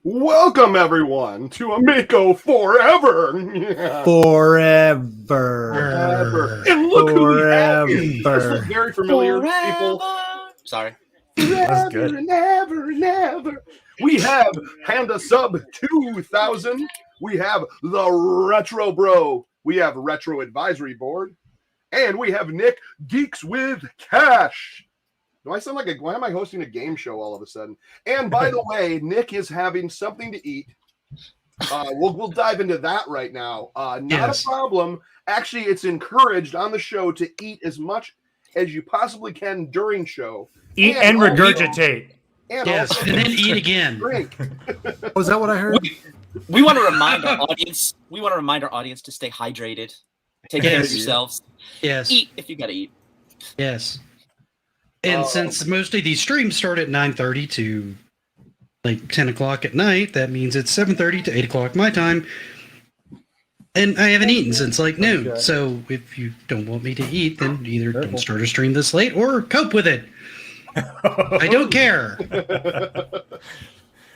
Welcome, everyone, to Amico Forever. Yeah. Forever. And look who we have here. Does this look very familiar, Forever. people? Sorry. Forever good. and ever and ever. We have Panda Sub 2000. We have the RetroBro. We have Retro Advisory Board. And we have Nick Geeks with Cash. Do I sound like why am I hosting a game show all of a sudden? And by the way, Nick is having something to eat. We'll dive into that right now. Not a problem. Actually, it's encouraged on the show to eat as much as you possibly can during show. Eat and regurgitate. And Yes, also and then eat again. drink. Was that what I heard? We want to remind our audience. We want to remind our audience to stay hydrated. Take care of yourselves. Yes. Eat if you gotta eat. Yes. And since most of these streams start at 9:30 to like 10 o'clock at night, that means it's 7:30 to 8 o'clock my time. And I haven't eaten since like noon. Okay. So if you don't want me to eat, then either don't start a stream this late or cope with it. I don't care.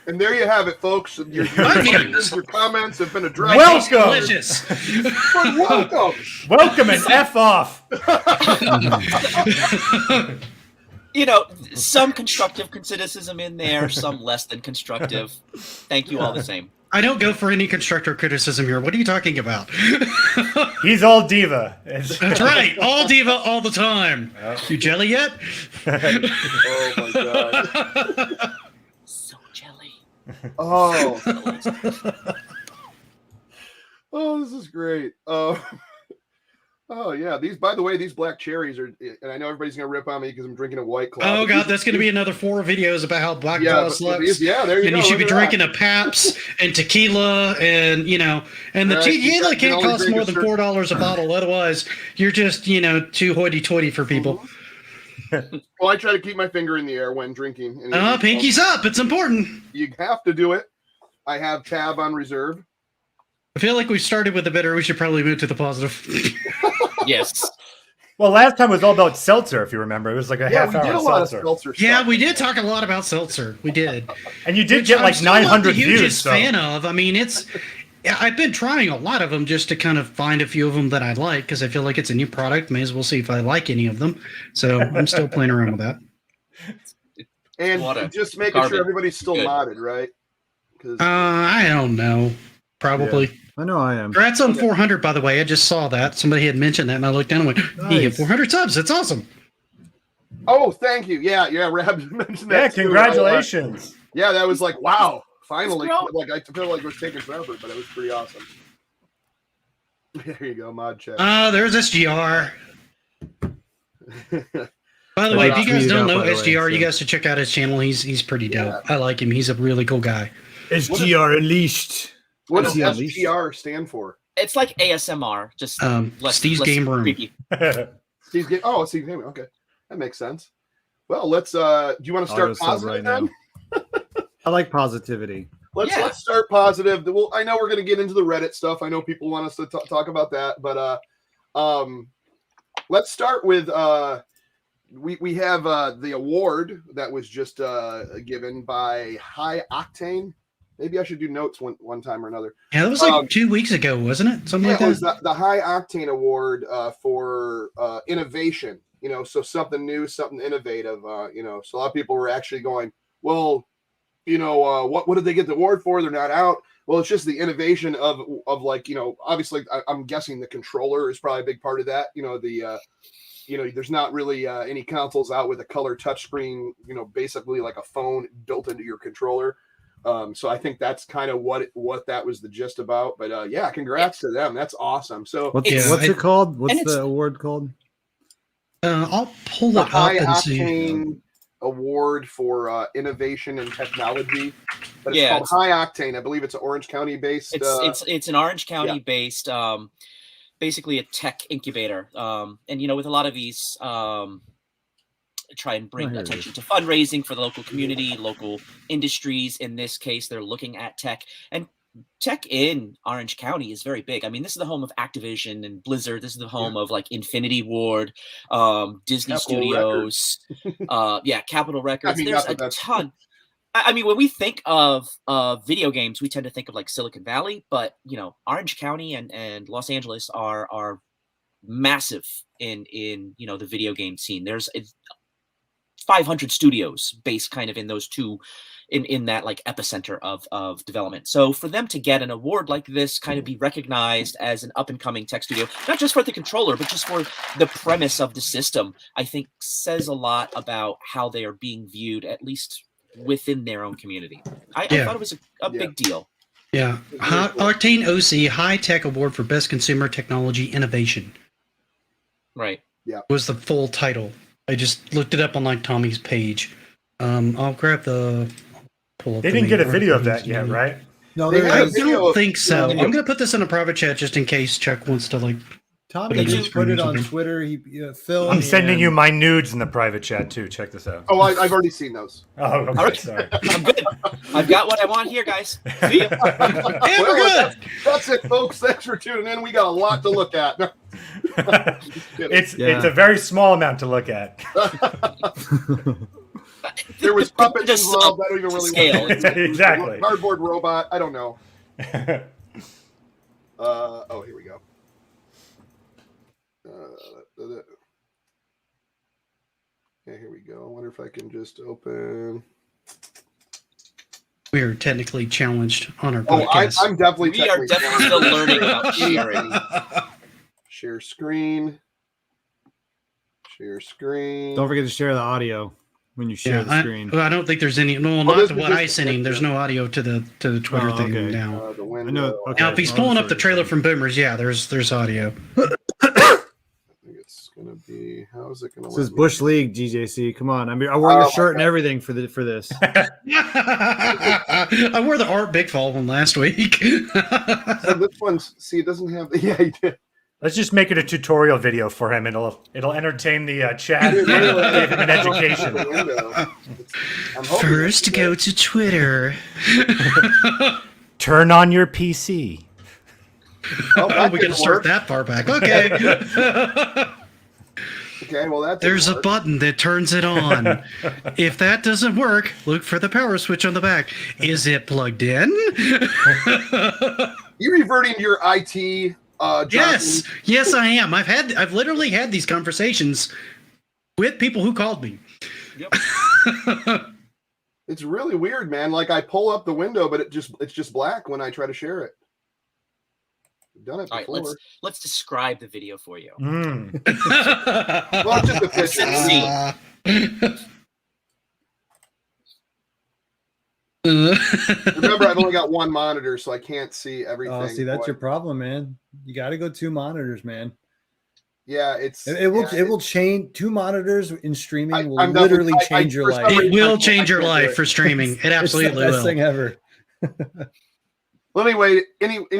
And there you have it, folks. Your comments have been addressed. Welcome. Delicious. Welcome. Welcome and F off. You know, some constructive criticism in there, some less than constructive. Thank you all the same. I don't go for any constructive criticism here. What are you talking about? He's all diva. That's right. All diva all the time. You jelly yet? Oh my god. So jelly. Oh. Oh, this is great. Oh yeah, by the way, these black cherries are, and I know everybody's gonna rip on me because I'm drinking a White Claw. Oh god, that's gonna be another 4 videos about how Black Claw sluts. There you and go. you should be Look at drinking a Paps and tequila, and and the Right, tequila you can can't only cost drink more a than certain- $4 a bottle. Otherwise, you're just too hoity-toity for people. Well, I try to keep my finger in the air when drinking. And Pinky's up. It's important. You have to do it. I have Tab on reserve. I feel like we started with the bitter. We should probably move to the positive. Yes. Well, last time was all about seltzer, if you remember. It was like a half we did hour a lot of seltzer. seltzer Yeah, stuff. we did talk a lot about seltzer. We did. And you did Which get I'm like still not 900 the hugest views. So. fan of. I mean, I've been trying a lot of them just to kind of find a few of them that I like because I feel like it's a new product. May as well see if I like any of them. So I'm still playing around with that. And Water. just making Carbon. sure everybody's still Good. modded, right? Because I don't know. Probably. I know I am. Congrats on 400, by the way. I just saw that. Somebody had mentioned that, and I looked down and went, he hit Nice. 400 subs. That's awesome. oh, thank you. Yeah, Rab mentioned that. Yeah, too. congratulations. Yeah, that was like wow. Finally, Let's go. like I feel like it was taking forever, but it was pretty awesome. There you go, mod check. There's SGR. By the way, if you guys don't know SGR, you guys should check out his channel. He's pretty dope. I like him. He's a really cool guy. SGR Unleashed. What does Yeah, at least. SGR stand for? It's like ASMR, just Steve's less Game Room. creepy. Steve's Game. Oh, Steve's Game. Okay, that makes sense. Well, let's. Do you want to I'll start go sub positive right then? now. I like positivity. Let's start positive. Well, I know we're going to get into the Reddit stuff. I know people want us to talk about that, but let's start with we have the award that was just given by High Octane. Maybe I should do notes one time or another. Yeah, that was like 2 weeks ago, wasn't it? Something Yeah, like it was that. the High Octane Award for innovation. So something new, something innovative. So a lot of people were actually going, well, what did they get the award for? They're not out. Well, it's just the innovation of like, obviously I'm guessing the controller is probably a big part of that. There's not really any consoles out with a color touchscreen, basically like a phone built into your controller. So I think that's kind of what that was the gist about. But yeah, congrats to them. That's awesome. So What's it called? What's the award called? I'll pull the it up High and see. Octane Award for innovation and technology, but it's Yeah, called High Octane. I believe it's an Orange County based. It's an Orange County based, basically a tech incubator. And with a lot of these, try and bring attention to fundraising for the local community, local industries. In this case, they're looking at tech, and tech in Orange County is very big. I mean, this is the home of Activision and Blizzard. This is the home of like Infinity Ward, Disney Capitol Studios, Capitol Records. I mean, There's not that a ton. I mean, when we think of video games, we tend to think of like Silicon Valley, but Orange County and Los Angeles are massive in the video game scene. There's 500 studios based kind of in those two, in that like epicenter of development. So for them to get an award like this, kind of be recognized as an up and coming tech studio, not just for the controller, but just for the premise of the system, I think says a lot about how they are being viewed, at least within their own community. I thought it was a big deal. Yeah. Arcane OC High Tech Award for Best Consumer Technology Innovation. Right. Yeah. Was the full title. I just looked it up on like Tommy's page. I'll grab the pull up. They didn't get a video of that yet, right? No, I don't think so. I'm going to put this in a private chat just in case Chuck wants to like. Tommy just put it on Twitter. Phil, I'm sending you my nudes in the private chat too. Check this out. Oh, I've already seen those. Oh, okay. All right. Sorry. I'm good. I've got what I want here, guys. See ya. Yeah, we're good. That's it, folks. Thanks for tuning in. We got a lot to look at. It's a very small amount to look at. There was puppets Just involved. I don't even really scale. Exactly. Cardboard robot. I don't know. Here we go. Yeah, here we go. I wonder if I can just open. We are technically challenged on our Oh, podcast. I'm definitely. We are definitely still learning about sharing. Share screen. Share screen. Don't forget to share the audio when you share the screen. I don't think there's any. No, not to what I sent him. There's no audio to the Twitter thing okay. now. The window. I know. Okay. Now, if he's pulling up the trailer from Boomers, yeah, there's audio. I think it's gonna be. How is it gonna? This is Bush League, GJC. Come on, I wore your shirt and everything for this. I wore the Art Big Fall one last week. So this one's. See, it doesn't have. Yeah, he did. Let's just make it a tutorial video for him. It'll entertain the chat and give him an education. First, go to Twitter. Turn on your PC. Oh, we gotta start that far back. Okay. Okay, well that. There's a button that turns it on. If that doesn't work, look for the power switch on the back. Is it plugged in? You reverting to your IT? Yes, I am. I've literally had these conversations with people who called me. Yep. It's really weird, man. Like I pull up the window, but it's just black when I try to share it. I've done it before. All right, let's describe the video for you. Well, it's just a picture. Remember, I've only got one monitor, so I can't see everything. Oh, see, that's your problem, man. You got to go 2 monitors, man. Yeah, it will change. 2 monitors in streaming will I'm literally change your life. It will change your life for streaming. It absolutely it's the best will. thing ever. Well, anyway,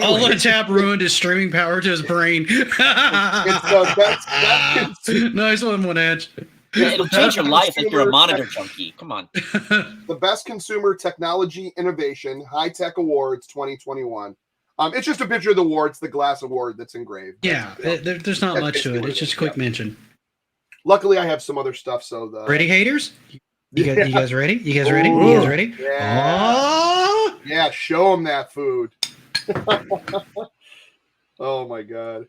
All the tap ruined his streaming power to his brain. it's the best. Nice one, One Edge. Yeah, it'll change your life if you're a monitor junkie. Come on. The Best Consumer Technology Innovation High Tech Awards 2021. It's just a picture of the award. It's the glass award that's engraved. Yeah, there's not much to it. It's just a quick mention. Luckily, I have some other stuff. So the Ready, haters? You guys ready? You guys ready? You guys ready? Yeah. Oh! Yeah, show them that food. Oh my God.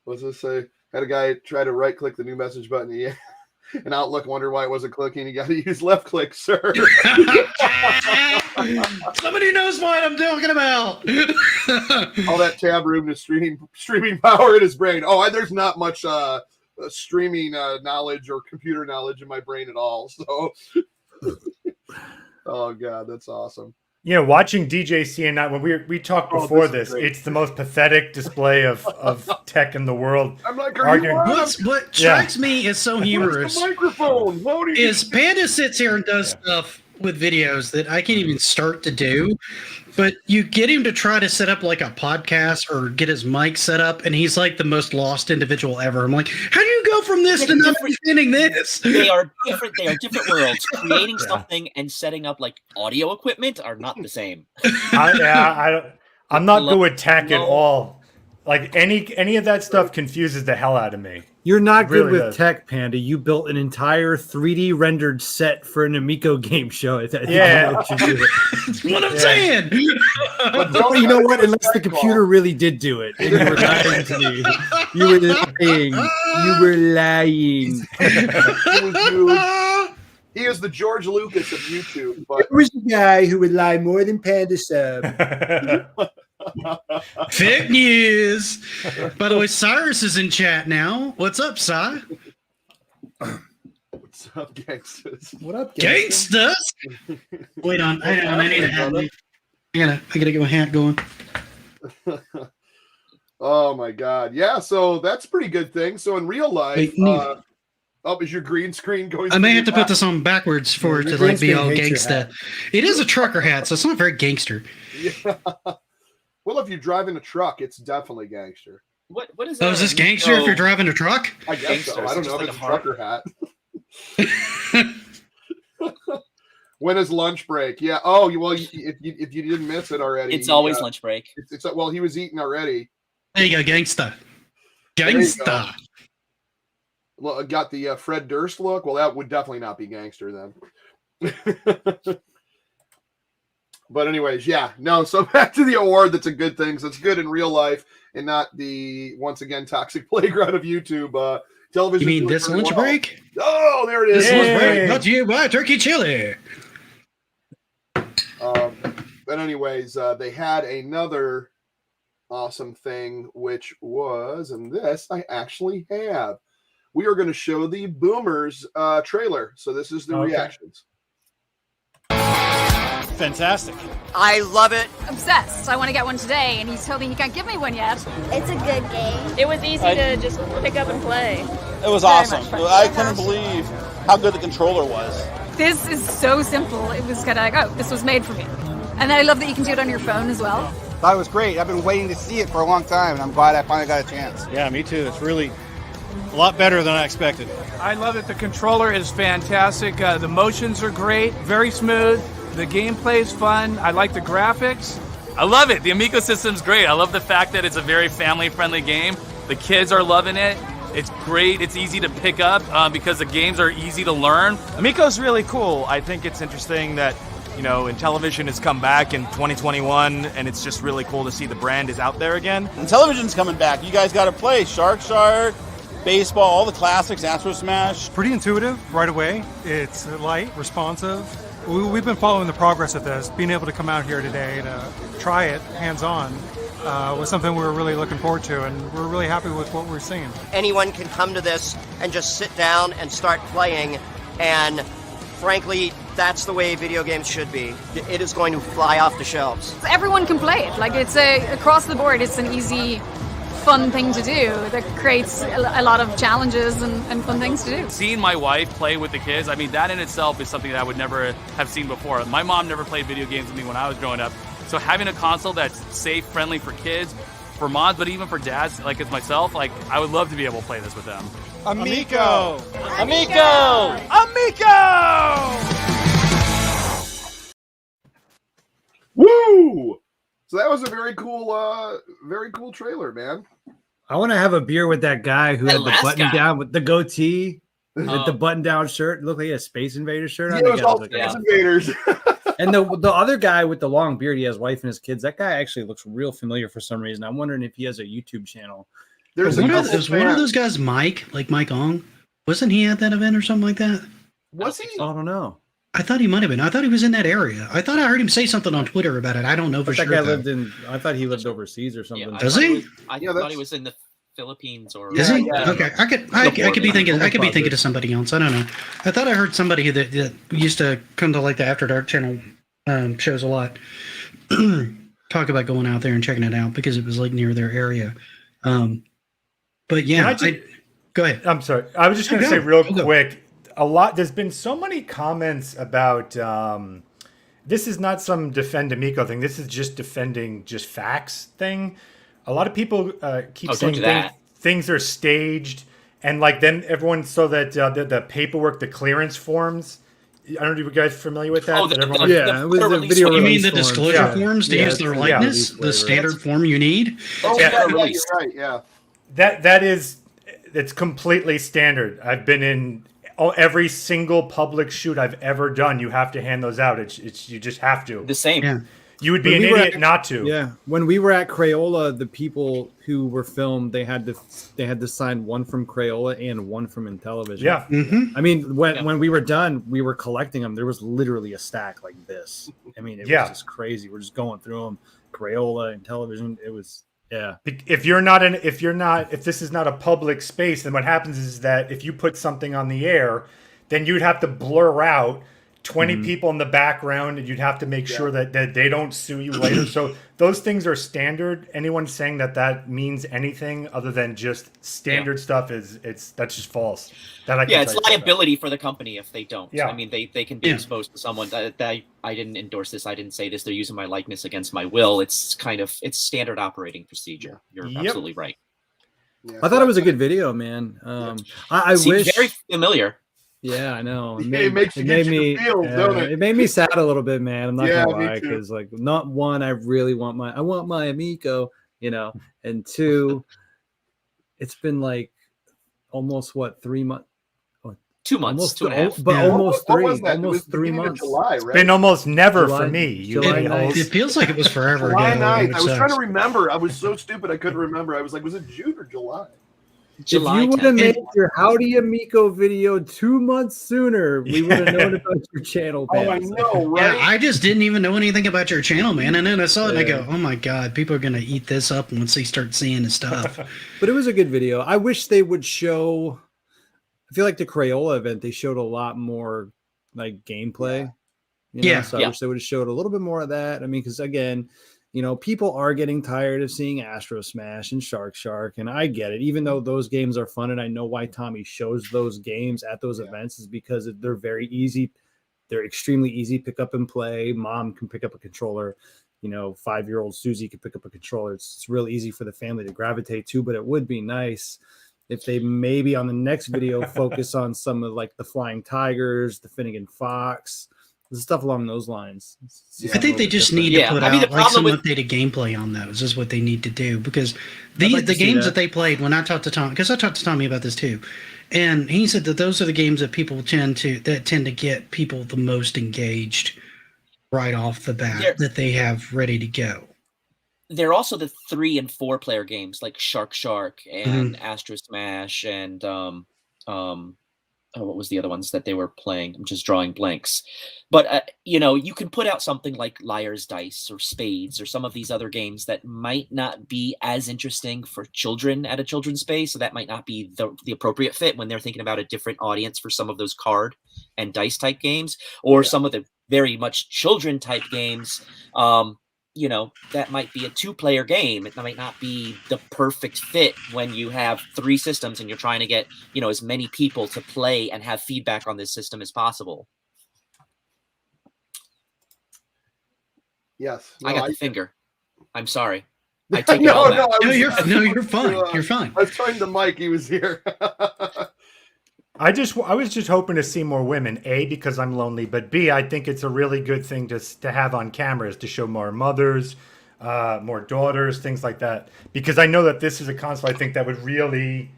What's this say? Had a guy try to right click the new message button. Yeah. And Outlook wonder why it wasn't clicking. You got to use left click, sir. Somebody knows what I'm talking about. All that tab room to streaming power in his brain. Oh, there's not much streaming knowledge or computer knowledge in my brain at all. So, oh God, that's awesome. You know, watching DJC and I, when we talked before this, it's the most pathetic display of tech in the world. I'm like, what strikes me as so humorous the microphone? is Panda sits here and does stuff with videos that I can't even start to do, but you get him to try to set up like a podcast or get his mic set up, and he's like the most lost individual ever. I'm like, how do you go from this to not understanding this? They are different. They are different worlds. Creating something and setting up like audio equipment are not the same. I'm not good with tech at all. Like any of that stuff confuses the hell out of me. You're not good Really with does. tech, Panda. You built an entire 3D rendered set for an Amico game show. Yeah. That's what you did. That's what I'm saying. But But you know what? Unless the computer really did do it, and you were lying to me. You were lying. You were lying. He is the George Lucas of YouTube. But There was a guy who would lie more than Panda Sub. Fake news. By the way, Cyrus is in chat now. What's up, Cy? what's up, gangsters? What up, Gangsters. Wait on. Hang on. I need a hat. I gotta get my hat going. Oh my God! Yeah, so that's a pretty good thing. So in real life, Wait, is your green screen going? I may have to put this on backwards for it to like be all gangsta. It is a trucker hat, so it's not very gangster. Yeah. Well, if you're driving a truck, it's definitely gangster. What is Oh, that? is this gangster if you're driving a truck? I guess Gangster, so. is I it don't just know if like it's a a heart? trucker hat. When is lunch break? Yeah. Oh, well, if you didn't miss it already, It's always lunch break. It's well, he was eating already. There you go, gangsta. There you Gangsta. Well, got the Fred Durst look. Well, that would definitely not be gangster then. But anyways, yeah, no. So back to the award. That's a good thing. So it's good in real life and not the once again toxic playground of YouTube. Television. You mean doing this pretty lunch well. break? Oh, there it is. This lunch Yay. break brought to you by Turkey Chili. But anyways, they had another awesome thing, which was, and this I actually have. We are going to show the Boomers trailer. So this is the Okay. reactions. Fantastic. I love it. Obsessed. I want to get one today, and he's told me he can't give me one yet. It's a good game. It was easy to just pick up and play. It was Very awesome. much fun. I couldn't believe how good the controller was. This is so simple. It was kind of like, oh, this was made for me. And I love that you can do it on your phone as well. Thought it was great. I've been waiting to see it for a long time, and I'm glad I finally got a chance. Yeah, me too. It's really a lot better than I expected. I love it. The controller is fantastic. The motions are great, very smooth. The gameplay is fun. I like the graphics. I love it. The Amico system's great. I love the fact that it's a very family-friendly game. The kids are loving it. It's great. It's easy to pick up because the games are easy to learn. Amico's really cool. I think it's interesting that, Intellivision has come back in 2021, and it's just really cool to see the brand is out there again. And television's coming back. You guys got to play Shark, baseball, all the classics, Astro Smash. Pretty intuitive right away. It's light, responsive. We've been following the progress of this. Being able to come out here today to try it hands-on was something we were really looking forward to, and we're really happy with what we're seeing. Anyone can come to this and just sit down and start playing, and frankly, that's the way video games should be. It is going to fly off the shelves. Everyone can play it. Like, it's across the board, it's an easy, fun thing to do that creates a lot of challenges and fun things to do. Seeing my wife play with the kids, I mean, that in itself is something that I would never have seen before. My mom never played video games with me when I was growing up. So having a console that's safe, friendly for kids, for moms, but even for dads, like as myself, like I would love to be able to play this with them. Amico! Amico! Woo! So that was a very cool trailer, man. I want to have a beer with that guy who had the last button guy. down with the goatee, with Oh. the button-down shirt. It looked like a Space Invader shirt. Yeah, on. it was all Like- Space Invaders. And the other guy with the long beard, he has wife and his kids. That guy actually looks real familiar for some reason. I'm wondering if he has a YouTube channel. There's One a of couple those, one of fans- those guys, Mike Ong? Wasn't he at that event or something like that? Was he? I don't know. I thought he might have been. I thought he was in that area. I thought I heard him say something on Twitter about it. I don't know for But that sure. guy though. lived in. I thought he lived overseas or something. Does he? I Yeah, thought that's- he was in the Philippines or. Is he? Yeah. Okay, I could be thinking. I could be thinking of somebody else. I don't know. I thought I heard somebody that used to come to like the After Dark channel shows a lot. Talk about going out there and checking it out because it was like near their area. But yeah, go ahead. I'm sorry. I was just going to Go. say real Go. quick. There's been so many comments about this is not some defend Amico thing. This is just defending just facts thing. A lot of people keep don't saying do that. things are staged, and like then everyone saw that the paperwork, the clearance forms. I don't know if you guys are familiar with that. Oh, that the- everyone- the- Yeah, it was the release video form. You mean release the forms. disclosure Yeah. forms to Yeah, use their yeah. likeness, Release the flavor. standard form you need? Oh, Yeah. yeah, Yeah, release. you're right. Yeah. that is It's completely standard. I've been in every single public shoot I've ever done. You have to hand those out. It's you just have to. The same. Yeah. You would be an idiot not to. Yeah, when we were at Crayola, the people who were filmed, they had to sign one from Crayola and one from Intellivsion. Yeah. I mean, when we were done, we were collecting them. There was literally a stack like this. I mean, it was just crazy. We're just going through them. Crayola, Intellivsion. It was If this is not a public space, then what happens is that if you put something on the air, then you'd have to blur out 20 people in the background, and you'd have to make sure that they don't sue you later. So those things are standard. Anyone saying that means anything other than just standard stuff that's just false. It's liability for the company if they don't. Yeah. I mean, they can be exposed to someone that I didn't endorse this, I didn't say this, they're using my likeness against my will. It's standard operating procedure. You're absolutely right. I thought it was a good video, man. I wish very familiar. Yeah, I know. It made me sad a little bit, man. I'm not gonna lie, too. because like, not one, I want my Amico, and two, it's been like almost 3 months. 2 months, almost 2.5. but almost What three, was that? It almost was 3 beginning of months. July, right? It's been almost never July- for me. You July know. 9th. It feels like it was forever July ago. 9th. which I was trying to sucks. remember. I was so stupid I couldn't remember. I was like, was it June or July? July if you would have 10th. made your Howdy Amico video 2 months sooner, we would have known about your channel. Oh, I Pants. know, right? Yeah, I just didn't even know anything about your channel, man. And then I saw it and I go, oh my God, people are going to eat this up once they start seeing the stuff. But it was a good video. I wish they would show. I feel like the Crayola event, they showed a lot more like gameplay. So I wish they would have showed a little bit more of that. I mean, because again, people are getting tired of seeing Astro Smash and Shark, and I get it. Even though those games are fun, and I know why Tommy shows those games at those events is because they're very easy. They're extremely easy, pick up and play. Mom can pick up a controller. 5-year-old Susie can pick up a controller. It's real easy for the family to gravitate to, but it would be nice if they maybe on the next video focus on some of like the Flying Tigers, the Finnegan Fox, stuff along those lines. I think they just need to put out like some updated gameplay on those is what they need to do, because the games that they played when I talked to Tom, because I talked to Tommy about this too, and he said that those are the games that people tend to get people the most engaged right off the bat that they have ready to go. They're also the 3 and 4 player games like Shark and Astro Smash and what was the other ones that they were playing? I'm just drawing blanks. But you can put out something like Liar's Dice or Spades or some of these other games that might not be as interesting for children at a children's space, so that might not be the appropriate fit when they're thinking about a different audience for some of those card and dice type games, or some of the very much children type games. That might be a 2-player game. It might not be the perfect fit when you have 3 systems and you're trying to get, as many people to play and have feedback on this system as possible. Yes. I got the finger. I'm sorry. I take it all back. You're fine. You're fine. I was talking to Mike. He was here. I was just hoping to see more women, A, because I'm lonely, but B, I think it's a really good thing to have on cameras, to show more mothers, more daughters, things like that. Because I know that this is a console I think that would really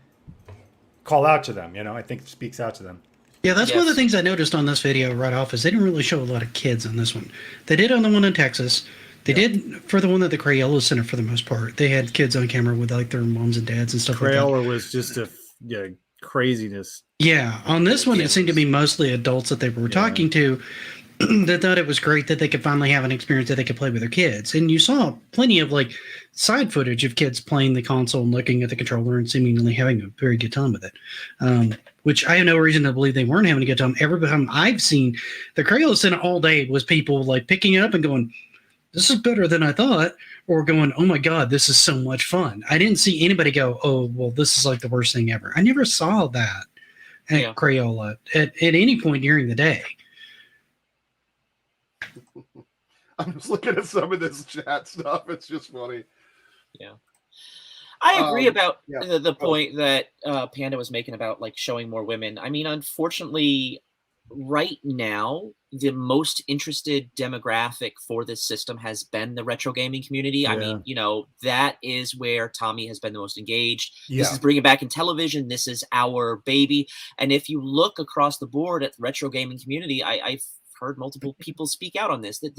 call out to them. I think it speaks out to them. Yeah, that's one of the things I noticed on this video right off is they didn't really show a lot of kids on this one. They did on the one in Texas. They did for the one at the Crayola Center for the most part. They had kids on camera with like their moms and dads and stuff Crayola like that. was just a craziness. Yeah, on this one, it seemed to be mostly adults that they were talking to that thought it was great that they could finally have an experience that they could play with their kids. And you saw plenty of like side footage of kids playing the console and looking at the controller and seemingly having a very good time with it, which I have no reason to believe they weren't having a good time. Every time I've seen the Crayola Center all day was people like picking it up and going, this is better than I thought, or going, oh my God, this is so much fun. I didn't see anybody go, oh, well, this is like the worst thing ever. I never saw that at Crayola at any point during the day. I'm just looking at some of this chat stuff. It's just funny. Yeah. I agree about the point that Panda was making about like showing more women. I mean, unfortunately, right now, the most interested demographic for this system has been the retro gaming community. I mean, that is where Tommy has been the most engaged. This is bringing back Intellivision. This is our baby. And if you look across the board at the retro gaming community, I've heard multiple people speak out on this, that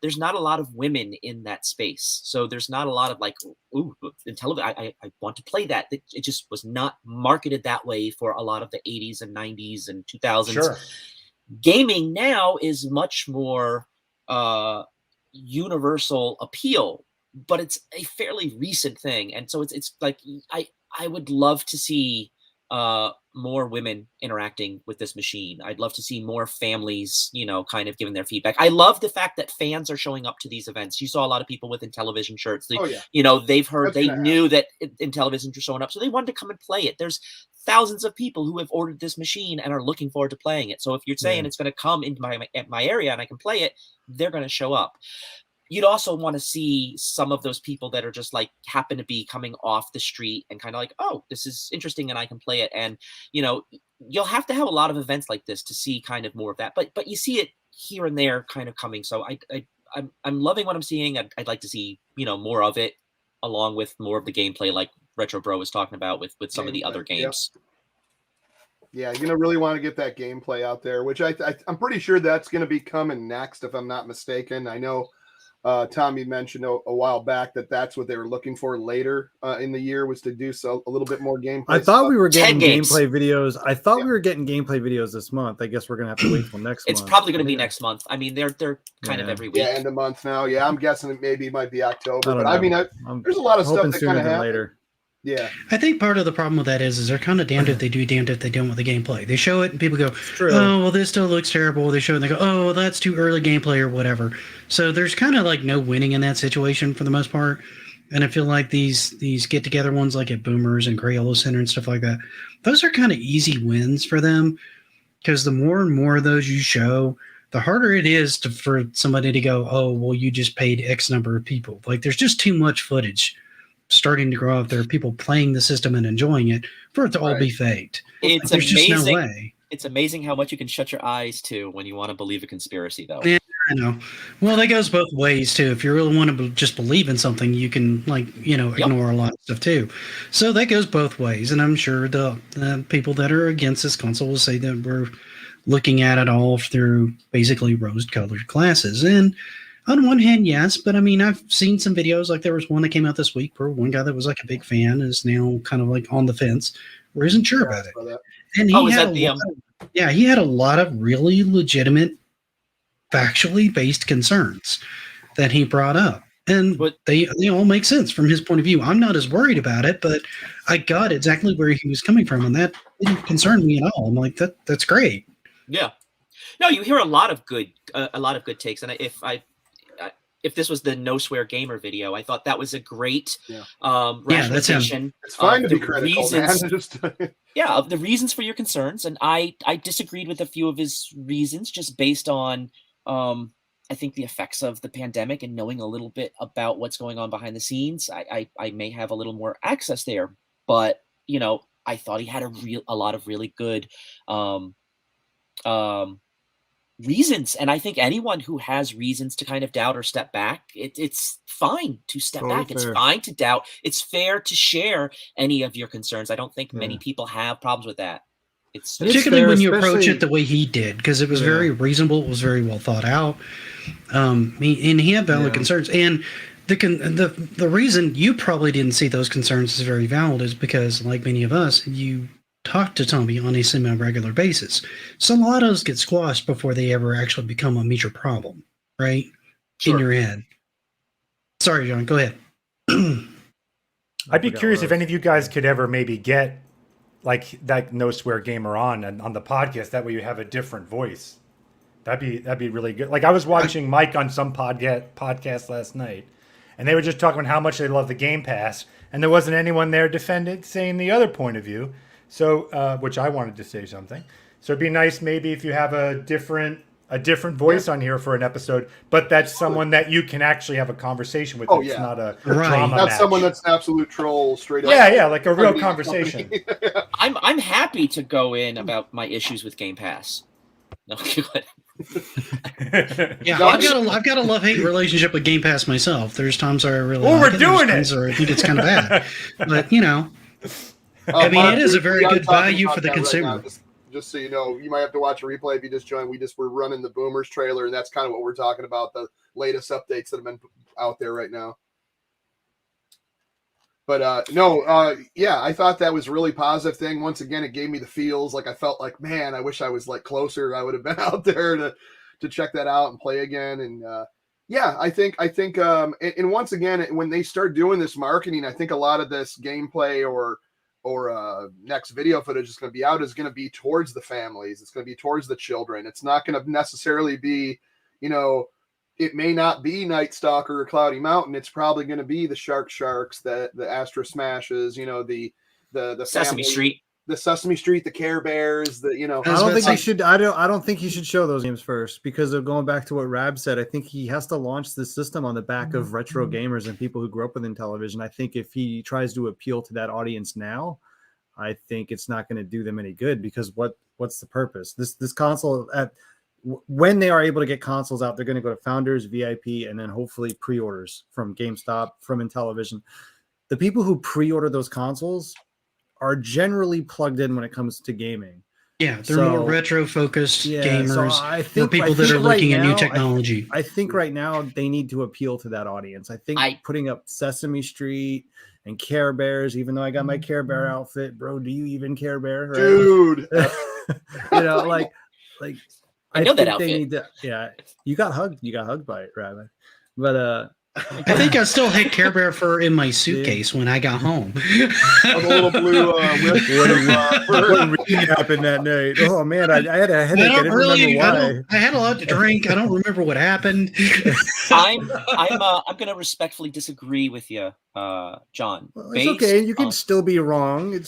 there's not a lot of women in that space. So there's not a lot of like, ooh, Intellivision, I want to play that. It just was not marketed that way for a lot of the 80s and 90s and 2000s. Sure. Gaming now is much more universal appeal, but it's a fairly recent thing. And so it's like, I would love to see more women interacting with this machine. I'd love to see more families, kind of giving their feedback. I love the fact that fans are showing up to these events. You saw a lot of people with Intellivision shirts. They've heard, they knew that Intellivision were showing up, so they wanted to come and play it. There's thousands of people who have ordered this machine and are looking forward to playing it. So if you're saying it's going to come into my area and I can play it, they're going to show up. You'd also want to see some of those people that are just like happen to be coming off the street and kind of like, oh, this is interesting and I can play it. And, you'll have to have a lot of events like this to see kind of more of that. But you see it here and there kind of coming. So I'm loving what I'm seeing. I'd like to see, more of it along with more of the gameplay like RetroBro was talking about with some of the other games. Yeah, you're going to really want to get that gameplay out there, which I'm pretty sure that's going to be coming next, if I'm not mistaken. I know Tommy mentioned a while back that's what they were looking for later in the year, was to do a little bit more gameplay. I thought we were getting gameplay videos. I thought we were getting gameplay videos this month. I guess we're gonna have to wait till next month. It's probably gonna be next month. I mean, they're kind of every week. Yeah, end of month now. Yeah, I'm guessing it might be October. But I mean, there's a lot of stuff that kind of happens later. Yeah, I think part of the problem with that is they're kind of damned if they do, damned if they don't with the gameplay. They show it and people go, oh, well, this still looks terrible. They show it and they go, oh, well, that's too early gameplay or whatever. So there's kind of like no winning in that situation for the most part. And I feel like these get-together ones like at Boomers and Crayola Center and stuff like that, those are kind of easy wins for them, because the more and more of those you show, the harder it is for somebody to go, oh, well, you just paid X number of people. Like, there's just too much footage starting to grow up there, people playing the system and enjoying it, for it to all be faked. It's There's amazing. just no way. It's amazing how much you can shut your eyes to when you want to believe a conspiracy, though. Yeah, I know. Well, that goes both ways too. If you really want to just believe in something, you can ignore a lot of stuff too. So that goes both ways, and I'm sure the people that are against this console will say that we're looking at it all through basically rose-colored glasses. And on one hand, yes, but I mean, I've seen some videos, like there was one that came out this week where one guy that was like a big fan is now kind of like on the fence or isn't sure about it. And he had a lot of really legitimate, factually based concerns that he brought up. And they all make sense from his point of view. I'm not as worried about it, but I got exactly where he was coming from, and that didn't concern me at all. I'm like, that's great. Yeah. No, you hear a lot of good takes, and if this was the No Swear Gamer video, I thought that was a great rationalization. It's fine to be critical, man. Of the reasons for your concerns, and I disagreed with a few of his reasons just based on I think the effects of the pandemic and knowing a little bit about what's going on behind the scenes. I may have a little more access there, but I thought he had a lot of really good reasons, and I think anyone who has reasons to kind of doubt or step back, it's fine to step back. It's fine to doubt. It's fair to share any of your concerns. I don't think many people have problems with that. It's particularly when you approach it the way he did, because it was very reasonable. It was very well thought out. And he had valid concerns, and the reason you probably didn't see those concerns as very valid is because, like many of us, you talk to Tommy on a semi-regular basis. So a lot of those get squashed before they ever actually become a major problem, right? In your head. Sorry, John, go ahead. I'd be curious if any of you guys could ever maybe get like that No Swear Gamer on the podcast. That way you have a different voice. That'd be really good. Like, I was watching Mike on some podcast last night, and they were just talking about how much they love the Game Pass, and there wasn't anyone there saying the other point of view. So, which I wanted to say something. So it'd be nice maybe if you have a different voice on here for an episode, but that's someone that you can actually have a conversation with. It's not a drama Not match. someone that's an absolute troll straight up. Yeah, like a real conversation. I'm happy to go in about my issues with Game Pass. No, good. Yeah, I've got a love-hate relationship with Game Pass myself. There's times where I really Oh, like we're it. doing There's times it. where I think it's kind of bad. But you know, I mean, Mark, it is a we very are good talking value about for the that right consumer. now. Just so you know, you might have to watch a replay if you just joined. We're running the Boomers trailer, and that's kind of what we're talking about, the latest updates that have been out there right now. But yeah, I thought that was a really positive thing. Once again, it gave me the feels. Like I felt like, man, I wish I was like closer. I would have been out there to check that out and play again. And yeah, I think and once again, when they start doing this marketing, I think a lot of this gameplay or next video footage is going to be out is going to be towards the families. It's going to be towards the children. It's not going to necessarily be, you know, it may not be Night Stalker or Cloudy Mountain. It's probably going to be the Sharks, the Astro Smashes, you know, the Sesame family, Street, the Sesame Street, the Care Bears, the, you know. I don't think you should. I don't think you should show those games first, because of going back to what Rab said. I think he has to launch the system on the back of retro gamers and people who grew up with Intellivision. I think if he tries to appeal to that audience now, I think it's not going to do them any good, because what's the purpose? This console when they are able to get consoles out, they're going to go to Founders, VIP, and then hopefully pre-orders from GameStop, from Intellivision. The people who pre-order those consoles are generally plugged in when it comes to gaming. Yeah, they're more retro-focused gamers, so I think, or people that are looking at new technology. I think right now they need to appeal to that audience. I think putting up Sesame Street and Care Bears, even though I got my Care Bear outfit, bro, do you even Care Bear? Right? Dude. You know, like I know that think outfit. They need to, yeah, you got hugged by it, Rabbit. But I think I still had Care Bear fur in my suitcase when I got home. A little blue what really happened that night? Oh man, I had a headache. I didn't remember why. I had a lot to drink. I don't remember what happened. I'm going to respectfully disagree with you, John. Well, it's okay. You can still be wrong. I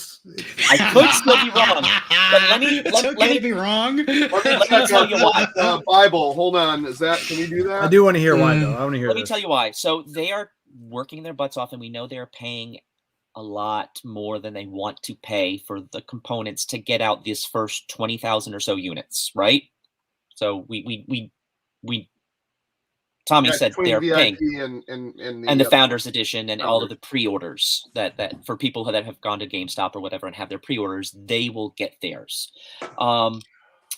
could still be wrong, but let me be wrong. Let me tell you why. Bible, hold on. Can we do that? I do want to hear why, though. I want to hear. Let me tell you why. So they are working their butts off, and we know they're paying a lot more than they want to pay for the components to get out this first 20,000 or so units, right? So we Tommy said they're paying, and the Founders Edition and all of the pre-orders that for people that have gone to GameStop or whatever and have their pre-orders, they will get theirs.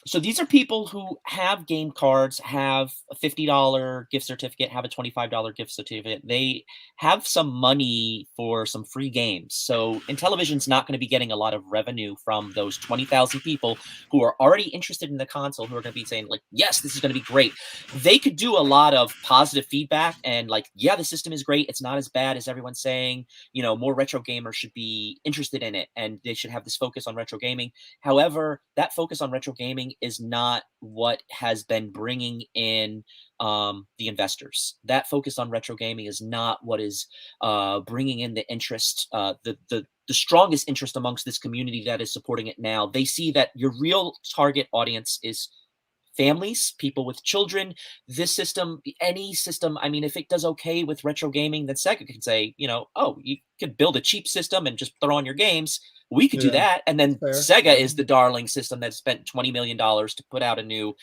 So these are people who have game cards, have a $50 gift certificate, have a $25 gift certificate. They have some money for some free games. So Intellivision's not going to be getting a lot of revenue from those 20,000 people who are already interested in the console, who are going to be saying, like, yes, this is going to be great. They could do a lot of positive feedback and like, yeah, the system is great. It's not as bad as everyone's saying. You know, more retro gamers should be interested in it, and they should have this focus on retro gaming. However, that focus on retro gaming is not what has been bringing in the investors. That focus on retro gaming is not what is bringing in the interest, the strongest interest amongst this community that is supporting it now. They see that your real target audience is families, people with children. This system, any system, I mean, if it does okay with retro gaming, then Sega can say, you know, oh, you could build a cheap system and just throw on your games. We could do that. And then Sega is the darling system that spent $20 million to put out a new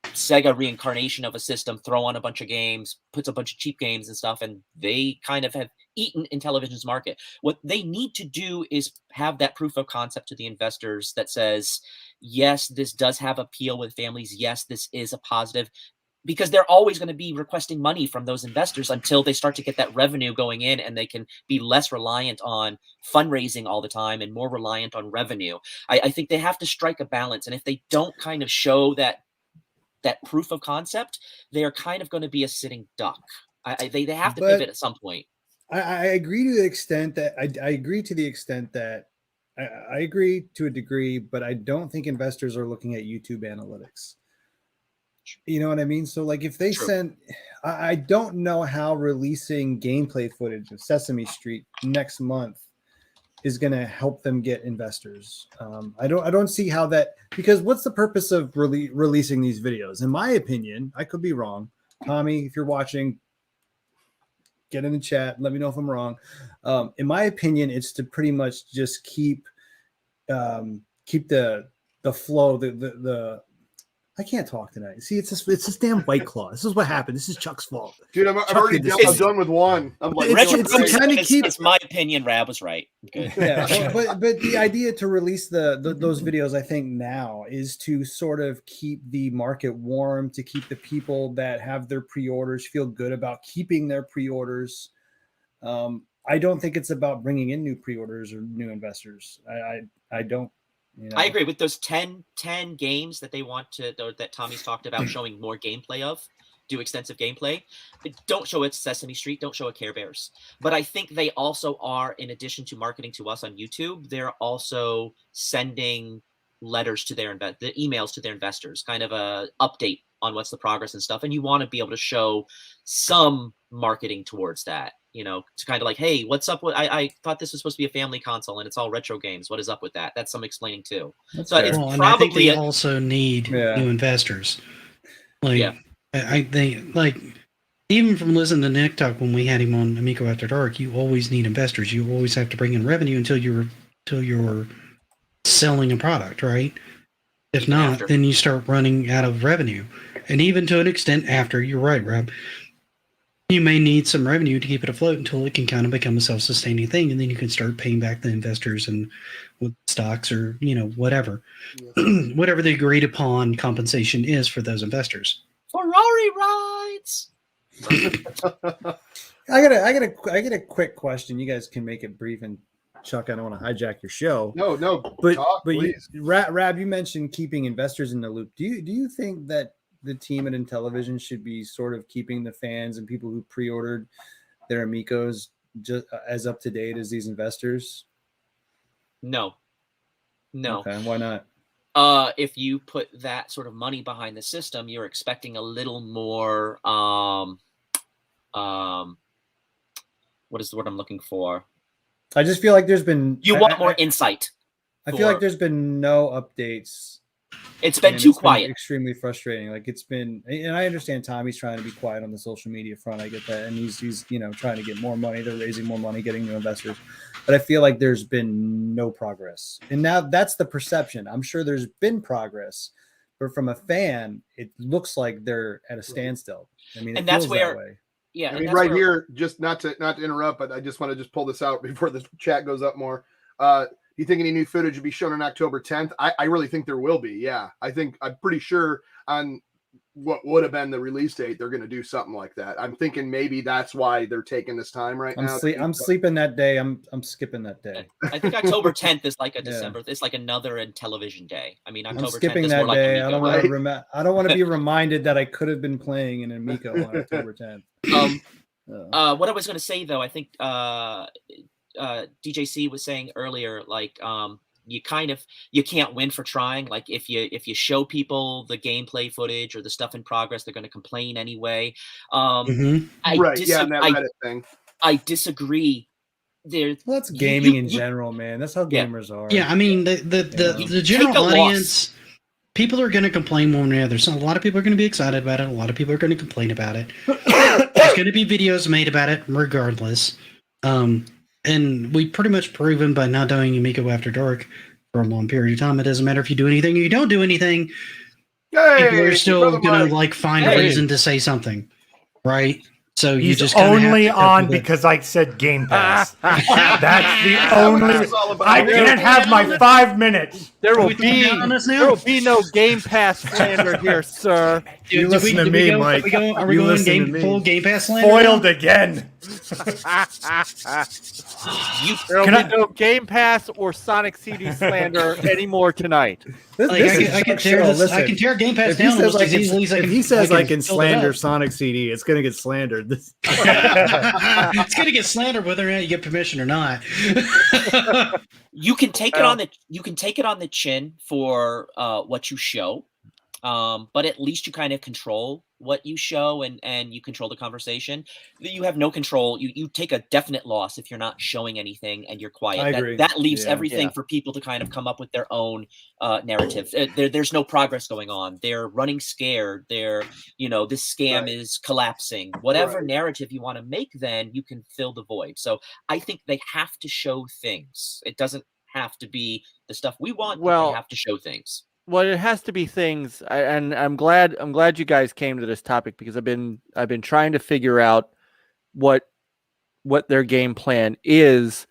Sega reincarnation of a system, throw on a bunch of games, puts a bunch of cheap games and stuff, and they kind of have eaten Intellivision's market. What they need to do is have that proof of concept to the investors that says, yes, this does have appeal with families. Yes, this is a positive, because they're always going to be requesting money from those investors until they start to get that revenue going in, and they can be less reliant on fundraising all the time and more reliant on revenue. I think they have to strike a balance. And if they don't kind of show that proof of concept, they are kind of going to be a sitting duck. They have to pivot at some point. I agree to the extent that I agree to the extent that I agree to a degree, but I don't think investors are looking at YouTube analytics. You know what I mean? So like if they send, I don't know how releasing gameplay footage of Sesame Street next month is going to help them get investors. I don't see how that, because what's the purpose of releasing these videos? In my opinion, I could be wrong. Tommy, if you're watching, get in the chat. Let me know if I'm wrong. In my opinion, it's to pretty much just keep the flow, I can't talk tonight. See, it's this damn White Claw. This is what happened. This is Chuck's fault. Dude, I'm already done, I'm done with one. I'm like, it's my opinion. Rab was right. Good. Yeah, but the idea to release those videos, I think now is to sort of keep the market warm, to keep the people that have their pre-orders feel good about keeping their pre-orders. I don't think it's about bringing in new pre-orders or new investors. I don't. You know. I agree with those 10 games that they want to, that Tommy's talked about showing more gameplay of, do extensive gameplay. Don't show it Sesame Street, don't show it Care Bears. But I think they also are, in addition to marketing to us on YouTube, they're also sending letters to their the emails to their investors, kind of a update on what's the progress and stuff. And you want to be able to show some marketing towards that. You know, to kind of like, hey, what's up with? I thought this was supposed to be a family console, and it's all retro games. What is up with that? That's some explaining too. That's so fair. it's And probably I think they also need new investors. Like, I think, like, even from listening to Nick talk when we had him on Amico After Dark, you always need investors. You always have to bring in revenue until you're selling a product, right? If not, then you start running out of revenue, and even to an extent after. You're right, Rob. You may need some revenue to keep it afloat until it can kind of become a self-sustaining thing, and then you can start paying back the investors and with stocks or whatever, whatever the agreed upon compensation is for those investors. Ferrari rides. I got a quick question. You guys can make it brief, and Chuck, I don't want to hijack your show. No, but talk, please. Rab, you mentioned keeping investors in the loop. Do you think that the team at Intellivsion should be sort of keeping the fans and people who pre-ordered their Amicos just as up to date as these investors? No. Okay, why not? If you put that sort of money behind the system, you're expecting a little more. What is the word I'm looking for? I just feel like there's been. You want more insight. I feel like there's been no updates. It's been too quiet. Extremely frustrating. Like it's been, and I understand Tommy's trying to be quiet on the social media front. I get that, and he's trying to get more money. They're raising more money, getting new investors, but I feel like there's been no progress. And now that's the perception. I'm sure there's been progress, but from a fan, it looks like they're at a standstill. I mean, and that's where. That way. Yeah, I mean, right here, just not to interrupt, but I just want to pull this out before the chat goes up more. You think any new footage will be shown on October 10th? I really think there will be. Yeah, I'm pretty sure on what would have been the release date, they're going to do something like that. I'm thinking maybe that's why they're taking this time right now. I'm sleeping that day. I'm skipping that day. I think October 10th is like a December. It's like another Intellivsion day. I mean, October 10th is that more day. like Amico, I don't want to be reminded that I could have been playing in Amico on October 10th. What I was going to say though, I think DJC was saying earlier, like you can't win for trying. Like if you show people the gameplay footage or the stuff in progress, they're going to complain anyway. I disagree. That's gaming in general, man. That's how gamers are. Yeah, I mean the general audience. People are going to complain one way or the other. So a lot of people are going to be excited about it. A lot of people are going to complain about it. There's going to be videos made about it regardless. And we pretty much proven by not doing Amico After Dark for a long period of time. It doesn't matter if you do anything or you don't do anything. People are still going to find a reason to say something, right? So you just only on because I said Game Pass. That's the only. I can't have my 5 minutes. There will be no Game Pass slander here, sir. You listen to me, Mike. Are we going full Game Pass slander? Foiled again. There will be no Game Pass or Sonic CD slander anymore tonight. I can tear Game Pass down almost as easily as I can. If he says I can slander Sonic CD, it's going to get slandered. It's going to get slandered whether or not you get permission or not. You can take it on the chin for what you show, but at least you kind of control what you show and you control the conversation. You have no control. You take a definite loss if you're not showing anything and you're quiet. I agree. That leaves everything for people to kind of come up with their own narrative. There's no progress going on. They're running scared. They're, this scam is collapsing. Whatever narrative you want to make, then you can fill the void. So I think they have to show things. It doesn't have to be the stuff we want. They have to show things. Well, it has to be things, and I'm glad you guys came to this topic because I've been trying to figure out what their game plan is.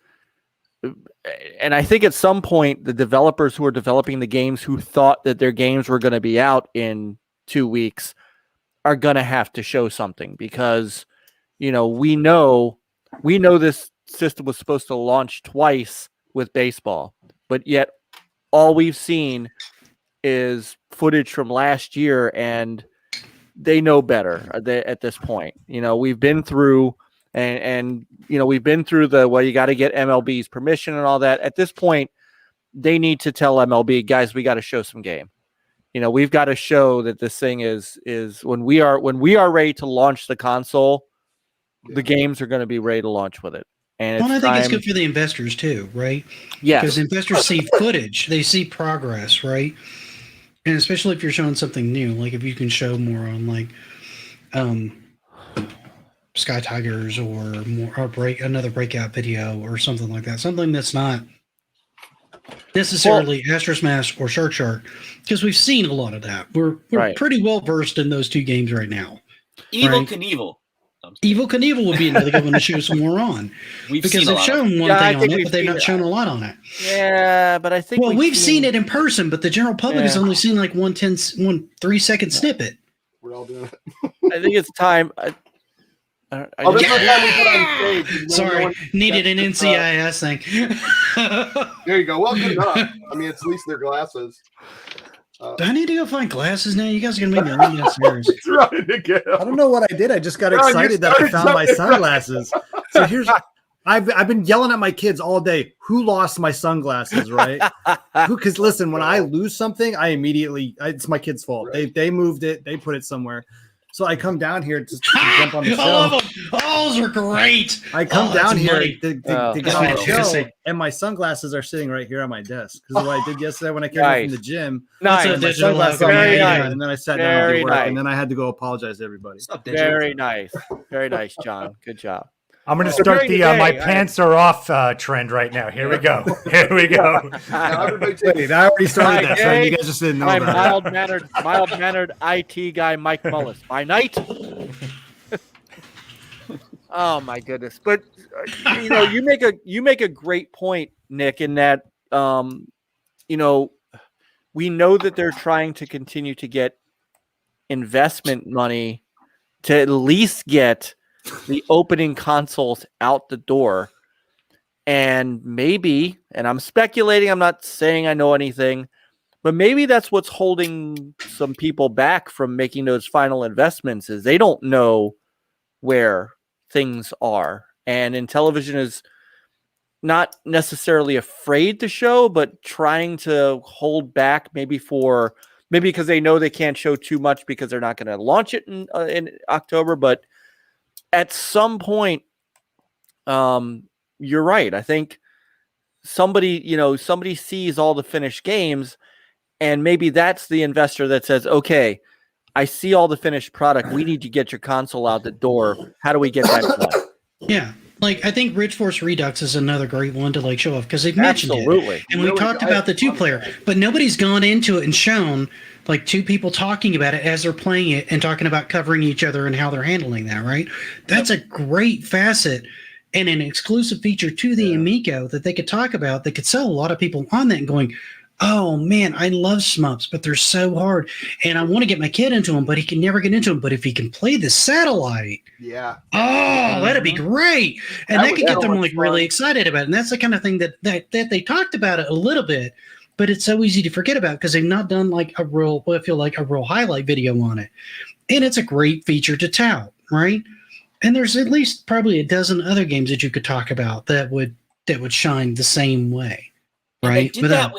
And I think at some point the developers who are developing the games who thought that their games were going to be out in 2 weeks are going to have to show something because, we know this system was supposed to launch twice with baseball, but yet all we've seen is footage from last year, and they know better at this point. We've been through and we've been through you got to get MLB's permission and all that. At this point, they need to tell MLB, guys, we got to show some game. We've got to show that this thing is when we are ready to launch the console, the games are going to be ready to launch with it. And I think it's good for the investors too, right? Yes. Because investors see footage, they see progress, right? And especially if you're showing something new, like if you can show more on like Sky Tigers or another breakout video or something like that. Something that's not necessarily Astrosmash or Shark, because we've seen a lot of that. We're pretty well versed in those two games right now. Evil Knievel. Evil Knievel would be another good one to show some more on. Because they've shown one thing on it, but they've not shown a lot on it. Yeah, but I think we've seen it in person, but the general public has only seen like one 3-second snippet. We're all doing it. I think it's time. Sorry, needed an NCIS thing. There you go. Well, good enough. I mean, it's at least their glasses. Do I need to go find glasses now? You guys are gonna make me run downstairs. I don't know what I did. I just got excited that I found my sunglasses. So here's, I've been yelling at my kids all day. Who lost my sunglasses? Right? Because listen, when I lose something, I immediately it's my kids' fault. They moved it. They put it somewhere. So I come down here to jump on the show. I love them. Oh, those are great. I come down here to get on the fantastic. show, and my sunglasses are sitting right here on my desk. Because what I did yesterday when I came in from the gym. Nice. My sunglasses on my head, and then I sat down and did work, and then I had to go apologize to everybody. Very nice. Very nice, John. Good job. I'm going to start the my pants are off trend right now. Here we go. Here we go. I already started that, so you guys just didn't know my that. mild-mannered IT guy, Mike Mullis. By night. Oh my goodness! But you make a great point, Nick, in that we know that they're trying to continue to get investment money to at least get the opening consoles out the door. And maybe, and I'm speculating, I'm not saying I know anything, but maybe that's what's holding some people back from making those final investments is they don't know where things are. And Intellivision is not necessarily afraid to show, but trying to hold back maybe because they know they can't show too much because they're not going to launch it in October. But at some point, you're right. I think somebody sees all the finished games, and maybe that's the investor that says, okay, I see all the finished product. We need to get your console out the door. How do we get that done? Yeah. Like, I think Ridge Force Redux is another great one to show off because they've mentioned it. And we talked about the 2-player, but nobody's gone into it and shown like two people talking about it as they're playing it and talking about covering each other and how they're handling that, right? That's a great facet and an exclusive feature to the Amico that they could talk about that could sell a lot of people on that and going, oh man, I love shmups, but they're so hard. And I want to get my kid into them, but he can never get into them. But if he can play the satellite, that'd be great. And that could get them really excited about it. And that's the kind of thing that they talked about it a little bit, but it's so easy to forget about because they've not done like a real highlight video on it. And it's a great feature to tout, right? And there's at least probably a dozen other games that you could talk about that would shine the same way, right? They did that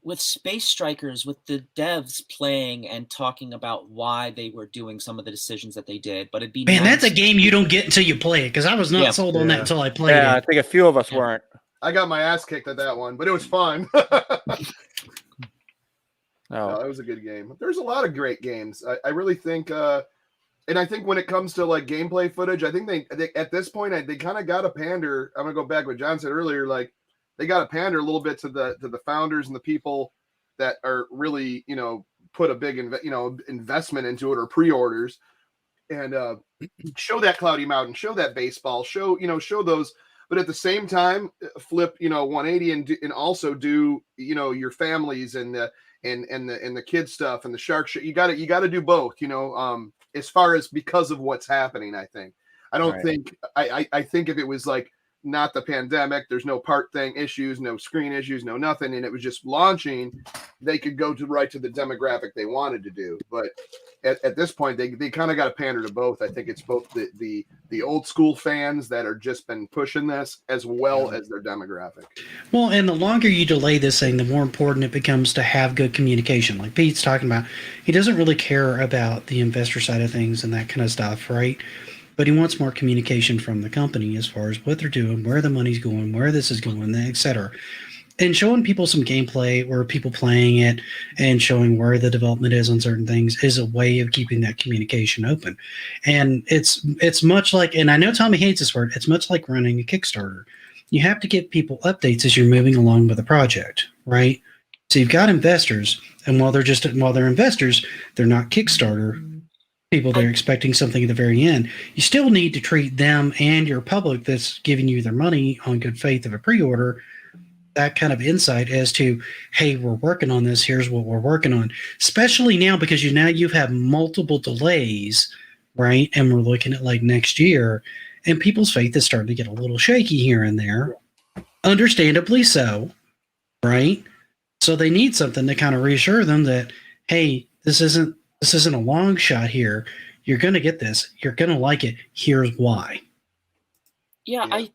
with Space Strikers, with the devs playing and talking about why they were doing some of the decisions that they did. But it'd be that's a game you don't get until you play it, because I was not sold on that until I played it. I think a few of us weren't. I got my ass kicked at that one, but it was fun. No, it was a good game. There's a lot of great games. I really think, and I think when it comes to like gameplay footage, I think they at this point they kind of got to pander. I'm gonna go back what John said earlier, like. They got to pander a little bit to the founders and the people that are really, put a big, investment into it or pre-orders, and show that Cloudy Mountain, show that baseball, show those, but at the same time, flip, 180 and also do, your families and the kid stuff and the shark shit. You got to do both, as far as because of what's happening. I think, I don't think, I think if it was like not the pandemic, there's no part thing issues, no screen issues, no nothing, and it was just launching, they could go right to the demographic they wanted to do. But at this point, they kind of got to pander to both. I think it's both the old school fans that are just been pushing this, as well as their demographic. Well, and the longer you delay this thing, the more important it becomes to have good communication. Like Pete's talking about, he doesn't really care about the investor side of things and that kind of stuff, right? But he wants more communication from the company as far as what they're doing, where the money's going, where this is going, et cetera. And showing people some gameplay or people playing it and showing where the development is on certain things is a way of keeping that communication open. And it's much like, and I know Tommy hates this word, it's much like running a Kickstarter. You have to give people updates as you're moving along with the project, right? So you've got investors, and while they're investors, they're not Kickstarter people that are expecting something at the very end. You still need to treat them and your public that's giving you their money on good faith of a pre-order, that kind of insight as to, hey, we're working on this, here's what we're working on. Especially now, because you've had multiple delays, right? And we're looking at like next year, and people's faith is starting to get a little shaky here and there. Understandably so, right? So they need something to kind of reassure them that, hey, this isn't a long shot here. You're going to get this. You're going to like it. Here's why. Yeah.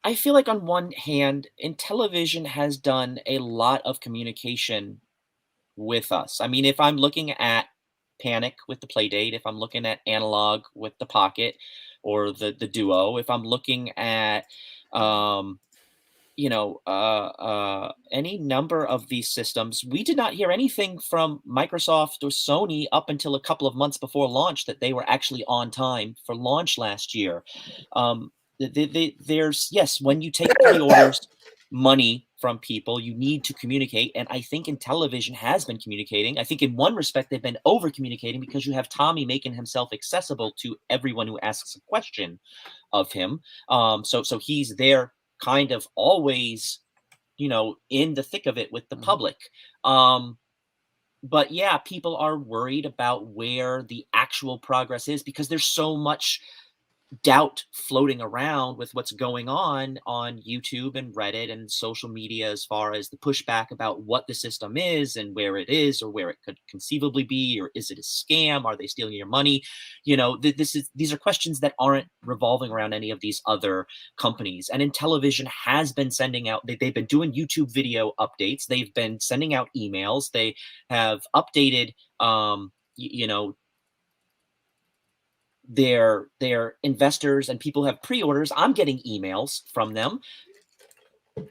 I feel like on one hand, Intellivision has done a lot of communication with us. I mean, if I'm looking at Panic with the Playdate, if I'm looking at Analog with the Pocket or the Duo, if I'm looking at any number of these systems, we did not hear anything from Microsoft or Sony up until a couple of months before launch that they were actually on time for launch last year. There's, yes, when you take pre-orders money from people, you need to communicate, and I think Intellivision has been communicating. I think in one respect they've been over communicating, because you have Tommy making himself accessible to everyone who asks a question of him. So he's there kind of always, in the thick of it with the public. But yeah, people are worried about where the actual progress is, because there's so much doubt floating around with what's going on YouTube and Reddit and social media, as far as the pushback about what the system is and where it is, or where it could conceivably be, or is it a scam? Are they stealing your money? These are questions that aren't revolving around any of these other companies. And Intellivision has been sending out, they've been doing YouTube video updates. They've been sending out emails. They have updated, their investors and people who have pre-orders. I'm getting emails from them.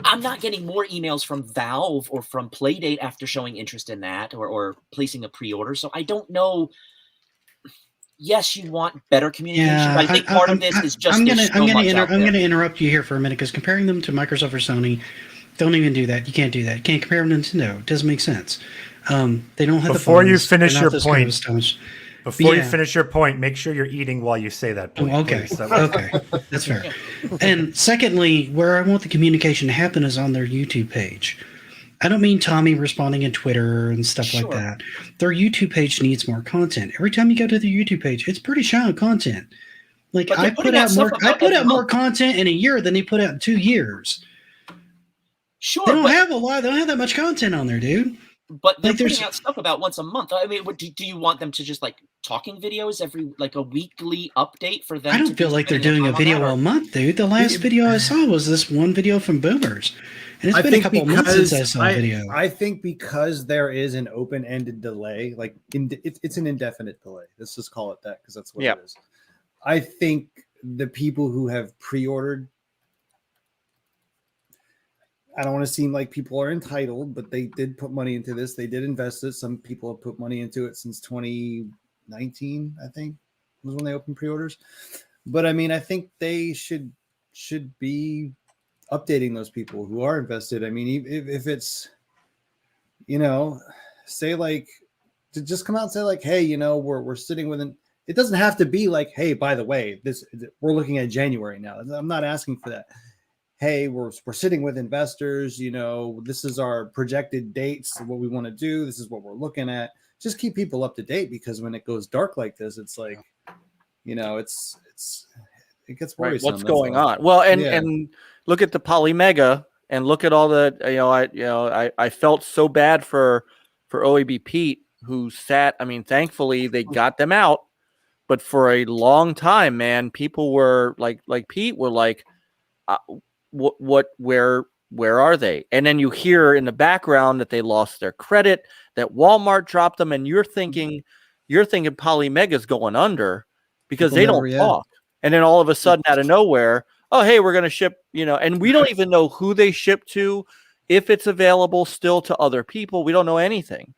I'm not getting more emails from Valve or from Playdate after showing interest in that or placing a pre-order. So I don't know. Yes, you want better communication, but I think part of this is just I'm going to interrupt you here for a minute, because comparing them to Microsoft or Sony, don't even do that. You can't do that. You can't compare them to Nintendo. It doesn't make sense. They don't have Before the you funds. finish your point. Before you finish your point, make sure you're eating while you say that point. Okay. Okay. That's fair. And secondly, where I want the communication to happen is on their YouTube page. I don't mean Tommy responding in Twitter and stuff like that. Their YouTube page needs more content. Every time you go to their YouTube page, it's pretty shallow content. Like I put out more content in a year than they put out in 2 years. Sure. They don't have that much content on there, dude. But they're putting out stuff about once a month. I mean, do you want them to just like talking videos every, like a weekly update for them? I don't feel like they're doing a video a month, dude. The last video I saw was this one video from Boomers. And it's been a couple of months since I saw a video. I think because there is an open-ended delay, like it's an indefinite delay. Let's just call it that, because that's what it is. I think the people who have pre-ordered, I don't want to seem like people are entitled, but they did put money into this. They did invest it. Some people have put money into it since 2019, I think, was when they opened pre-orders. But I mean, I think they should be updating those people who are invested. I mean, if it's you know, say like to just come out and say like, hey, you know, we're sitting within. It doesn't have to be like, hey, by the way, we're looking at January now. I'm not asking for that. Hey, we're sitting with investors. You know, this is our projected dates, what we want to do. This is what we're looking at. Just keep people up to date, because when it goes dark like this, it's like, you know, it gets worrisome. Right. What's going on? Well, and look at the Polymega, and look at all the I felt so bad for OEB Pete, who sat. I mean, thankfully they got them out. But for a long time, man, people were like Pete were like, where are they? And then you hear in the background that they lost their credit, that Walmart dropped them, and you're thinking Polymega's going under because they don't talk. And then all of a sudden, out of nowhere, oh, hey, we're going to ship, and we don't even know who they ship to, if it's available still to other people. We don't know anything.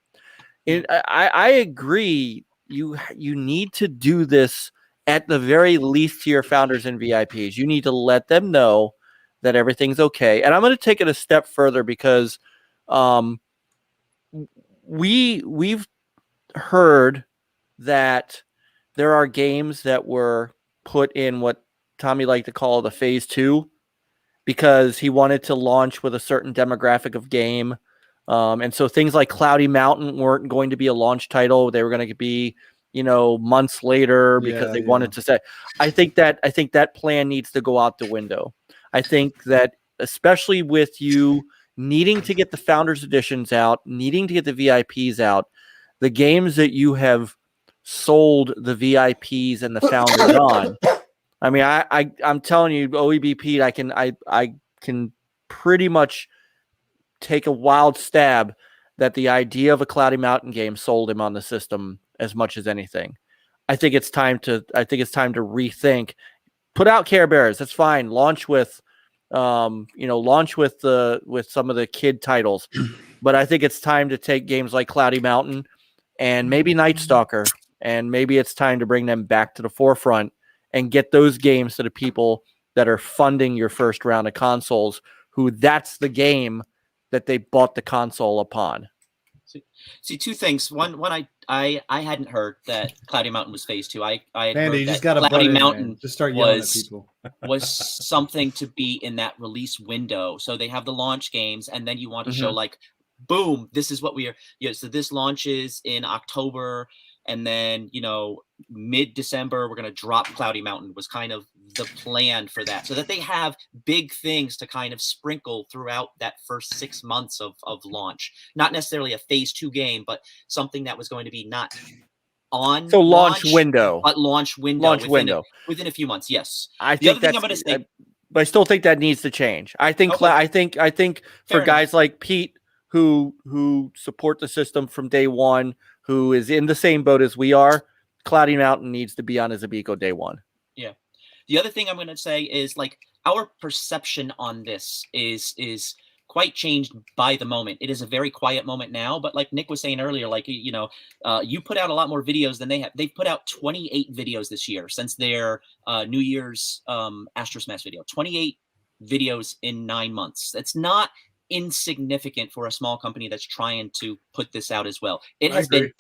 I agree. You need to do this at the very least to your founders and VIPs. You need to let them know that everything's okay. And I'm going to take it a step further, because we've heard that there are games that were put in what Tommy liked to call the phase 2, because he wanted to launch with a certain demographic of game. And so things like Cloudy Mountain weren't going to be a launch title. They were going to be, months later, because they wanted to say, I think that plan needs to go out the window. I think that, especially with you needing to get the Founders Editions out, needing to get the VIPs out, the games that you have sold the VIPs and the Founders on. I mean, I'm telling you, OEB Pete, I can pretty much take a wild stab that the idea of a Cloudy Mountain game sold him on the system as much as anything. I think it's time to rethink. Put out Care Bears, that's fine. Launch with some of the kid titles. But I think it's time to take games like Cloudy Mountain and maybe Night Stalker, and maybe it's time to bring them back to the forefront and get those games to the people that are funding your first round of consoles, who that's the game that they bought the console upon. See, two things. One, I hadn't heard that Cloudy Mountain was phase 2. I had Andy, heard just that gotta Cloudy Mountain just start yelling at people. was something to be in that release window. So they have the launch games, and then you want to show like, boom, this is what we are. So this launches in October, and then mid-December we're going to drop Cloudy Mountain, was kind of the plan for that, so that they have big things to kind of sprinkle throughout that first 6 months of launch. Not necessarily a phase 2 game, but something that was going to be not on launch window, but launch window within a few months. Yes, the other thing I'm going to say, but I still think that needs to change. I think I think for guys like Pete who support the system from day one, who is in the same boat as we are, Cloudy Mountain needs to be on his Amico day one. Yeah. The other thing I'm going to say is, like, our perception on this is quite changed by the moment. It is a very quiet moment now, but like Nick was saying earlier, like, you put out a lot more videos than they have. They've put out 28 videos this year since their New Year's Astros Mass video. 28 videos in 9 months. That's not insignificant for a small company that's trying to put this out as well. It has been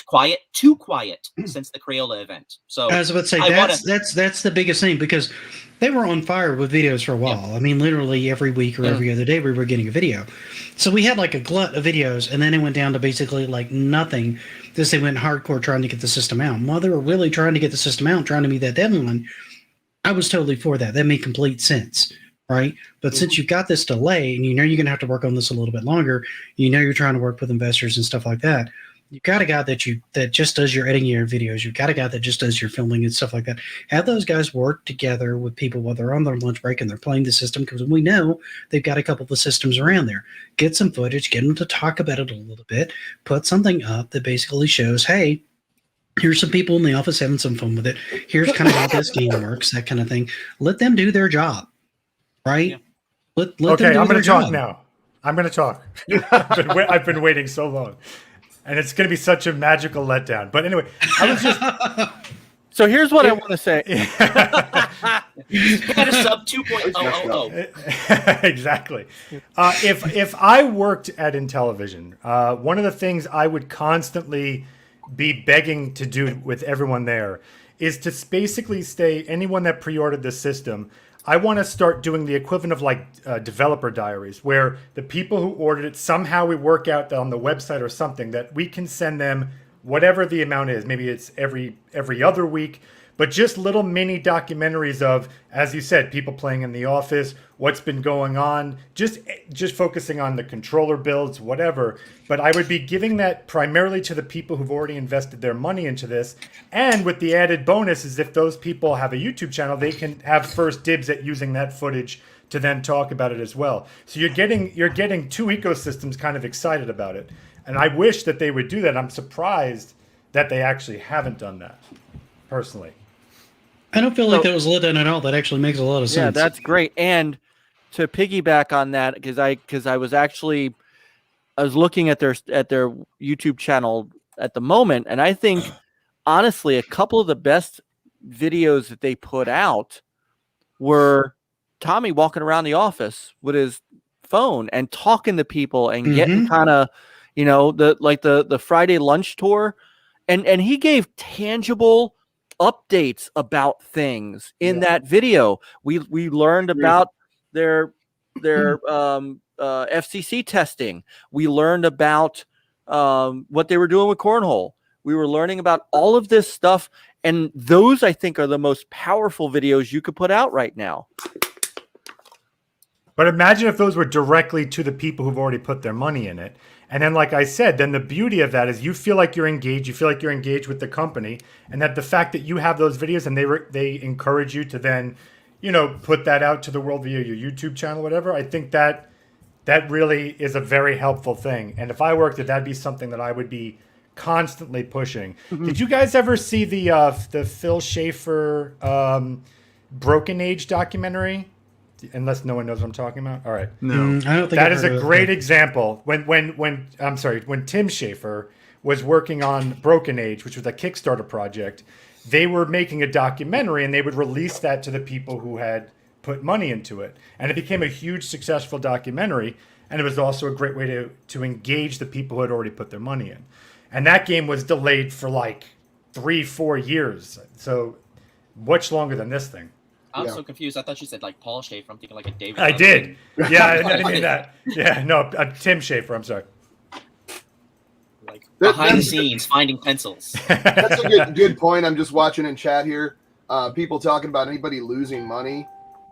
too quiet since the Crayola event. So I was about to say that's the biggest thing, because they were on fire with videos for a while. I mean, literally every week or every other day we were getting a video. So we had like a glut of videos, and then it went down to basically like nothing. This they went hardcore trying to get the system out. While they were really trying to get the system out, trying to meet that deadline, I was totally for that. That made complete sense. Right. But since you've got this delay, and you're going to have to work on this a little bit longer, you're trying to work with investors and stuff like that. You've got a guy that just does your editing your videos. You've got a guy that just does your filming and stuff like that. Have those guys work together with people while they're on their lunch break and they're playing the system, because we know they've got a couple of the systems around there. Get some footage, get them to talk about it a little bit, put something up that basically shows, hey, here's some people in the office having some fun with it. Here's kind of how this game works, that kind of thing. Let them do their job. Right. Yeah. Let okay, I'm going to talk now. I'm going to talk. I've been waiting so long, and it's going to be such a magical letdown. But anyway, I was just. So here's what I want to say. Better sub 2.000. Exactly. If I worked at Intellivsion, one of the things I would constantly be begging to do with everyone there is to basically say, anyone that pre-ordered the system, I want to start doing the equivalent of like developer diaries, where the people who ordered it, somehow we work out on the website or something that we can send them whatever the amount is. Maybe it's every other week, but just little mini documentaries of, as you said, people playing in the office, what's been going on, just focusing on the controller builds, whatever. But I would be giving that primarily to the people who've already invested their money into this. And with the added bonus is if those people have a YouTube channel, they can have first dibs at using that footage to then talk about it as well. So you're getting two ecosystems kind of excited about it. And I wish that they would do that. I'm surprised that they actually haven't done that, personally. I don't feel like that was lit in at all. That actually makes a lot of sense. Yeah, that's great. And to piggyback on that, because I was looking at their YouTube channel at the moment, and I think honestly a couple of the best videos that they put out were Tommy walking around the office with his phone and talking to people and getting kind of, the Friday lunch tour, and he gave tangible updates about things in that video. We learned about their FCC testing. We learned about what they were doing with cornhole. We were learning about all of this stuff, and those I think are the most powerful videos you could put out right now. But imagine if those were directly to the people who've already put their money in it. And then, like I said, then the beauty of that is you feel like you're engaged. You feel like you're engaged with the company, and that the fact that you have those videos and they encourage you to then, put that out to the world via your YouTube channel, whatever. I think that really is a very helpful thing. And if I worked it, that'd be something that I would be constantly pushing. Did you guys ever see the Phil Schaefer Broken Age documentary? Unless no one knows what I'm talking about. All right. No, I don't think that is a great example. When Tim Schafer was working on Broken Age, which was a Kickstarter project, they were making a documentary and they would release that to the people who had put money into it. And it became a huge successful documentary. And it was also a great way to engage the people who had already put their money in. And that game was delayed for like 3-4 years. So much longer than this thing. I'm so confused. I thought you said like Paul Schaefer. I'm thinking like a David. I did. Yeah, I didn't mean that. Yeah, no, Tim Schafer. I'm sorry. Like behind the scenes, finding pencils. That's a good point. I'm just watching in chat here. People talking about anybody losing money.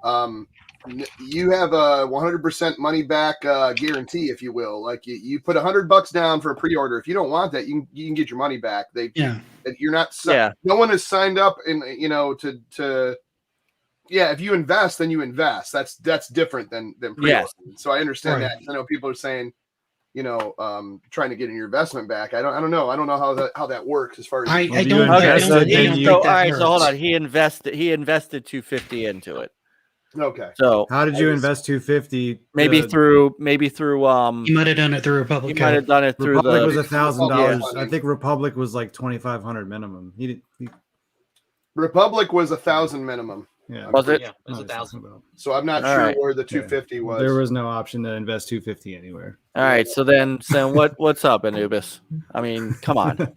You have a 100% money back guarantee, if you will. Like you put $100 down for a pre-order. If you don't want that, you can get your money back. You're not. No one has signed up, and to. Yeah, if you invest, then you invest. That's different than pre-order. Yes. So I understand that. I know people are saying, trying to get your investment back. I don't know. I don't know how that works as far as I don't. So hold on. He invested $250 into it. Okay. So how did you invest $250? Maybe through. He might have done it through Republic. He might have done it through Republic was $1,000. I think Republic was like $2,500 minimum. Republic was $1,000 minimum. Yeah. Was it? Yeah, it was 1,000. So I'm not sure where the 250 was. There was no option to invest 250 anywhere. All right. So what's up, Anubis? I mean, come on.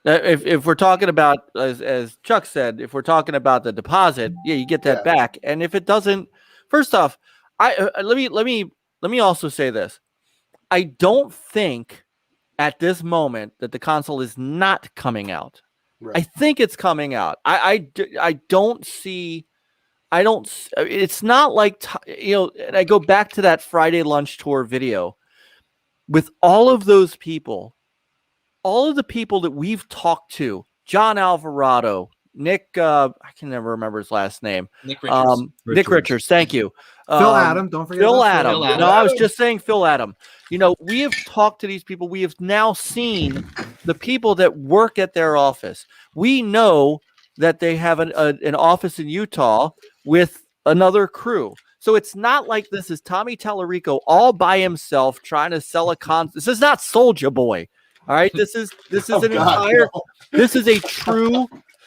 If we're talking about, as Chuck said, if we're talking about the deposit, you get that back. And if it doesn't, first off, let me also say this. I don't think at this moment that the console is not coming out. Right. I think it's coming out. I don't see. It's not like and I go back to that Friday lunch tour video with all of those people, all of the people that we've talked to, John Alvarado, Nick. I can never remember his last name. Nick Richards. Nick Richards. Thank you. Phil Adam. Don't forget Phil about Adam. No, I was just saying Phil Adam. We have talked to these people. We have now seen the people that work at their office. We know that they have an office in Utah with another crew. So it's not like this is Tommy Tallarico all by himself trying to sell a con. This is not Soulja Boy. All right. This is This is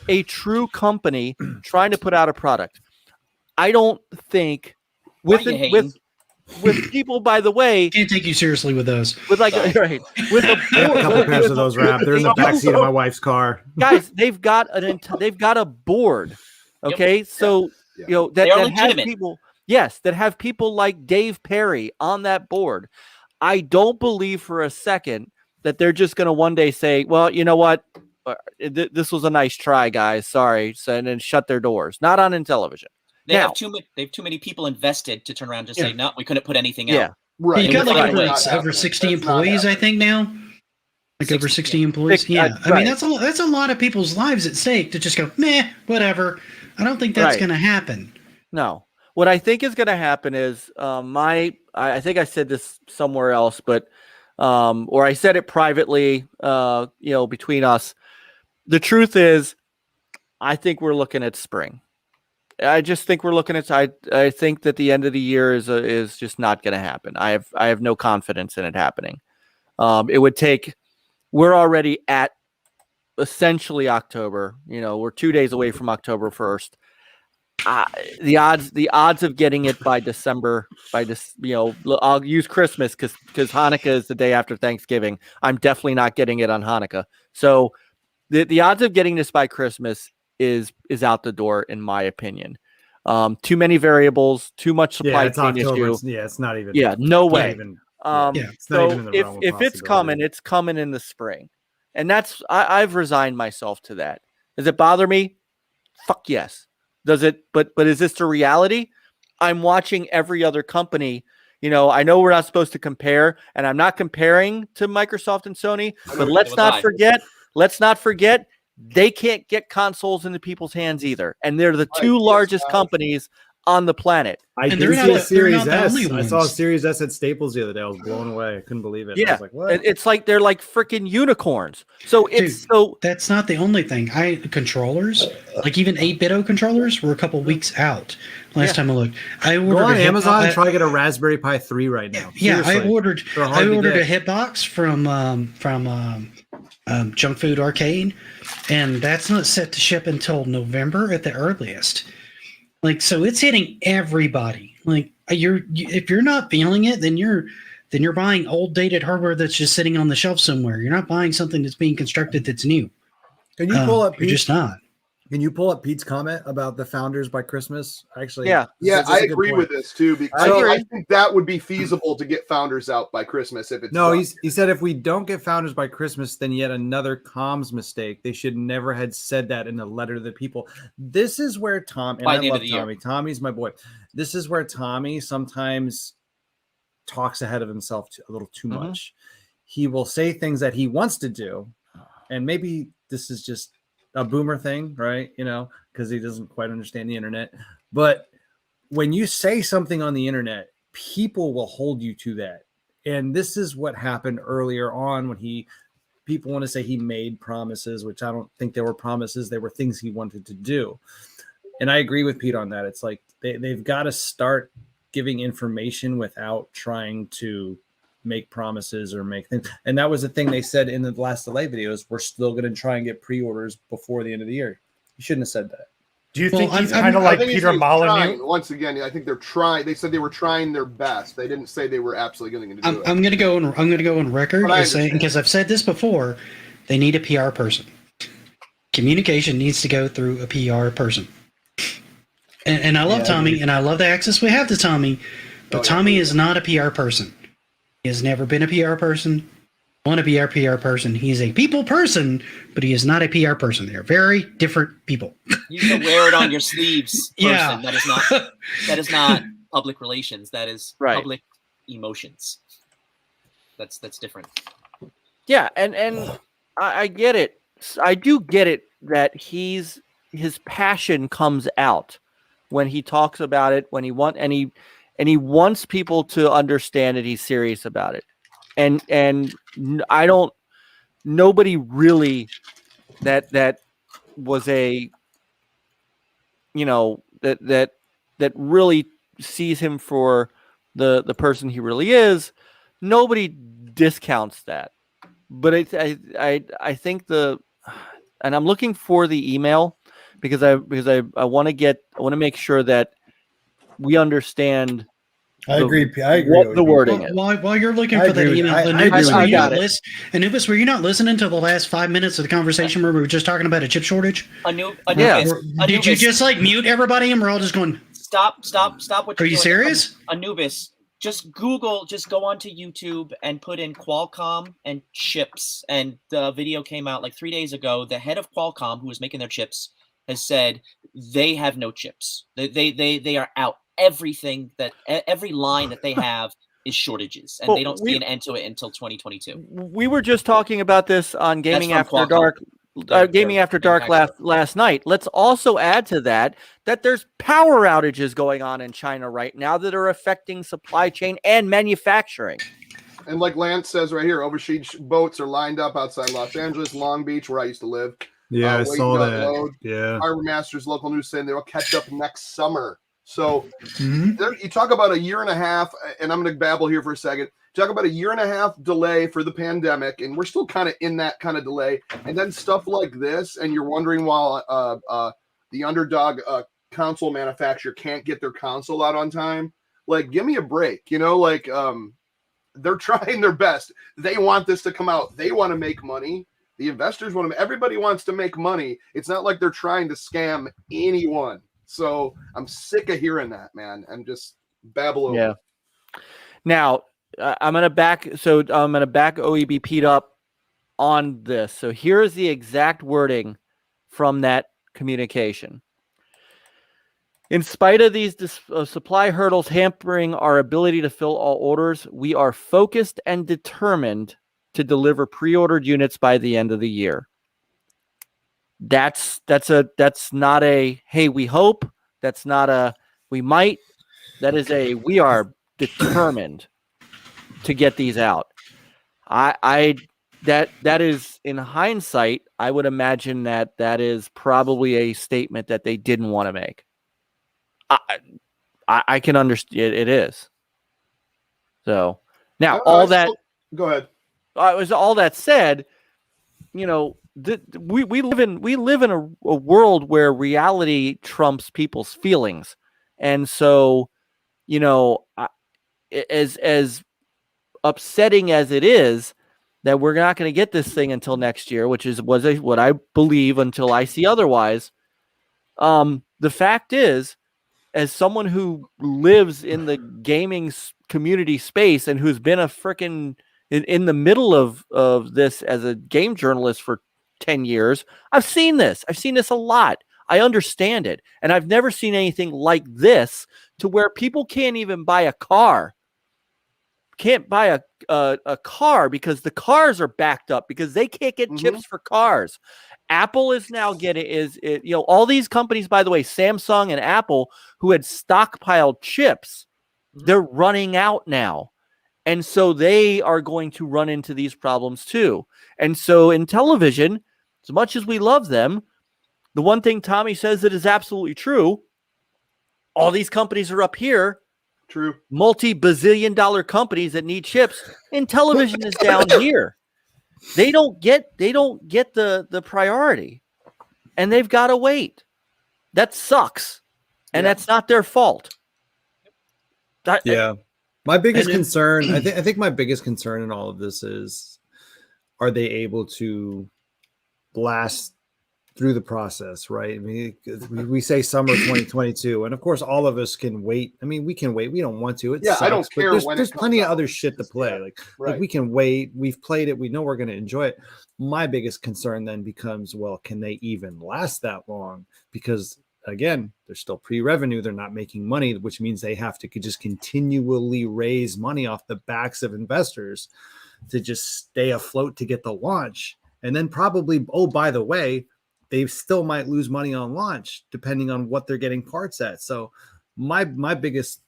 a true company trying to put out a product. I don't think with people, by the way, can't take you seriously with those. With like right, with a couple pairs of those wrapped. They're in the backseat of my wife's car. Guys, they've got a board. Okay, so that has people. Yes, that have people like Dave Perry on that board. I don't believe for a second that they're just going to one day say, well, you know what? This was a nice try, guys. Sorry. So, and then shut their doors. Not on Intellivision. They have too many people invested to turn around and just say, no, we couldn't put anything out. Right. You got like over 60 employees, I think now. Like over 60 employees. Yeah. I mean, that's a lot of people's lives at stake to just go, meh, whatever. I don't think that's going to happen. No. What I think is going to happen is I think I said this somewhere else, but or I said it privately, between us. The truth is, I think we're looking at spring. I just think we're looking at. I think that the end of the year is just not going to happen. I have no confidence in it happening. It would take. We're already at essentially October. We're 2 days away from October 1st. The odds of getting it by December, I'll use Christmas because Hanukkah is the day after Thanksgiving. I'm definitely not getting it on Hanukkah. So the odds of getting this by Christmas is out the door, in my opinion. Too many variables, too much supply chain issue. It's not even. Yeah, no way. So if it's coming, it's coming in the spring, and I've resigned myself to that. Does it bother me? Fuck yes. Does it? But is this the reality? I'm watching every other company. I know we're not supposed to compare, and I'm not comparing to Microsoft and Sony. But let's not forget, they can't get consoles into people's hands either, and they're the two largest companies on the planet. I did see a Series S. I saw a Series S at Staples the other day. I was blown away. I couldn't believe it. Yeah, I was like, what? It's like they're like freaking unicorns. So that's not the only thing. Controllers, like even 8-bit controllers, were a couple weeks out. Last time I looked, I ordered go on Amazon and try to get a Raspberry Pi 3 right now. Yeah, I ordered a hitbox from Junk Food Arcade, and that's not set to ship until November at the earliest. Like, so it's hitting everybody. Like, if you're not feeling it, then you're buying old dated hardware that's just sitting on the shelf somewhere. You're not buying something that's being constructed that's new. Can you pull up? You're just not. Can you pull up Pete's comment about the founders by Christmas? Actually, I agree with this too, because I think that would be feasible to get founders out by Christmas if it's he said if we don't get founders by Christmas, then yet another comms mistake. They should never had said that in a letter to the people. This is where I love Tommy. Tommy's my boy. This is where Tommy sometimes talks ahead of himself a little too much. He will say things that he wants to do, and maybe this is just a boomer thing, right? Because he doesn't quite understand the internet. But when you say something on the internet, people will hold you to that. And this is what happened earlier on when people want to say he made promises, which I don't think they were promises. They were things he wanted to do. And I agree with Pete on that. It's like they've got to start giving information without trying to make promises or make things. And that was the thing they said in the last delay videos. We're still going to try and get pre-orders before the end of the year. You shouldn't have said that. Do you think he's kind of like Peter Molyneux? Once again, I think they're trying. They said they were trying their best. They didn't say they were absolutely going to do it. I'm going to go on record as saying, because I've said this before, they need a PR person. Communication needs to go through a PR person. And I love Tommy, and I love the access we have to Tommy, but Tommy is not a PR person. He has never been a PR person, want to be a PR person. He's a people person, but he is not a PR person. They're very different people. You can wear it on your sleeves person. Yeah. That is not public relations. That is public emotions. That's different. Yeah, and I get it. I do get it that his passion comes out when he talks about it, when he wants people to understand that he's serious about it. And nobody really that was that really sees him for the person he really is. Nobody discounts that. But I think and I'm looking for the email because I want to make sure that we understand. I agree. I agree. What the wording is. While you're looking I for that agree with- email, I Anubis, agree with Anubis, Anubis, were you not listening to the last 5 minutes of the conversation where we were just talking about a chip shortage? Anubis, Did you just like mute everybody and we're all just going? Stop! What Are you're you doing. serious? Anubis, just go onto YouTube and put in Qualcomm and chips, and the video came out like 3 days ago. The head of Qualcomm, who was making their chips, has said they have no chips. They are out. Every line that they have is shortages, and Well, they don't see an end to it until 2022. We were just talking about this on Gaming from After Qualcomm. Dark. Gaming After Dark last night. Let's also add to that there's power outages going on in China right now that are affecting supply chain and manufacturing. And like Lance says right here, overseas boats are lined up outside Los Angeles, Long Beach, where I used to live. Yeah, I saw waiting to that. unload. Yeah. Harbor Masters local news saying they'll catch up next summer. So there, you talk about a year and a half, and I'm going to babble here for a second. Talk about a year and a half delay for the pandemic, and we're still kind of in that kind of delay. And then stuff like this, and you're wondering why the underdog console manufacturer can't get their console out on time. Like, give me a break, like they're trying their best. They want this to come out. They want to make money. The investors want to. Everybody wants to make money. It's not like they're trying to scam anyone. So I'm sick of hearing that, man. I'm just babble over. Yeah. Now I'm gonna back OEB Pete up on this. So here's the exact wording from that communication. In spite of these supply hurdles hampering our ability to fill all orders, we are focused and determined to deliver pre-ordered units by the end of the year. That's not a hey, we hope. That's not a we might. That is a we are determined to get these out. That is, in hindsight, I would imagine that is probably a statement that they didn't want to make. I can understand it is. So now go ahead. Was all that said, we live in a world where reality trumps people's feelings, and so as upsetting as it is that we're not going to get this thing until next year, which is what I believe until I see otherwise. The fact is, as someone who lives in the gaming community space and who's been a freaking in the middle of this as a game journalist for 10 years, I've seen this. I've seen this a lot. I understand it. And I've never seen anything like this to where people can't even buy a car. Can't buy a car because the cars are backed up because they can't get chips for cars. Apple is now all these companies, by the way, Samsung and Apple, who had stockpiled chips, they're running out now. And so they are going to run into these problems too. And so in television, as much as we love them, the one thing Tommy says that is absolutely true, all these companies are up here. True. Multi-bazillion-dollar companies that need chips, and television is down here. They don't get the priority, and they've got to wait. That sucks, and that's not their fault. My biggest concern, I think my biggest concern in all of this is, are they able to blast through the process, right? I mean, we say summer 2022, and of course, all of us can wait. I mean, we can wait. We don't want to. It sucks, I don't care. There's plenty of other shit to play. Like we can wait. We've played it. We know we're going to enjoy it. My biggest concern then becomes, well, can they even last that long? Because again, they're still pre-revenue. They're not making money, which means they have to just continually raise money off the backs of investors to just stay afloat to get the launch. And then probably, oh, by the way, they still might lose money on launch depending on what they're getting parts at. So my biggest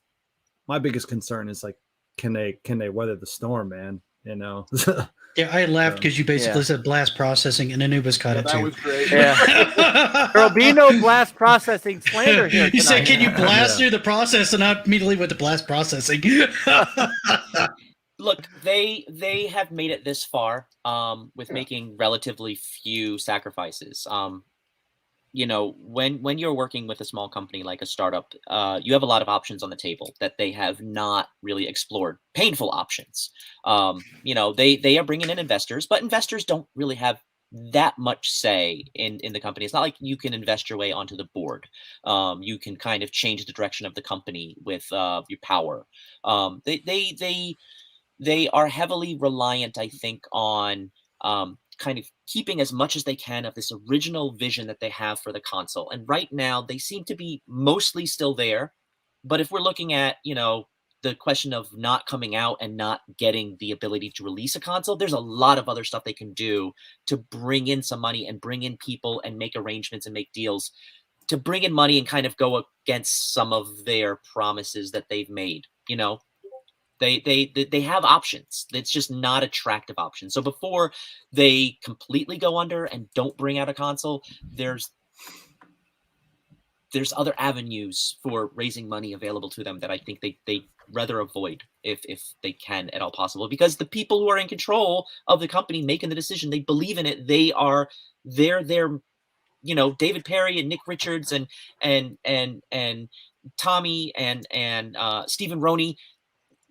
concern is like, can they weather the storm, man? Yeah, I laughed because you basically said blast processing, and Anubis caught it too. That was great. Yeah. There'll be no blast processing slander here tonight. You said, can you blast through the process, and I immediately went to blast processing. Look, they have made it this far with making relatively few sacrifices. you know, when you're working with a small company like a startup, you have a lot of options on the table that they have not really explored. Painful options. You know, they are bringing in investors, but investors don't really have that much say in the company. It's not like you can invest your way onto the board. You can kind of change the direction of the company with your power. They are heavily reliant, I think, on kind of keeping as much as they can of this original vision that they have for the console. And right now, they seem to be mostly still there. But if we're looking at, you know, the question of not coming out and not getting the ability to release a console, there's a lot of other stuff they can do to bring in some money and bring in people and make arrangements and make deals to bring in money and kind of go against some of their promises that they've made. You know, they have options. It's just not attractive options. So before they completely go under and don't bring out a console, there's other avenues for raising money available to them that I think they rather avoid if they can at all possible, because the people who are in control of the company making the decision, they believe in it. They're you know, David Perry and Nick Richards and Tommy and Stephen Roney.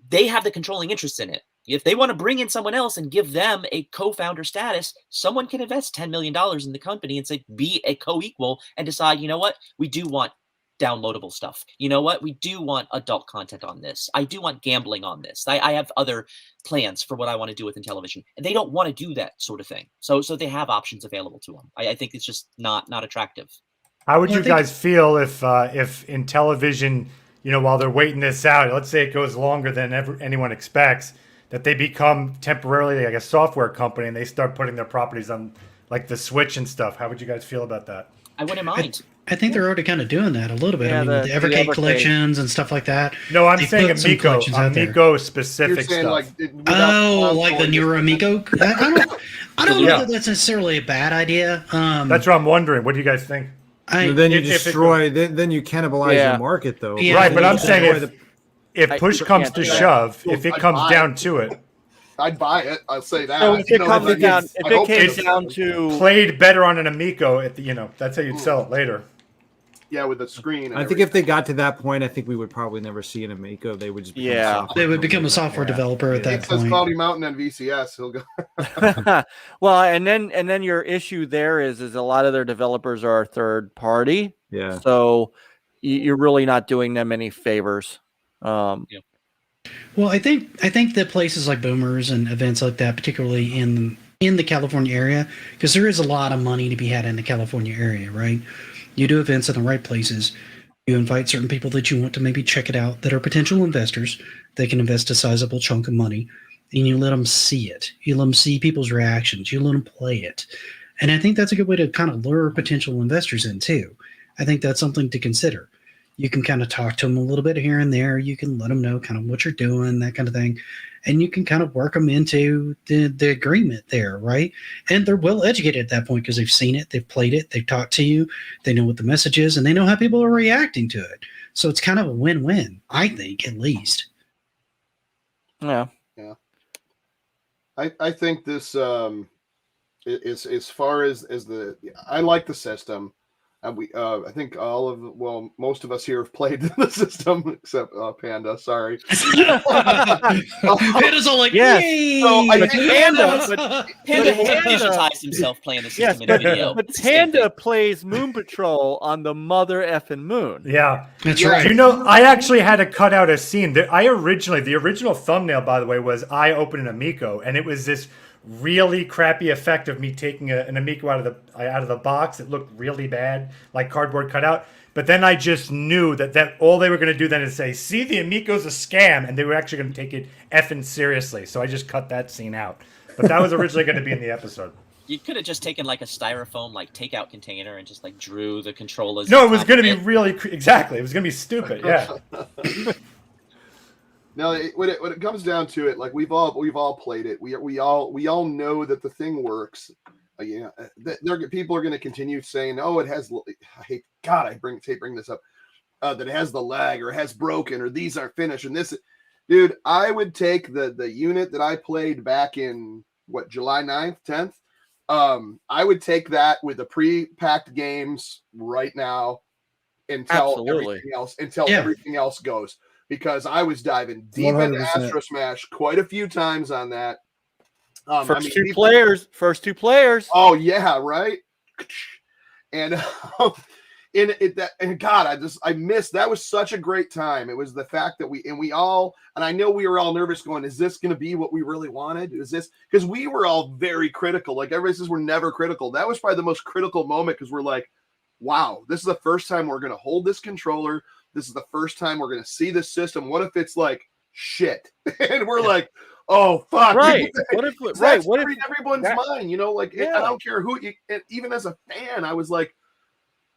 They have the controlling interest in it. If they want to bring in someone else and give them a co-founder status, someone can invest $10 million in the company and say, be a co-equal and decide, you know what, we do want downloadable stuff. You know what, we do want adult content on this. I do want gambling on this. I have other plans for what I want to do with Intellivision. And they don't want to do that sort of thing. So they have options available to them. I think it's just not attractive. How would you guys feel if Intellivision, you know, while they're waiting this out, let's say it goes longer than anyone expects, that they become temporarily like a software company and they start putting their properties on like the Switch and stuff? How would you guys feel about that? I wouldn't mind. I think they're already kind of doing that a little bit. I mean, with the Evercade collections and stuff like that. No, I'm saying Amico specific stuff. Like the newer Amico. I don't know that that's necessarily a bad idea. That's what I'm wondering. What do you guys think? Then you destroy. Then you cannibalize your market, though. Yeah, right, but I'm saying if push comes to shove, if it comes down to it, I'd buy it. I'll say that. So if it comes down to played better on an Amico, that's how you'd sell it later. Yeah, with the screen. I think if they got to that point, I think we would probably never see an Amico. They would just they would become a software developer at that point. Says Cloudy Mountain and VCS. He'll go. Well, and then your issue there is a lot of their developers are third party. Yeah. So you're really not doing them any favors. Well, I think that places like Boomers and events like that, particularly in the California area, because there is a lot of money to be had in the California area, right? You do events in the right places. You invite certain people that you want to maybe check it out that are potential investors. They can invest a sizable chunk of money, and you let them see it. You let them see people's reactions. You let them play it. And I think that's a good way to kind of lure potential investors in too. I think that's something to consider. You can kind of talk to them a little bit here and there. You can let them know kind of what you're doing, that kind of thing. And you can kind of work them into the agreement there, right? And they're well educated at that point because they've seen it, they've played it, they've talked to you, they know what the message is, and they know how people are reacting to it. So it's kind of a win-win, I think, at least. Yeah. Yeah. I think this is as far as I like the system. I think most of us here have played the system except Panda. Sorry. Panda's all like, yes. Yay! So I think Panda has digitized himself playing the system in a video. But Panda plays Moon Patrol on the mother effing moon. Yeah, that's right. You know, I actually had to cut out a scene. The original thumbnail, by the way, was I open an Amico, and it was this really crappy effect of me taking an Amico out of the box. It looked really bad, like cardboard cutout. But then I just knew that all they were going to do then is say, "See, the Amico's a scam," and they were actually going to take it effing seriously. So I just cut that scene out. But that was originally going to be in the episode. You could have just taken like a styrofoam takeout container and just drew the controllers. No, it was going to be really exactly. It was going to be stupid. Yeah. No, when it comes down to it, like we've all played it. We all know that the thing works. People are going to continue saying, "Oh, it has." I hate bring this up. That it has the lag or it has broken or these aren't finished and this. Dude, I would take the unit that I played back in July 9th, 10th. I would take that with the pre-packed games right now until everything else goes, because I was diving deep 100%. into Astro Smash quite a few times on that. First two players. Oh yeah, right. And I missed. That was such a great time. It was the fact that we all, and I know we were all nervous going, is this going to be what we really wanted? Is this, because we were all very critical. Like everybody says, we're never critical. That was probably the most critical moment, because we're like, wow, this is the first time we're going to hold this controller. This is the first time we're going to see this system. What if it's like shit? And we're like, oh fuck! Right. What if everyone's mind? You know, like I don't care who. Even as a fan, I was like,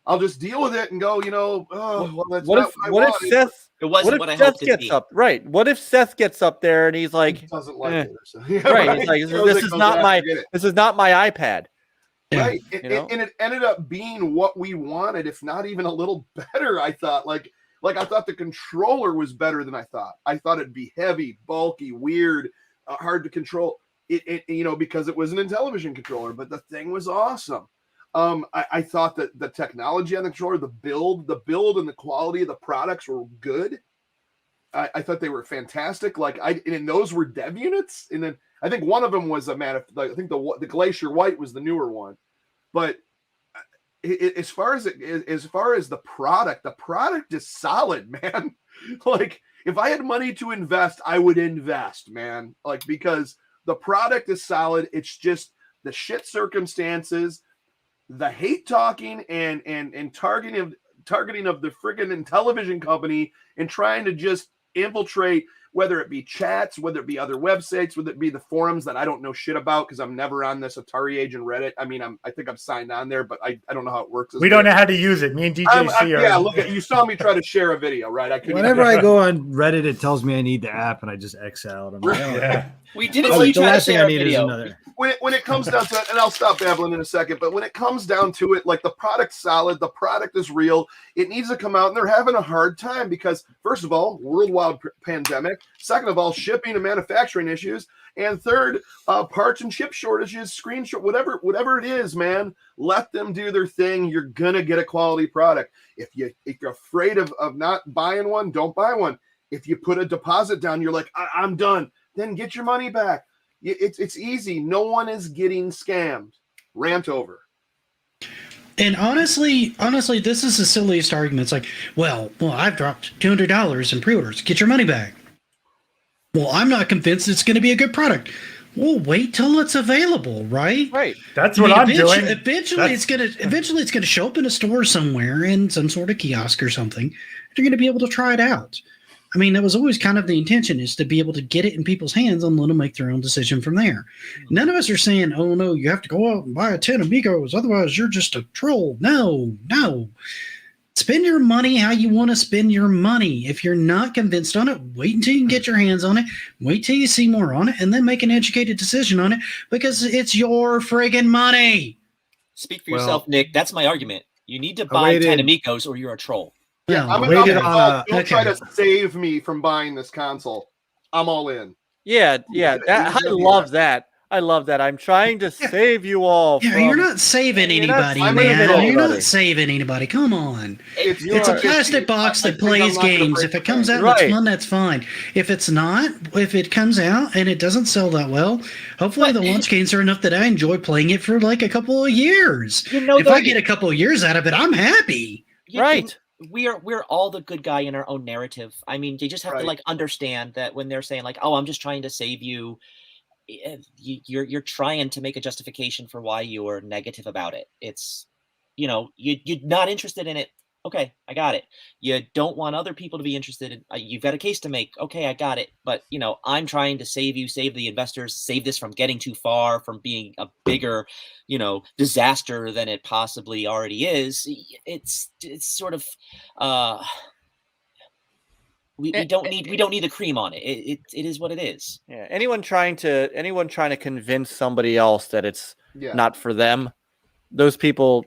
I'll just deal with it and go. You know, what if Seth? It wasn't what I hoped it to be. Right. What if Seth gets up there and he's like, he doesn't like it? So, right. He's like, this is not my iPad. Right. And it ended up being what we wanted, if not even a little better. I thought like I thought the controller was better than I thought. I thought it'd be heavy, bulky, weird, hard to control. It because it was an Intellivision controller, but the thing was awesome. I thought that the technology on the controller, the build and the quality of the products were good. I thought they were fantastic. And those were dev units. And then I think one of them was I think the Glacier White was the newer one. But as far as the product is solid, man. Like if I had money to invest, I would invest, man. Like, because the product is solid. It's just the shit circumstances, the hate talking and targeting of the friggin' Intellivision company and trying to just infiltrate, whether it be chats, whether it be other websites, whether it be the forums that I don't know shit about because I'm never on this Atari Age and Reddit. I mean, I think I'm signed on there, but I don't know how it works. We don't know how to use it. Me and DJC are. Yeah, look you saw me try to share a video, right? Whenever I go on Reddit, it tells me I need the app, and I just X out. I'm like, yeah. We didn't see you try to share a video. When it comes down to it, and I'll stop babbling in a second, but when it comes down to it, like the product's solid, the product is real, it needs to come out, and they're having a hard time because, first of all, worldwide pandemic, second of all, shipping and manufacturing issues, and third, parts and chip shortages, screenshot, whatever it is, man, let them do their thing. You're gonna get a quality product. If you're afraid of not buying one, don't buy one. If you put a deposit down, you're like, I'm done, then get your money back. It's easy. No one is getting scammed. Rant over. And honestly, this is the silliest argument. It's like, well, I've dropped $200 in pre-orders. Get your money back. Well, I'm not convinced it's going to be a good product. Well, wait till it's available, right? Right. That's what I'm doing. Eventually, it's going to show up in a store somewhere in some sort of kiosk or something. You're going to be able to try it out. I mean, that was always kind of the intention, is to be able to get it in people's hands and let them make their own decision from there. None of us are saying, oh, no, you have to go out and buy 10 Amigos, otherwise you're just a troll. No. Spend your money how you want to spend your money. If you're not convinced on it, wait until you can get your hands on it. Wait till you see more on it, and then make an educated decision on it, because it's your friggin' money. Speak for yourself, Nick. That's my argument. You need to buy 10 Amigos or you're a troll. Yeah, don't try to save me from buying this console. I'm all in. Yeah. I love that. I'm trying to save you all. Yeah, you're not saving anybody, man. You're not saving anybody. Come on. It's a plastic box that plays games. If it comes out and it's fun, that's fine. If it's not, if it comes out and it doesn't sell that well, hopefully the launch games are enough that I enjoy playing it for like a couple of years. If I get a couple of years out of it, I'm happy. Right. We're all the good guy in our own narrative. I mean, you just have to understand that when they're saying like, "Oh, I'm just trying to save you," you're trying to make a justification for why you're negative about it. It's, you're not interested in it. Okay, I got it. You don't want other people to be interested in. You've got a case to make. Okay, I got it. But I'm trying to save you, save the investors, save this from getting too far, from being a bigger, disaster than it possibly already is. It's sort of we don't need the cream on it. It is what it is. Yeah. Anyone trying to convince somebody else that it's not for them, those people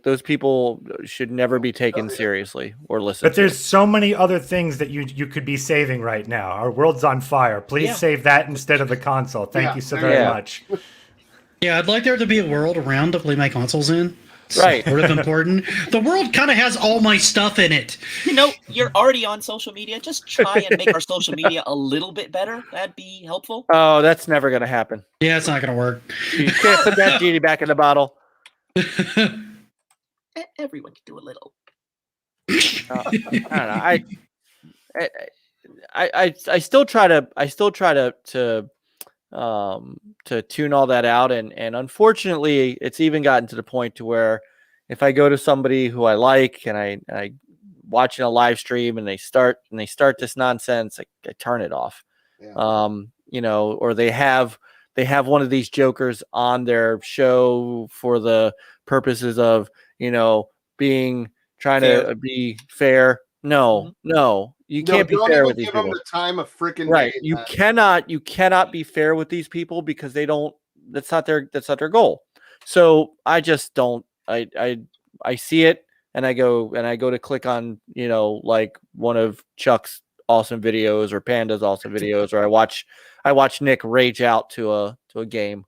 should never be taken seriously or listened. But there's so many other things that you could be saving right now. Our world's on fire. Please save that instead of the console. Thank you so very much. Yeah, I'd like there to be a world around to play my consoles in. It's Right. sort of important. The world kind of has all my stuff in it. You know, you're already on social media. Just try and make our social media a little bit better. That'd be helpful. Oh, that's never going to happen. Yeah, it's not going to work. You can't put that genie back in the bottle. Everyone can do a little. I don't know. I still try to tune all that out, and unfortunately it's even gotten to the point to where if I go to somebody who I like and I watching a live stream and they start this nonsense, I turn it off. Yeah. You know, or they have one of these jokers on their show for the purposes of, you know, trying to be fair. No, you can't be fair with these people. Don't even give them the time of freaking Right. day, You cannot be fair with these people because that's not their goal. So I just don't, I see it and I go to click on, you know, like one of Chuck's awesome videos or Panda's awesome videos, or I watch Nick rage out to a game.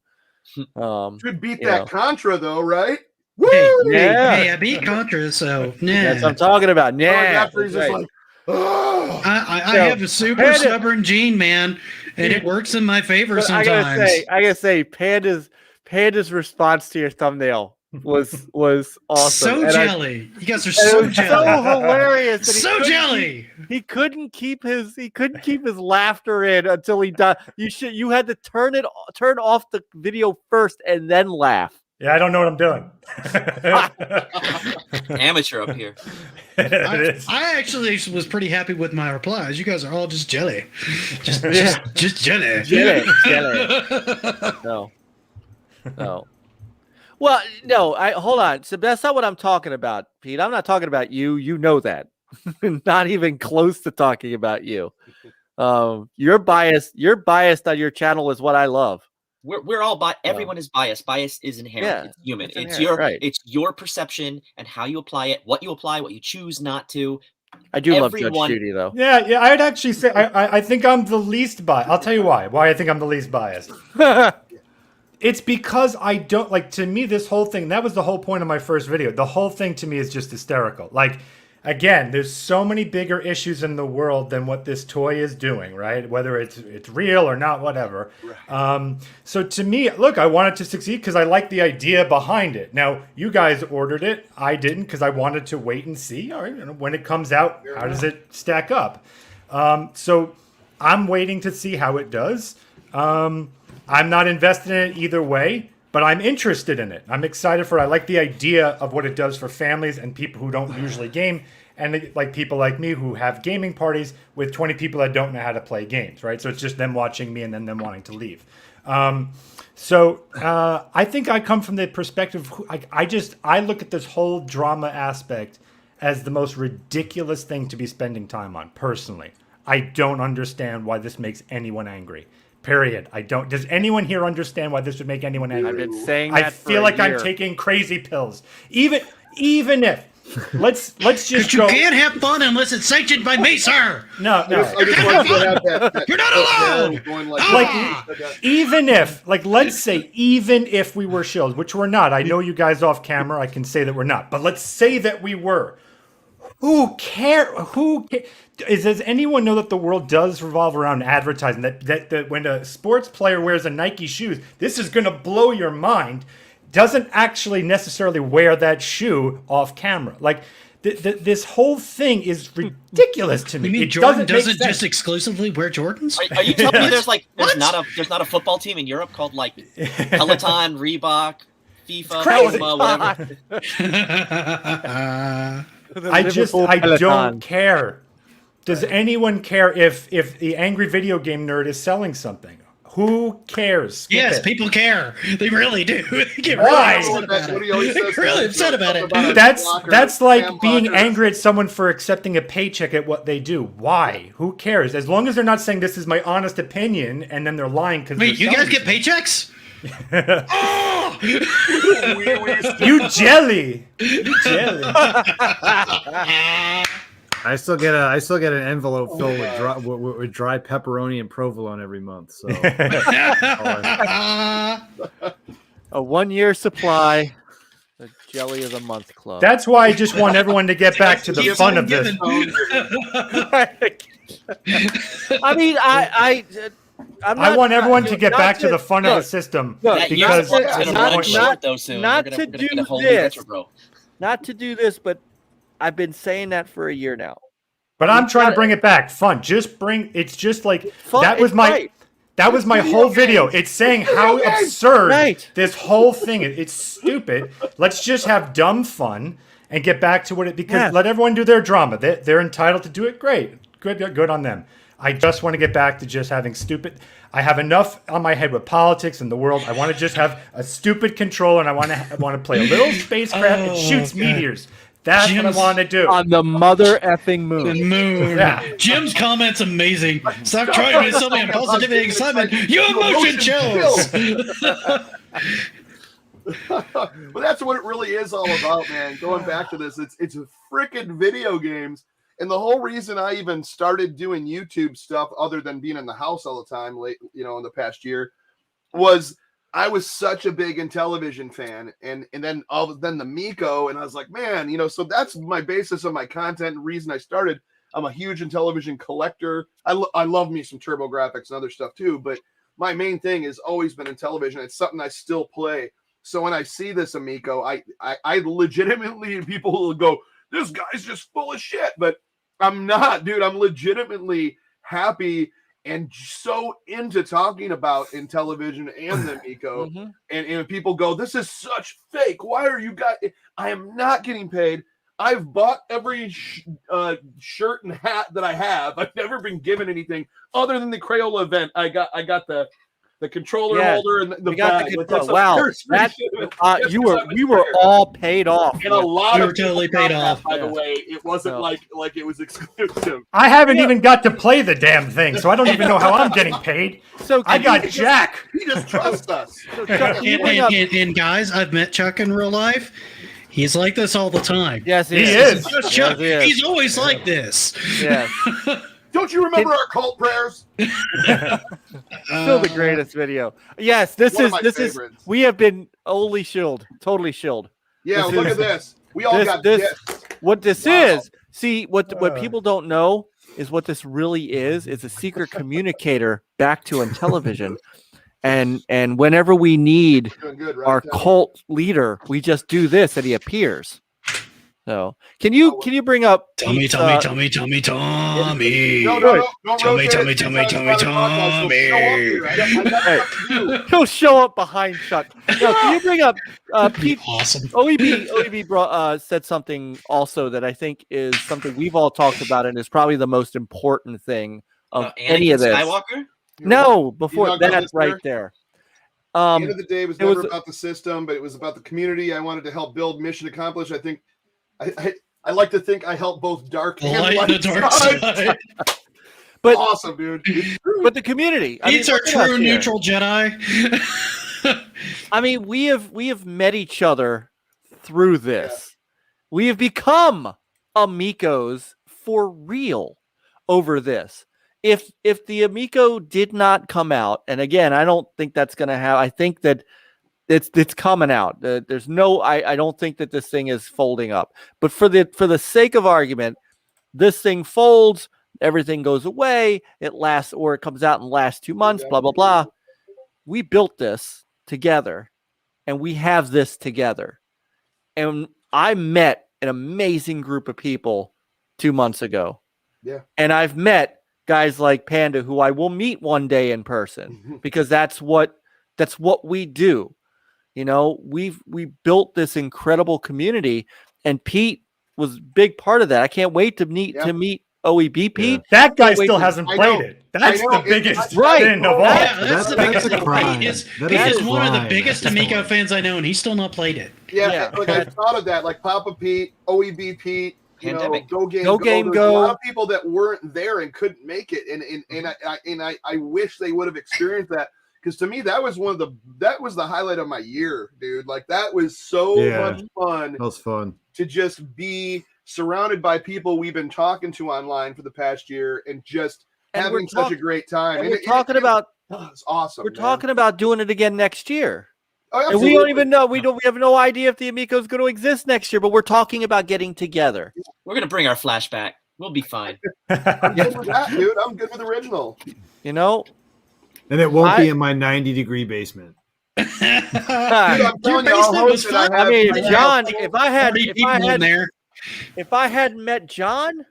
Should beat that Contra though, right? Hey, Woo! hey, I beat Contra, so That's what I'm talking about. Yeah. After he's just like, oh. I have a super stubborn gene, man, and it works in my favor sometimes. I gotta say, Panda's response to your thumbnail was awesome. So jelly. You guys are so jelly. So hilarious. So jelly. He couldn't keep his laughter in until he died. You had to turn off the video first and then laugh. Yeah, I don't know what I'm doing. Amateur up here. I actually was pretty happy with my replies. You guys are all just jelly. Just jelly. Jelly. No. Well, no, hold on. So that's not what I'm talking about, Pete. I'm not talking about you. You know that. Not even close to talking about you. You're biased on your channel is what I love. We're all everyone is biased. Bias is inherent. Yeah, it's human. it's It's your perception and how you apply it, what you apply, what you choose not to. I do love Judge Judy though. Yeah, I'd actually say I think I'm the least biased. I'll tell you why I think I'm the least biased. It's because I don't like, to me, this whole thing, that was the whole point of my first video. The whole thing to me is just hysterical. Like, again, there's so many bigger issues in the world than what this toy is doing, right? Whether it's real or not, whatever. Right. So to me, look, I want it to succeed because I like the idea behind it. Now, you guys ordered it. I didn't because I wanted to wait and see. All right, when it comes out, how does it stack up? So I'm waiting to see how it does. I'm not invested in it either way, but I'm interested in it. I'm excited for it. I like the idea of what it does for families and people who don't usually game, and like people like me who have gaming parties with 20 people that don't know how to play games, right? So it's just them watching me and then them wanting to leave. So I think I come from the perspective, I look at this whole drama aspect as the most ridiculous thing to be spending time on, personally. I don't understand why this makes anyone angry. Period. I don't. Does anyone here understand why this would make anyone angry? I've been saying that I feel like I'm taking crazy pills. Even if let's just go. You can't have fun unless it's sanctioned by me, sir. No. I just want you to have that You're not alone. Going even if, let's say, even if we were shills, which we're not. I know you guys off camera. I can say that we're not. But let's say that we were. Who cares? Does anyone know that the world does revolve around advertising? That when a sports player wears a Nike shoes, this is going to blow your mind. Doesn't actually necessarily wear that shoe off camera. Like this whole thing is ridiculous to me. You mean Jordan doesn't just exclusively wear Jordans? Are you telling me there's not a football team in Europe called like Peloton, Reebok, FIFA, whatever? I don't care. Does anyone care if the angry video game nerd is selling something? Who cares? Skip it. People care. They really do. They get Why? really upset about it. That's like being angry at someone for accepting a paycheck at what they do. Why? Who cares? As long as they're not saying this is my honest opinion and then they're lying because wait, you guys get paychecks? Oh! You jelly. I still get an envelope filled with dry pepperoni and provolone every month. So A 1-year supply. The Jelly of the Month Club. That's why I just want everyone to get back to the fun of this. I mean, I want everyone to get back to the fun of the system because not to do this, but I've been saying that for a year now. But I'm trying to bring it back. Fun. It's just like fun, that was my whole video. It's saying how absurd this whole thing is. It's stupid. Let's just have dumb fun and get back to what it because let everyone do their drama. They're entitled to do it. Great. Good on them. I just want to get back to just having stupid. I have enough on my head with politics and the world. I want to just have a stupid controller, and I want to play a little spacecraft that shoots meteors. That's what I want to do. On the mother effing moon. The moon. Yeah. Jim's comment's amazing. Stop trying to insult me on positivity and excitement. You emotion chills. But that's what it really is all about, man. Going back to this, it's freaking video games. And the whole reason I even started doing YouTube stuff other than being in the house all the time in the past year was I was such a big Intellivsion fan and then the Amico, and I was like, man, so that's my basis of my content and reason I started. I'm a huge Intellivsion collector. I love me some TurboGrafx and other stuff too, but my main thing has always been Intellivsion. It's something I still play. So when I see this Amico, I legitimately, people will go, this guy's just full of shit, but I'm not, dude. I'm legitimately happy and so into talking about Intellivsion and the Amico. And people go, this is such fake. Why are you guys? I am not getting paid. I've bought every shirt and hat that I have. I've never been given anything other than the Crayola event. I got the controller holder and the bag. Wow, we were all paid off. And a lot of totally paid off. By the way, it wasn't like it was exclusive. I haven't even got to play the damn thing, so I don't even know how I'm getting paid. So I got Jack. He just trusts us. And guys, I've met Chuck in real life. He's like this all the time. Yes, he is. Chuck, he's always like this. Yeah. Don't you remember our cult prayers? Still the greatest video. Yes, this is. We have been totally shilled. Yeah, look at this. We all got this. What this is. See, what people don't know is what this really is a secret communicator back to Intellivsion. And whenever we need our cult leader, we just do this and he appears. So can you bring up Tommy? No, Tommy. He'll show up behind Chuck. No, can you bring up Pete? Awesome. OEB said something also that I think is something we've all talked about and is probably the most important thing of any of this. Skywalker? No, before that right there. At the end of the day, it was never about the system, but it was about the community. I wanted to help build, mission accomplished. I think I like to think I helped both dark and light the dark side. But awesome, dude. But the community. It's our true neutral Jedi. I mean, we have met each other through this. Yeah. We have become amigos for real over this. If the Amico did not come out, and again, I don't think that's going to happen. I think that it's coming out. There's no. I don't think that this thing is folding up. But for the sake of argument, this thing folds. Everything goes away. It lasts, or it comes out in the last 2 months. Blah blah blah. We built this together, and we have this together. And I met an amazing group of people 2 months ago. Yeah, and I've met guys like Panda, who I will meet one day in person, because that's what we do. You know, we built this incredible community, and Pete was a big part of that. I can't wait to meet OEB Pete. That guy still hasn't played it. That's the biggest thing of all. That's the biggest crime. Pete is one of the biggest Amico fans I know, and he's still not played it. Yeah. Like I thought of that, like Papa Pete, OEB Pete. Go Game Go. A lot of people that weren't there and couldn't make it, and I wish they would have experienced that, because to me that was the highlight of my year, dude. Like that was so much fun. That was fun to just be surrounded by people we've been talking to online for the past year and just having such a great time. And we're talking about it's awesome. We're talking about doing it again next year. Oh, and we don't even know. We have no idea if the Amico is going to exist next year. But we're talking about getting together. We're gonna bring our flashback. We'll be fine. I'm good with that, dude. I'm good with original. You know, and it won't be in my 90-degree basement. Dude, I'm telling you, I'll host it. I mean, John, if I hadn't met John,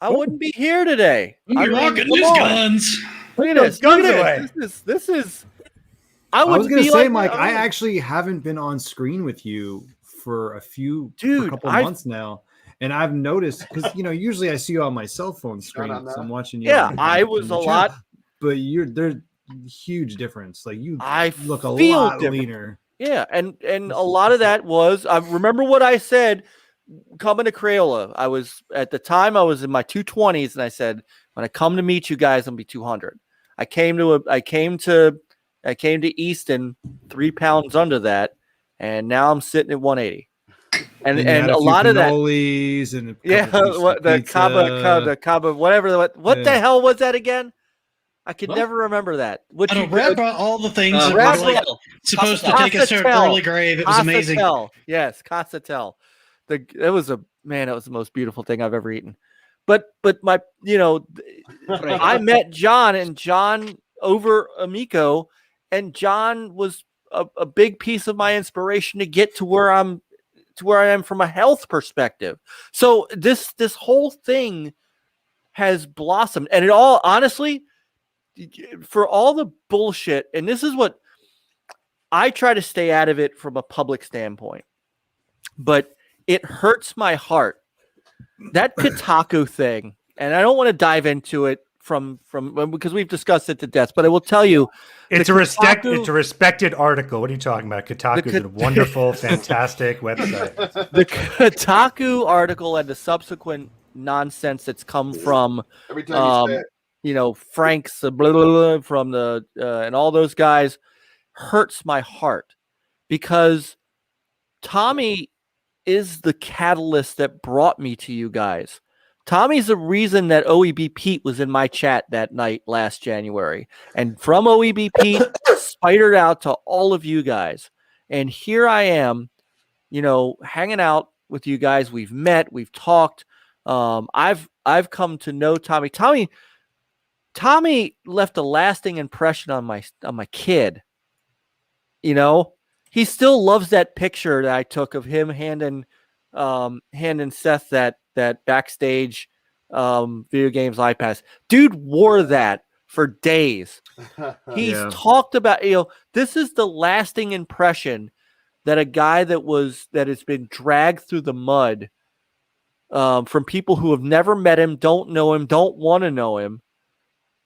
I wouldn't be here today. You're rocking these guns. Look at this. Guns Look away. at this. This is. I was going to say, like, Mike, I actually haven't been on screen with you for a couple months now. And I've noticed, because, usually I see you on my cell phone screen. So I'm watching you. Yeah, I was a lot. But there's huge difference. Like, I look a lot leaner. Yeah, and a lot of that was, I remember what I said coming to Crayola. I was, at the time, I was in my 220s, and I said, when I come to meet you guys, I'm going to be 200. I came to Easton 3 pounds under that, and now I'm sitting at 180. And a lot of that, and the Cabo, whatever. What the hell was that again? I could never remember that. Brad brought all the things that were like supposed to take us to an early grave. It was amazing. Yes, Casatel. That was the most beautiful thing I've ever eaten. But my, I met John over Amico, and John was a big piece of my inspiration to get to where I am from a health perspective. So this whole thing has blossomed, and it all, honestly, for all the bullshit, and this is what I try to stay out of it from a public standpoint, but it hurts my heart. That Kotaku thing, and I don't want to dive into it from because we've discussed it to death, but I will tell you, it's a respected article. What are you talking about? Kotaku is a wonderful, fantastic website. The Kotaku article and the subsequent nonsense that's come from every time you say it. Frank's blah, blah, blah, from the and all those guys hurts my heart, because Tommy is the catalyst that brought me to you guys. Tommy's the reason that OEB Pete was in my chat that night last January. And from OEB Pete, spidered out to all of you guys. And here I am, hanging out with you guys. We've met, we've talked. I've come to know Tommy. Tommy left a lasting impression on my kid. He still loves that picture that I took of him handing Seth that backstage video games iPads. Dude wore that for days. He's talked about, this is the lasting impression that a guy that has been dragged through the mud from people who have never met him, don't know him, don't want to know him,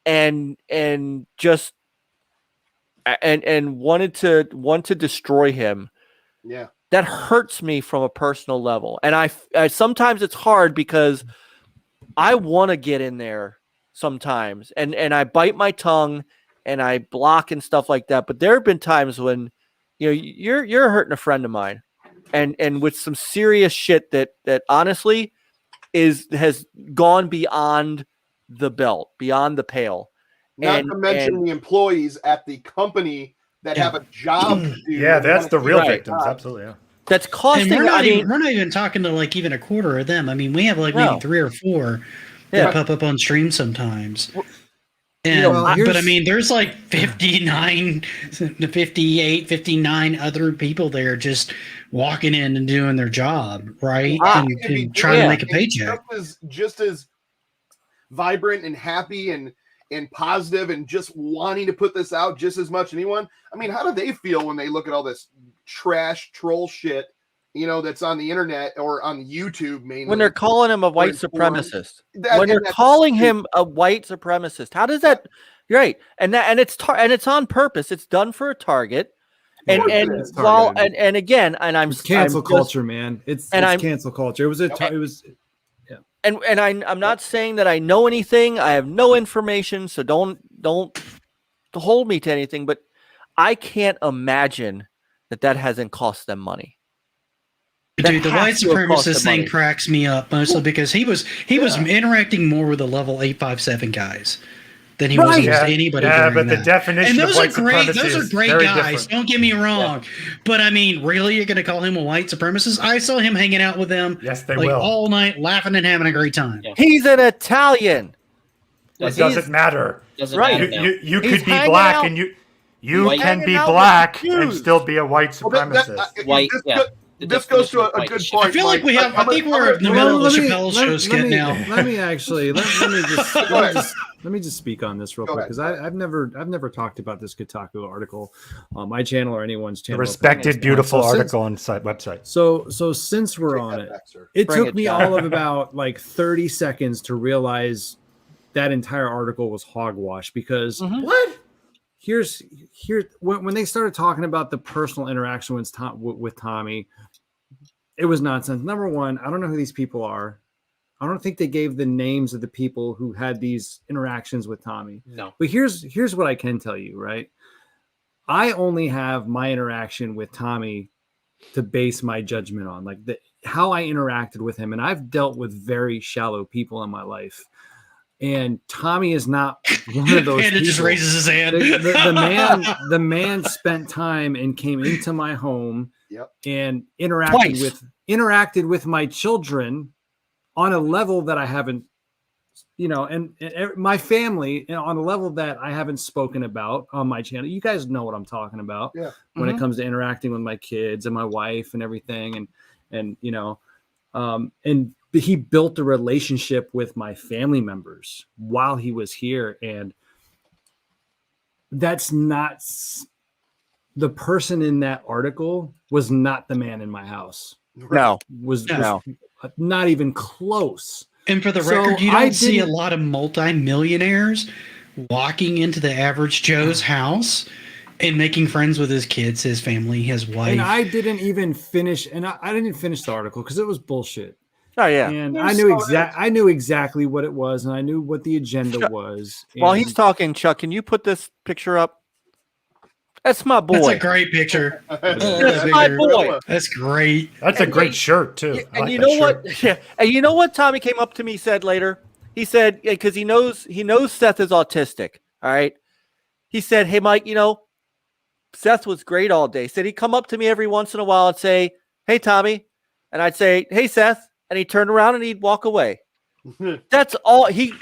and just and wanted to destroy him. Yeah. That hurts me from a personal level. And I sometimes it's hard because I want to get in there sometimes, and I bite my tongue and I block and stuff like that. But there have been times when, you're hurting a friend of mine, and with some serious shit that honestly has gone beyond the belt, beyond the pale. Not to mention the employees at the company that have a job to do. Yeah, that's the real victims. Absolutely. Yeah. That's costing. And we're not even talking to like even a quarter of them. I mean, we have like maybe 3 or 4 that pop up on stream sometimes. And but I mean, there's like 59 to 58, 59 other people there just walking in and doing their job, right? And trying to make a paycheck. Just as vibrant and happy and positive and just wanting to put this out just as much as anyone. I mean, how do they feel when they look at all this trash troll shit, that's on the internet or on YouTube mainly? When they're calling him a white supremacist. When they're calling him a white supremacist. How does that? You're right. And it's on purpose. It's done for a target. And again, it's cancel culture, man. It's cancel culture. It was And I'm not saying that I know anything. I have no information, so don't hold me to anything. But I can't imagine that hasn't cost them money. Dude, the white supremacist thing cracks me up mostly because he was interacting more with the level 857 guys than he was with Yeah, anybody. yeah, during but the that. definition and of those white are great. supremacy Those are is great very guys. different. Don't get me wrong, but I mean, really, you're going to call him a white supremacist? I saw him hanging out with them. Yes, they like, will all night, laughing and having a great time. Yeah. He's an Italian. It doesn't matter. Doesn't Right. matter now. You He's could be hanging black out- and you White- can be hanging out with black the and Jews. still be a white supremacist. White, yeah. The This goes to definition a of white good shit. point. I feel like we have. I think we're in the Well, middle of let me- Chappelle's let- show let skit me- now. Let me actually let me just speak on this real Go quick ahead, because go ahead. I've never talked about this Kotaku article on my channel or anyone's A channel. respected, beautiful So since- article on the website. So since we're Take on that it, back, sir. it Bring took it, me John. all of about like 30 seconds to realize that entire article was hogwash because What? here's when they started talking about the personal interaction with Tommy, it was nonsense. Number one, I don't know who these people are. I don't think they gave the names of the people who had these interactions with Tommy. No. But here's what I can tell you, right? I only have my interaction with Tommy to base my judgment on, like how I interacted with him. And I've dealt with very shallow people in my life. And Tommy is not one of those And it just people. raises his hand. The man spent time and came into my home and interacted with my children on a level that I haven't, and my family on a level that I haven't spoken about on my channel. You guys know what I'm talking about when it comes to interacting with my kids and my wife and everything. And he built a relationship with my family members while he was here. And that's not the person in that article was not the man in my house. No. Was No. not even close. And for the So record, you I don't see a didn't- lot of multi-millionaires walking into the average Joe's house and making friends with his kids, his family, his wife. And I didn't even finish, I didn't finish the article because it was bullshit. Oh yeah. And There's I knew exactly what it was, and I knew what the agenda was. While and- he's talking, Chuck, can you put this picture up? That's my boy. That's a great picture. That's my boy. That's great. That's a great shirt too. I And like you that know shirt. what? Yeah. And you know what Tommy came up to me said later? He said, because he knows Seth is autistic. All right. He said, "Hey Mike, Seth was great all day." He said he'd come up to me every once in a while and say, "Hey Tommy," and I'd say, "Hey Seth," and he'd turn around and he'd walk away. That's all. He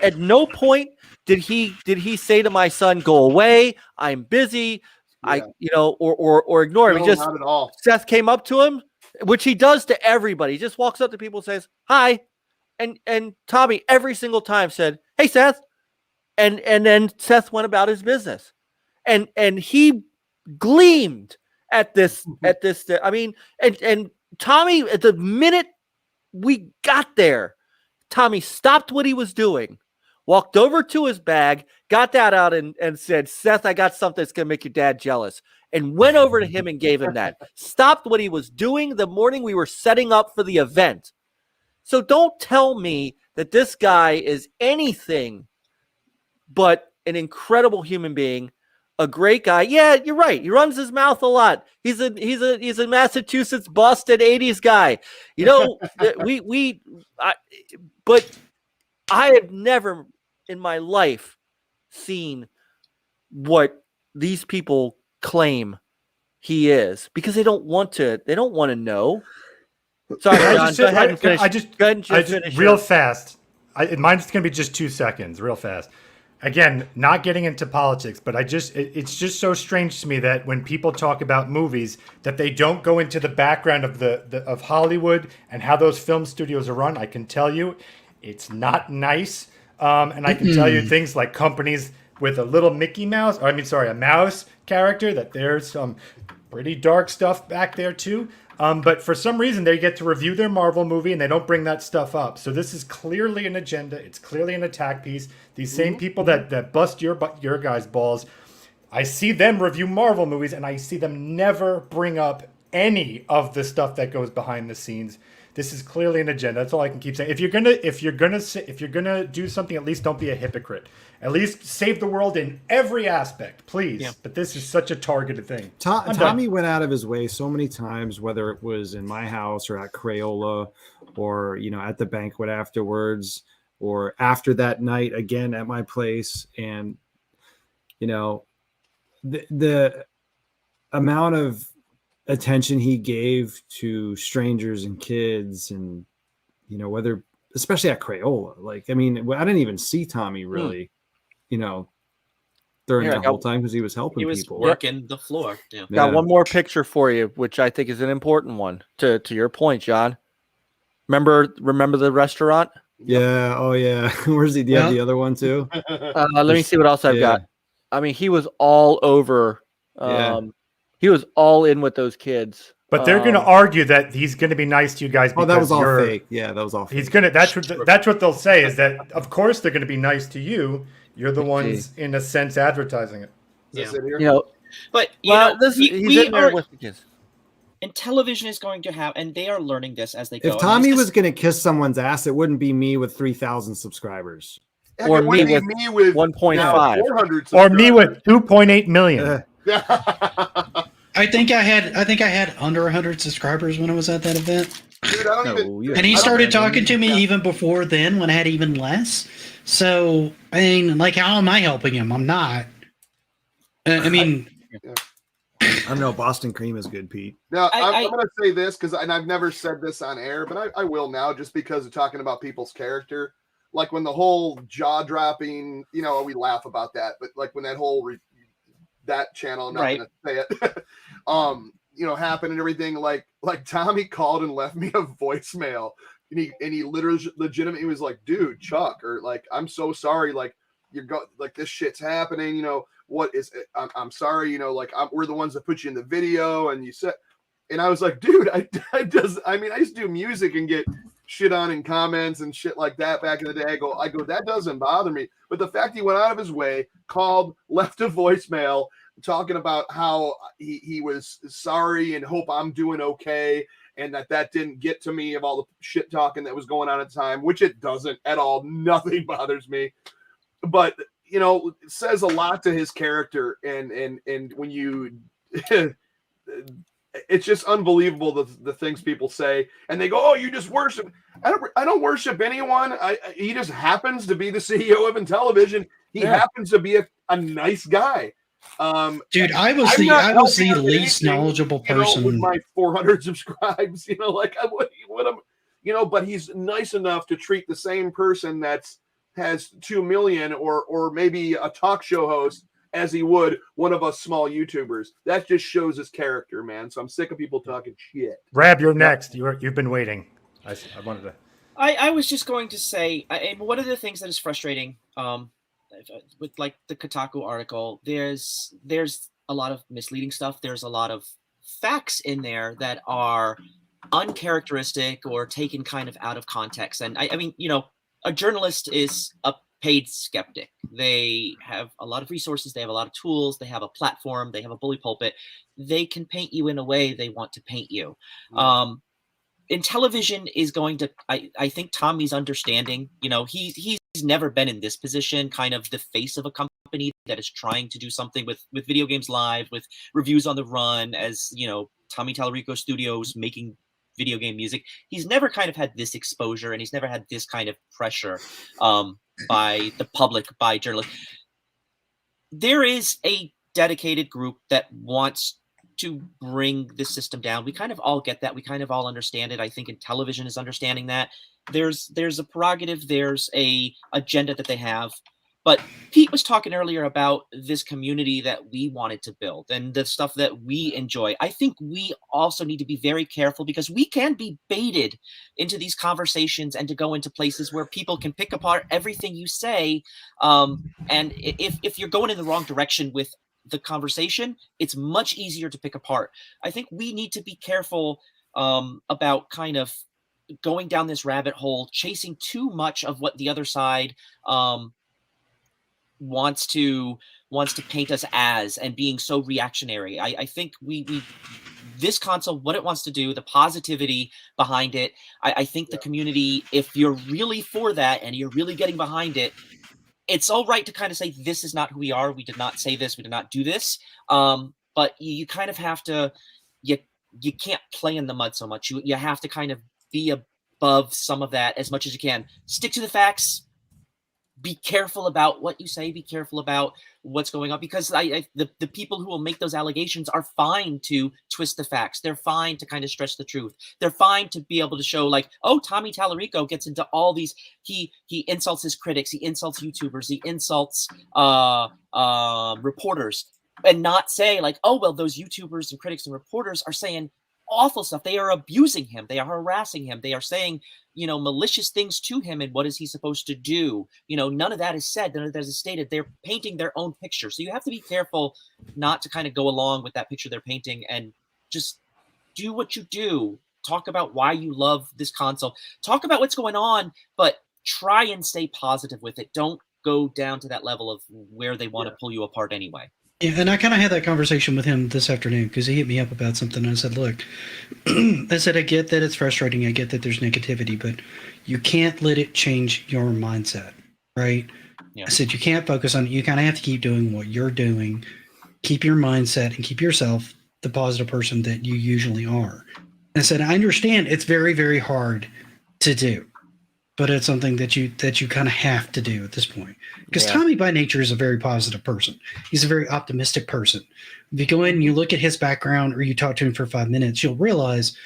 at no point did he say to my son, "Go away, I'm busy," or ignore him. No, He just not at all. Seth came up to him, which he does to everybody. He just walks up to people and says, "Hi," and Tommy every single time said, "Hey Seth," and then Seth went about his business, and he gleamed at this. I mean, and Tommy, at the minute we got there, Tommy stopped what he was doing, walked over to his bag, got that out and said, "Seth, I got something that's going to make your dad jealous," and went over to him and gave him that. Stopped what he was doing the morning we were setting up for the event. So don't tell me that this guy is anything but an incredible human being, a great guy. Yeah, you're right. He runs his mouth a lot. He's a Massachusetts Boston 80s guy. But I have never in my life seen what these people claim he is because they don't want to know. Sorry, John, go ahead and finish. Go ahead and finish real your- fast. Mine's going to be just 2 seconds, real fast. Again, not getting into politics, but it's just so strange to me that when people talk about movies, that they don't go into the background of of Hollywood and how those film studios are run. I can tell you, it's not nice, and I can tell you things like companies with a little Mickey Mouse, a mouse character, that there's some pretty dark stuff back there too. But for some reason, they get to review their Marvel movie and they don't bring that stuff up. So this is clearly an agenda. It's clearly an attack piece. These same people that bust your guys' balls, I see them review Marvel movies and I see them never bring up any of the stuff that goes behind the scenes. This is clearly an agenda. That's all I can keep saying. If you're gonna do something, at least don't be a hypocrite. At least save the world in every aspect, please. Yeah. But this is such a targeted thing. Tommy went out of his way so many times, whether it was in my house or at Crayola or at the banquet afterwards or after that night again at my place. And, you know, the amount of attention he gave to strangers and kids, and, you know, whether, especially at Crayola, like, I mean, I didn't even see Tommy really, you know, during that whole time, because he was helping people. He was working the floor. Yeah. Got one more picture for you, which I think is an important one to your point, John. Remember the restaurant? Yeah. Oh yeah. Where's he? Do you have the other one too? Let me see what else I've got. I mean, he was all over. He was all in with those kids. But they're going to argue that he's going to be nice to you guys. Oh, that was all fake. Yeah, that was all fake. He's going to. That's what they'll say, is that of course they're going to be nice to you. You're the ones, in a sense, advertising it. Yeah. You know, but you know, he's in there with the kids. And Intellivision is going to have, and they are learning this as they go. If Tommy was going to kiss someone's ass, it wouldn't be me with 3,000 subscribers, or me with 1.5, or me with 2.8 million. I think I had under 100 subscribers when I was at that event. Dude, and he started talking to me even before then, when I had even less. So, I mean, like, how am I helping him? I'm not. I mean, I don't know. Boston Cream is good, Pete. Now, I'm going to say this, and I've never said this on air, but I will now, just because of talking about people's character. Like when the whole jaw dropping, you know, we laugh about that, but like when that whole that channel, I'm not going to say it, you know, happened and everything. Like Tommy called and left me a voicemail, and he literally legitimately was like, "Dude, Chuck," or like, "I'm so sorry, like like this shit's happening, you know, what is it? I'm sorry, you know, like we're the ones that put you in the video," and you said, and I was like, "Dude, I used to do music and get shit on in comments and shit like that back in the day." I go, that doesn't bother me. But the fact he went out of his way, called, left a voicemail talking about how he was sorry and hope I'm doing okay, and that didn't get to me, of all the shit talking that was going on at the time, which it doesn't at all. Nothing bothers me. But, you know, it says a lot to his character, and when you it's just unbelievable the things people say, and they go, "Oh, you just worship." I don't worship anyone. He just happens to be the CEO of Intellivision. He happens to be a nice guy. Dude, I was the least knowledgeable person, with my 400 subscribes. You know, like I would, you know, but he's nice enough to treat the same person has 2 million or maybe a talk show host as he would one of us small YouTubers. That just shows his character, man. So I'm sick of people talking shit. Rab, you're next. You've been waiting. I wanted to. I was just going to say, one of the things that is frustrating, with like the Kotaku article, there's a lot of misleading stuff. There's a lot of facts in there that are uncharacteristic or taken kind of out of context. And I mean, you know, a journalist is a paid skeptic. They have a lot of resources. They have a lot of tools. They have a platform. They have a bully pulpit. They can paint you in a way they want to paint you. Intellivision is going to, I think Tommy's understanding, you know, he's never been in this position, kind of the face of a company that is trying to do something with video games live, with reviews on the run, as, you know, Tommy Tallarico Studios making video game music. He's never kind of had this exposure, and he's never had this kind of pressure by the public, by journalists. There is a dedicated group that wants to bring the system down. We kind of all get that. We kind of all understand it. I think Intellivision is understanding that. There's a prerogative, there's a agenda that they have. But Pete was talking earlier about this community that we wanted to build and the stuff that we enjoy. I think we also need to be very careful, because we can be baited into these conversations and to go into places where people can pick apart everything you say. And if you're going in the wrong direction with the conversation, it's much easier to pick apart. I think we need to be careful about kind of going down this rabbit hole, chasing too much of what the other side wants to paint us as, and being so reactionary. I think this console, what it wants to do, the positivity behind it, I think the community, if you're really for that and you're really getting behind it, it's all right to kind of say, this is not who we are. We did not say this. We did not do this. But you kind of have to, you can't play in the mud so much. You have to kind of be above some of that as much as you can. Stick to the facts. be careful about what you say, be careful about what's going on, because the people who will make those allegations are fine to twist the facts. They're fine to kind of stretch the truth. They're fine to be able to show like, oh, Tommy Tallarico gets into all these, he insults his critics, he insults YouTubers, he insults reporters, and not say like, oh, well, those YouTubers and critics and reporters are saying awful stuff. They are abusing him. They are harassing him. They are saying, malicious things to him. And what is he supposed to do? None of that is said. None of that is stated. They're painting their own picture. So you have to be careful not to kind of go along with that picture they're painting, and just do what you do. Talk about why you love this console. Talk about what's going on, but try and stay positive with it. Don't go down to that level of where they want to pull you apart anyway. Yeah, and I kind of had that conversation with him this afternoon because he hit me up about something. And I said, look, I said, I get that it's frustrating. I get that there's negativity, but you can't let it change your mindset, right? Yeah. I said, you can't focus on it. You kind of have to keep doing what you're doing. Keep your mindset and keep yourself the positive person that you usually are. And I said, I understand it's very, very hard to do, but it's something that you kind of have to do at this point. Because Tommy by nature is a very positive person. He's a very optimistic person. If you go in and you look at his background or you talk to him for 5 minutes, you'll realize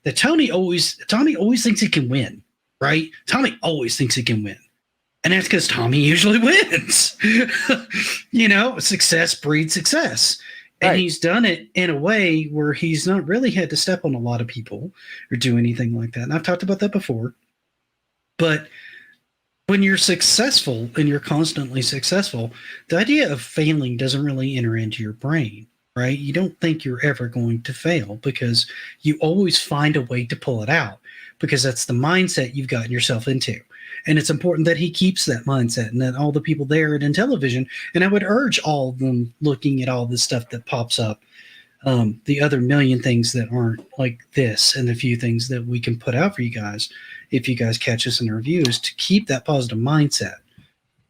that Tommy always thinks he can win, right? Tommy always thinks he can win. And that's because Tommy usually wins. Success breeds success. And right. He's done it in a way where he's not really had to step on a lot of people or do anything like that. And I've talked about that before. But when you're successful and you're constantly successful, the idea of failing doesn't really enter into your brain, right? You don't think you're ever going to fail because you always find a way to pull it out, because that's the mindset you've gotten yourself into. And it's important that he keeps that mindset, and that all the people there at Intellivsion, and I would urge all of them looking at all this stuff that pops up, the other million things that aren't like this and the few things that we can put out for you guys, if you guys catch us in the reviews, to keep that positive mindset.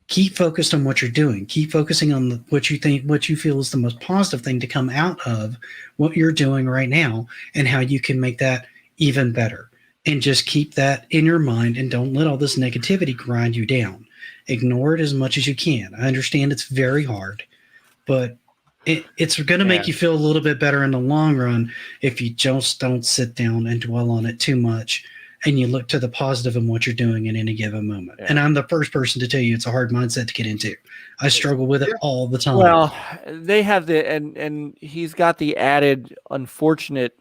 Keep focused on what you're doing. Keep focusing on what you feel is the most positive thing to come out of what you're doing right now, and how you can make that even better. And just keep that in your mind, and don't let all this negativity grind you down. Ignore it as much as you can. I understand it's very hard, but it's going to make you feel a little bit better in the long run if you just don't sit down and dwell on it too much, and you look to the positive in what you're doing in any given moment. Yeah. And I'm the first person to tell you it's a hard mindset to get into. I struggle with it all the time. Well, they have and he's got the added unfortunate,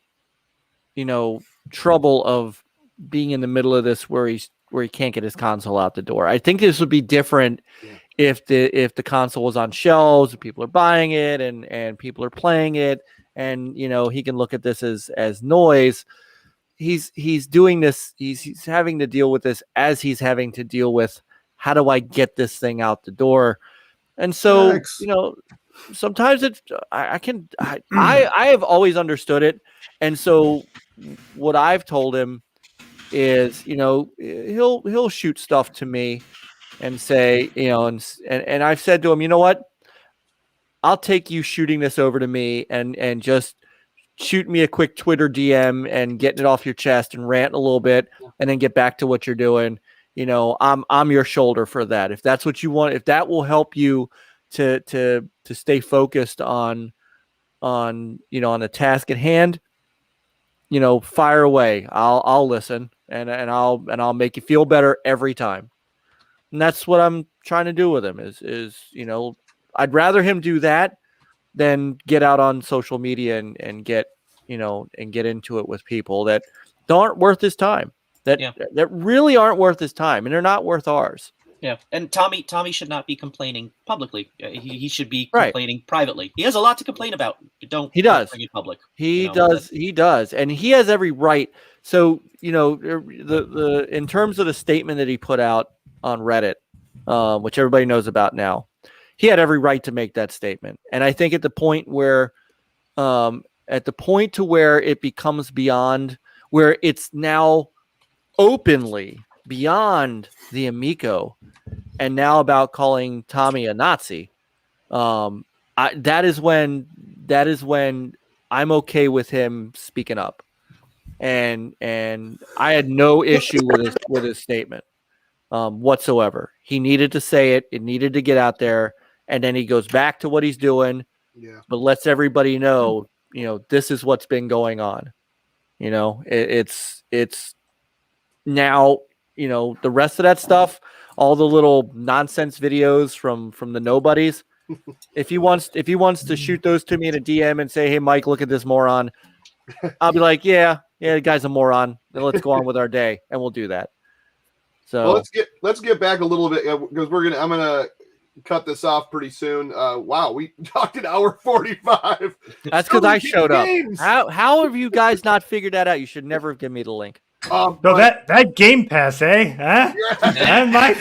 trouble of being in the middle of this where he can't get his console out the door. I think this would be different if the console was on shelves and people are buying it and people are playing it, and he can look at this as noise. He's doing this. He's having to deal with this as he's having to deal with, how do I get this thing out the door? And so, sometimes it's, I have always understood it. And so what I've told him is, he'll shoot stuff to me and say, and I've said to him, you know what, I'll take you shooting this over to me and just shoot me a quick Twitter DM and getting it off your chest and rant a little bit and then get back to what you're doing. I'm your shoulder for that. If that's what you want, if that will help you to stay focused on the task at hand, fire away. I'll listen and I'll make you feel better every time. And that's what I'm trying to do with him is I'd rather him do that than get out on social media and get into it with people that aren't worth his time, that really aren't worth his time, and they're not worth ours. Yeah, and Tommy should not be complaining publicly. He should be complaining privately. He has a lot to complain about. He does bring it public. He does, and he has every right. So the in terms of the statement that he put out on Reddit, which everybody knows about now, he had every right to make that statement. And I think at the point where it becomes beyond, where it's now openly beyond the Amico, and now about calling Tommy a Nazi, that is when I'm okay with him speaking up, and I had no issue with his statement. whatsoever. He needed to say it. It needed to get out there. And then he goes back to what he's doing, but lets everybody know, this is what's been going on. It's now, the rest of that stuff, all the little nonsense videos from the nobodies. If he wants to shoot those to me in a DM and say, "Hey, Mike, look at this moron," I'll be like, "Yeah, the guy's a moron. Then let's go on with our day," and we'll do that. So well, let's get back a little bit because I'm gonna cut this off pretty soon. Wow, we talked an hour 45. That's because I showed up. How have you guys not figured that out? You should never have given me the link. No, that Game Pass, eh? Huh? And Mike,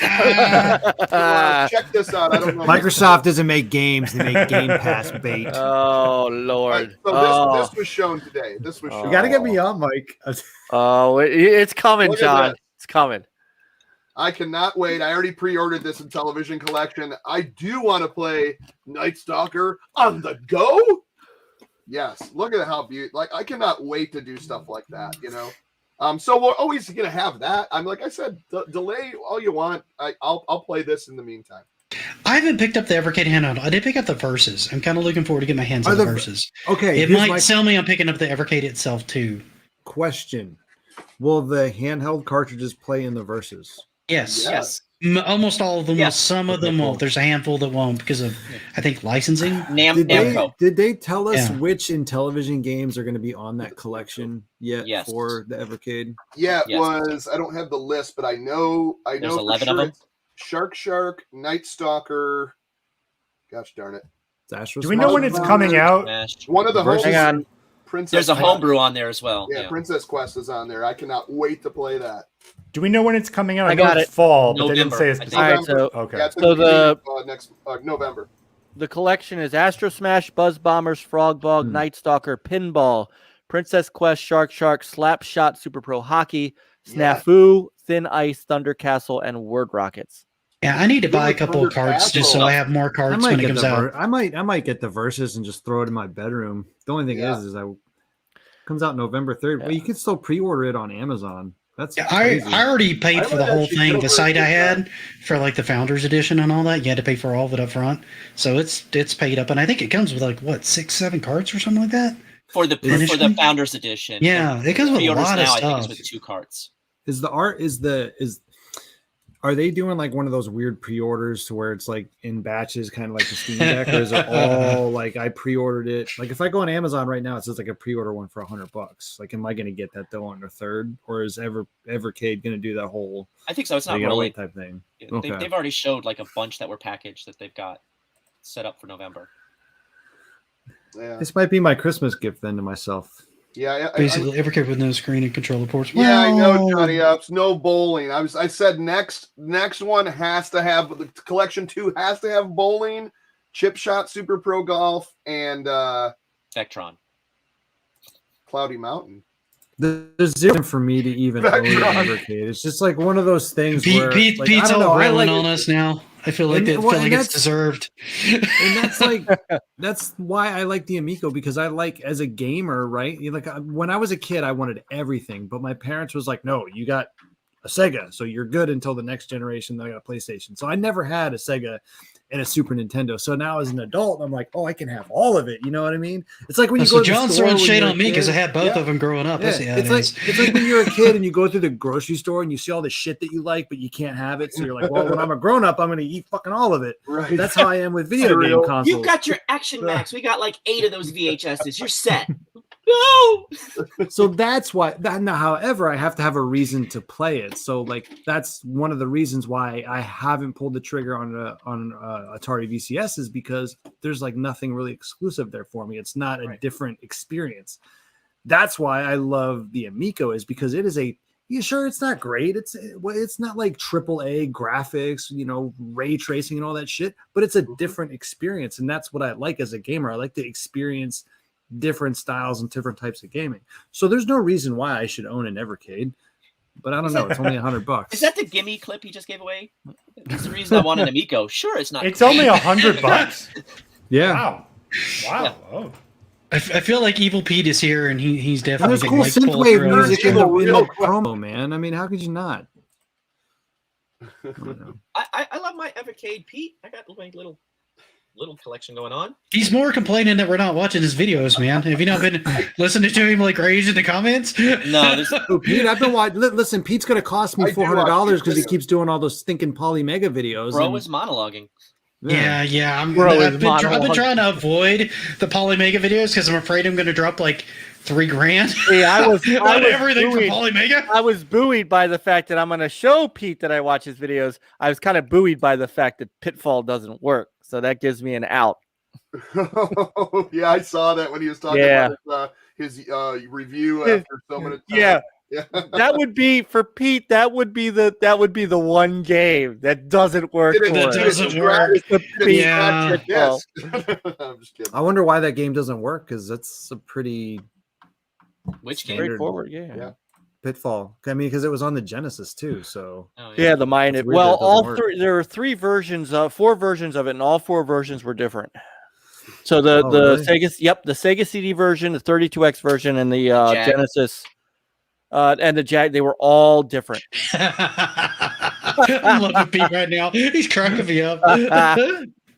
check this out. I don't know. Microsoft doesn't make games; they make Game Pass bait. Oh Lord! So this was shown today. This was shown. You got to get me on, Mike. It's coming, John. It's coming. I cannot wait. I already pre-ordered this Intellivision collection. I do want to play Night Stalker on the go. Yes, look at how beautiful. Like, I cannot wait to do stuff like that. So we're always gonna have that. I'm like I said, delay all you want. I'll play this in the meantime. I haven't picked up the Evercade handheld. I did pick up the Versus. I'm kind of looking forward to get my hands on the Versus. Okay, it might sell me on picking up the Evercade itself too. Question: will the handheld cartridges play in the Versus? Yes. Almost all of them will. Some of them won't. There's a handful that won't because of, I think, licensing. Namco. Did they tell us which Intellivision games are going to be on that collection yet for the Evercade? Yeah, it was. I don't have the list, but I know. There's 11 of them. Shark, Night Stalker. Gosh darn it. Do we know when it's coming out? One of the hosts. Hang on. Princess There's a homebrew on there as well. Yeah, Princess Quest is on there. I cannot wait to play that. Do we know when it's coming out? I got it's it. fall, November. but they didn't say it's All right, so okay. Yeah, it's next November. The collection is Astro Smash, Buzz Bombers, Frog Bog, Night Stalker, Pinball, Princess Quest, Shark, Slap Shot, Super Pro Hockey, Snafu, Thin Ice, Thunder Castle, and Word Rockets. Yeah, I need to buy a couple of cards just so I have more cards when it comes out. I might get the Versus and just throw it in my bedroom. The only thing is it comes out November 3rd. Well, you can still pre-order it on Amazon. That's I already paid for the whole thing. The site I had for like the Founders Edition and all that, you had to pay for all of it up front. So it's paid up, and I think it comes with like 6-7 cards or something like that for the Founders Edition. Yeah, it comes with a lot of stuff. I think it's with 2 cards. Are they doing like one of those weird pre-orders to where it's like in batches, kind of like the Steam Deck, or is it all like I pre-ordered it? Like if I go on Amazon right now, it says like a pre-order one for $100. Like, am I going to get that though on the 3rd, or is Evercade going to do that whole? I think so. It's not really type thing. Yeah, okay. They've already showed like a bunch that were packaged that they've got set up for November. Yeah. This might be my Christmas gift then to myself. Yeah, basically Evercade with no screen and controller ports. Yeah, I know, Johnny Ups. No bowling. I said next one has to have the collection 2 has to have bowling, Chip Shot, Super Pro Golf, and Vectron. Cloudy Mountain. There's zero for me to even own Evercade. It's just like one of those things where Pete's all railing on us now. I feel like it's deserved. And that's why I like the Amico, because I like, as a gamer, right? Like when I was a kid, I wanted everything, but my parents was like, no, you got a Sega, so you're good until the next generation. Then I got a PlayStation. So I never had a Sega and a Super Nintendo. So now as an adult, I'm like, oh, I can have all of it. You know what I mean? It's like when you go to John's the store. Throwing shade on me because I had both of them growing up. Yeah. It's like when you're a kid and you go through the grocery store and you see all the shit that you like, but you can't have it. So you're like, well, when I'm a grown up, I'm going to eat fucking all of it. Right. That's how I am with video game consoles. You've got your Action Max. We got like 8 of those VHSs. You're set. No. So that's why. Now, however, I have to have a reason to play it. So, like, that's one of the reasons why I haven't pulled the trigger on Atari VCS, is because there's like nothing really exclusive there for me. It's not a different experience. That's why I love the Amico, is because it is sure, it's not great. It's not like AAA graphics, ray tracing and all that shit, but it's a different experience, and that's what I like as a gamer. I like to experience different styles and different types of gaming. So there's no reason why I should own an Evercade, but I don't know. It's only $100. Is that the gimme clip he just gave away? That's the reason I want an Amico. Sure, it's not. It's only $100. Yeah. Wow. Yeah. Oh. I feel like Evil Pete is here, and he's definitely. There's cool synthwave music in the promo, man. I mean, how could you not? I love my Evercade Pete. I got my little collection going on. He's more complaining that we're not watching his videos, man. Have you not been listening to him like rage in the comments? No, this Pete, I've been watching. Listen, Pete's gonna cost me $400 because he keeps doing all those stinking Polymega videos. Bro is monologuing. Yeah. I've been trying to avoid the Polymega videos because I'm afraid I'm going to drop like $3,000. Yeah, I was everything buoyed. for Polymega. I was buoyed by the fact that I'm going to show Pete that I watch his videos. I was kind of buoyed by the fact that Pitfall doesn't work, so that gives me an out. Yeah, I saw that when he was talking about his review after so many times. Yeah. That would be for Pete. That would be the one game that doesn't work. That doesn't work. Yeah. Yes. I'm just kidding. I wonder why that game doesn't work because that's a pretty straightforward game. Yeah. Pitfall. I mean, because it was on the Genesis too. So yeah, the mine. Well, all three. There were 4 versions of it, and all 4 versions were different. So the really? the Sega CD version, the 32X version, and the Genesis. And the Jag, they were all different. I'm loving Pete right now. He's cracking me up.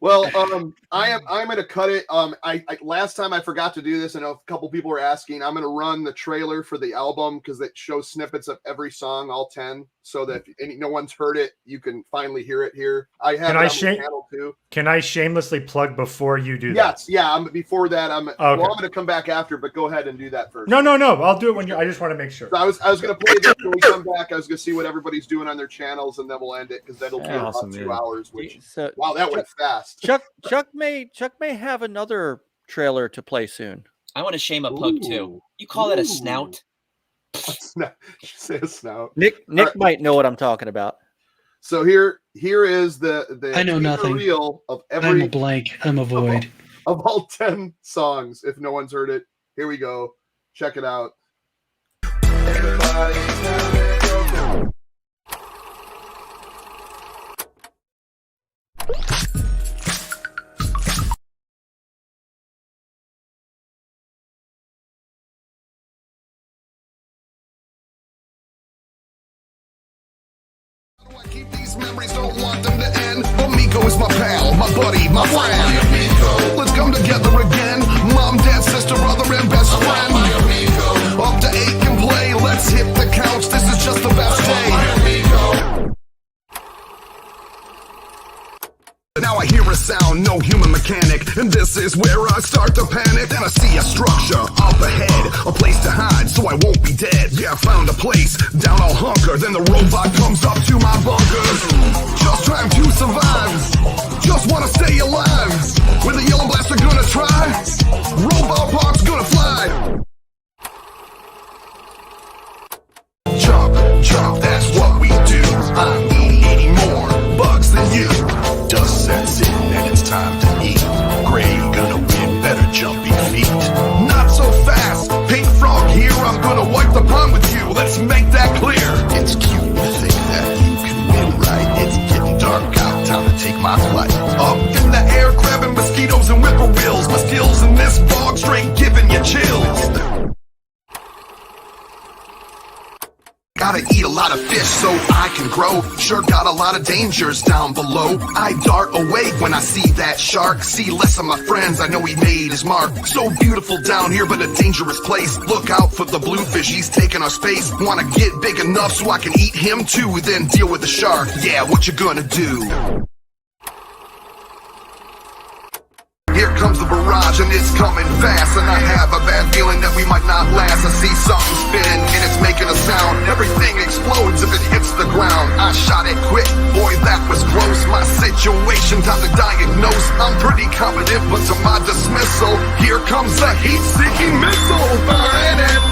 Well, I'm going to cut it. I last time I forgot to do this. I know a couple people were asking. I'm going to run the trailer for the album because it shows snippets of every song, all 10, so that if no one's heard it, you can finally hear it here. I have it on the channel too. Can I shamelessly plug before you do that? Yes, yeah. Before that, I'm going to come back after, but go ahead and do that first. No. I'll do it when you. I just want to make sure. So I was going to play this when we come back. I was going to see what everybody's doing on their channels, and then we'll end it because that'll be about 2 hours. Which wow, that went fast. Chuck may have another trailer to play soon. I want to shame a pug too. You call that a snout? Say a snout. Nick might know what I'm talking about. So here is the I know nothing. Reel of every. I'm a blank. I'm a void. Of all 10 songs, if no one's heard it, here we go. Check it out. Keep these memories, don't want them to end. Amico is my pal, my buddy, my friend. Let's come together again. Mom, dad, sister, brother, and best friend. Up to 8 can play. Let's hit the couch. This is just the best day. Now I hear a sound, no human mechanic, and this is where I start to panic. Then I see a structure up ahead, a place to hide so I won't be dead. Yeah, I found a place, down I'll hunker. Then the robot comes up to my bunker. Just trying to survive, just wanna stay alive. With a yellow blaster gonna try, robot park's gonna fly. Jump, that's what we do. I'm eating more bugs than you. Dust sets in and it's time to eat. Gray gonna win, better jumpy feet. Not so fast, Pink Frog here. I'm gonna wipe the pond with you. Let's make that clear. It's cute to think that you can win, right? It's getting dark out, time to take my flight. Up in the air, grabbing mosquitoes and whippoorwills. My skills in this bog straight giving you chills. Gotta eat a lot of fish so I can grow. Sure got a lot of dangers down below. I dart away when I see that shark. See less of my friends, I know he made his mark. So beautiful down here, but a dangerous place. Look out for the bluefish, he's taking our space. Wanna get big enough so I can eat him too. Then deal with the shark, yeah, what you gonna do? Here comes the barrage and it's coming fast. And I have a bad feeling that we might not last. I see something spinning and it's making a sound. Everything explodes if it hits the ground. I shot it quick, boy that was gross. My situation, time to diagnose. I'm pretty competent, but to my dismissal, here comes the heat-seeking missile. Burning it,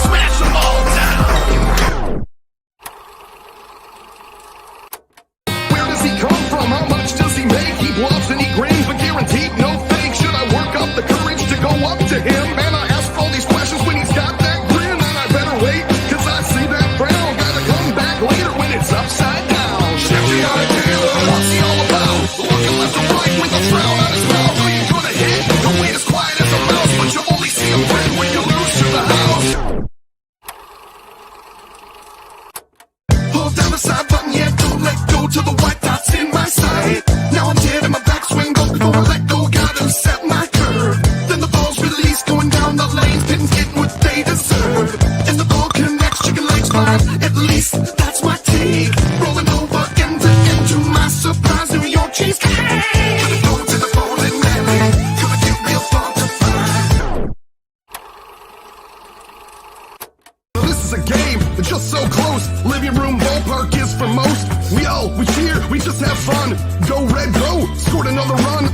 smash them all down. Where does he come from? How much does he make? He bluffs and he grins, but guaranteed no fake. Should I work up the courage to go up to him? And I ask all these questions when he's got that grin. And I better wait, cause I see that frown. Gotta come back later when it's upside down. Shifty idea, what's he all about? Looking left and right with a frown on his mouth. Who you gonna hit? Don't wait as quiet as a mouse, but you only see a friend when you lose to the house. Pull down the side button.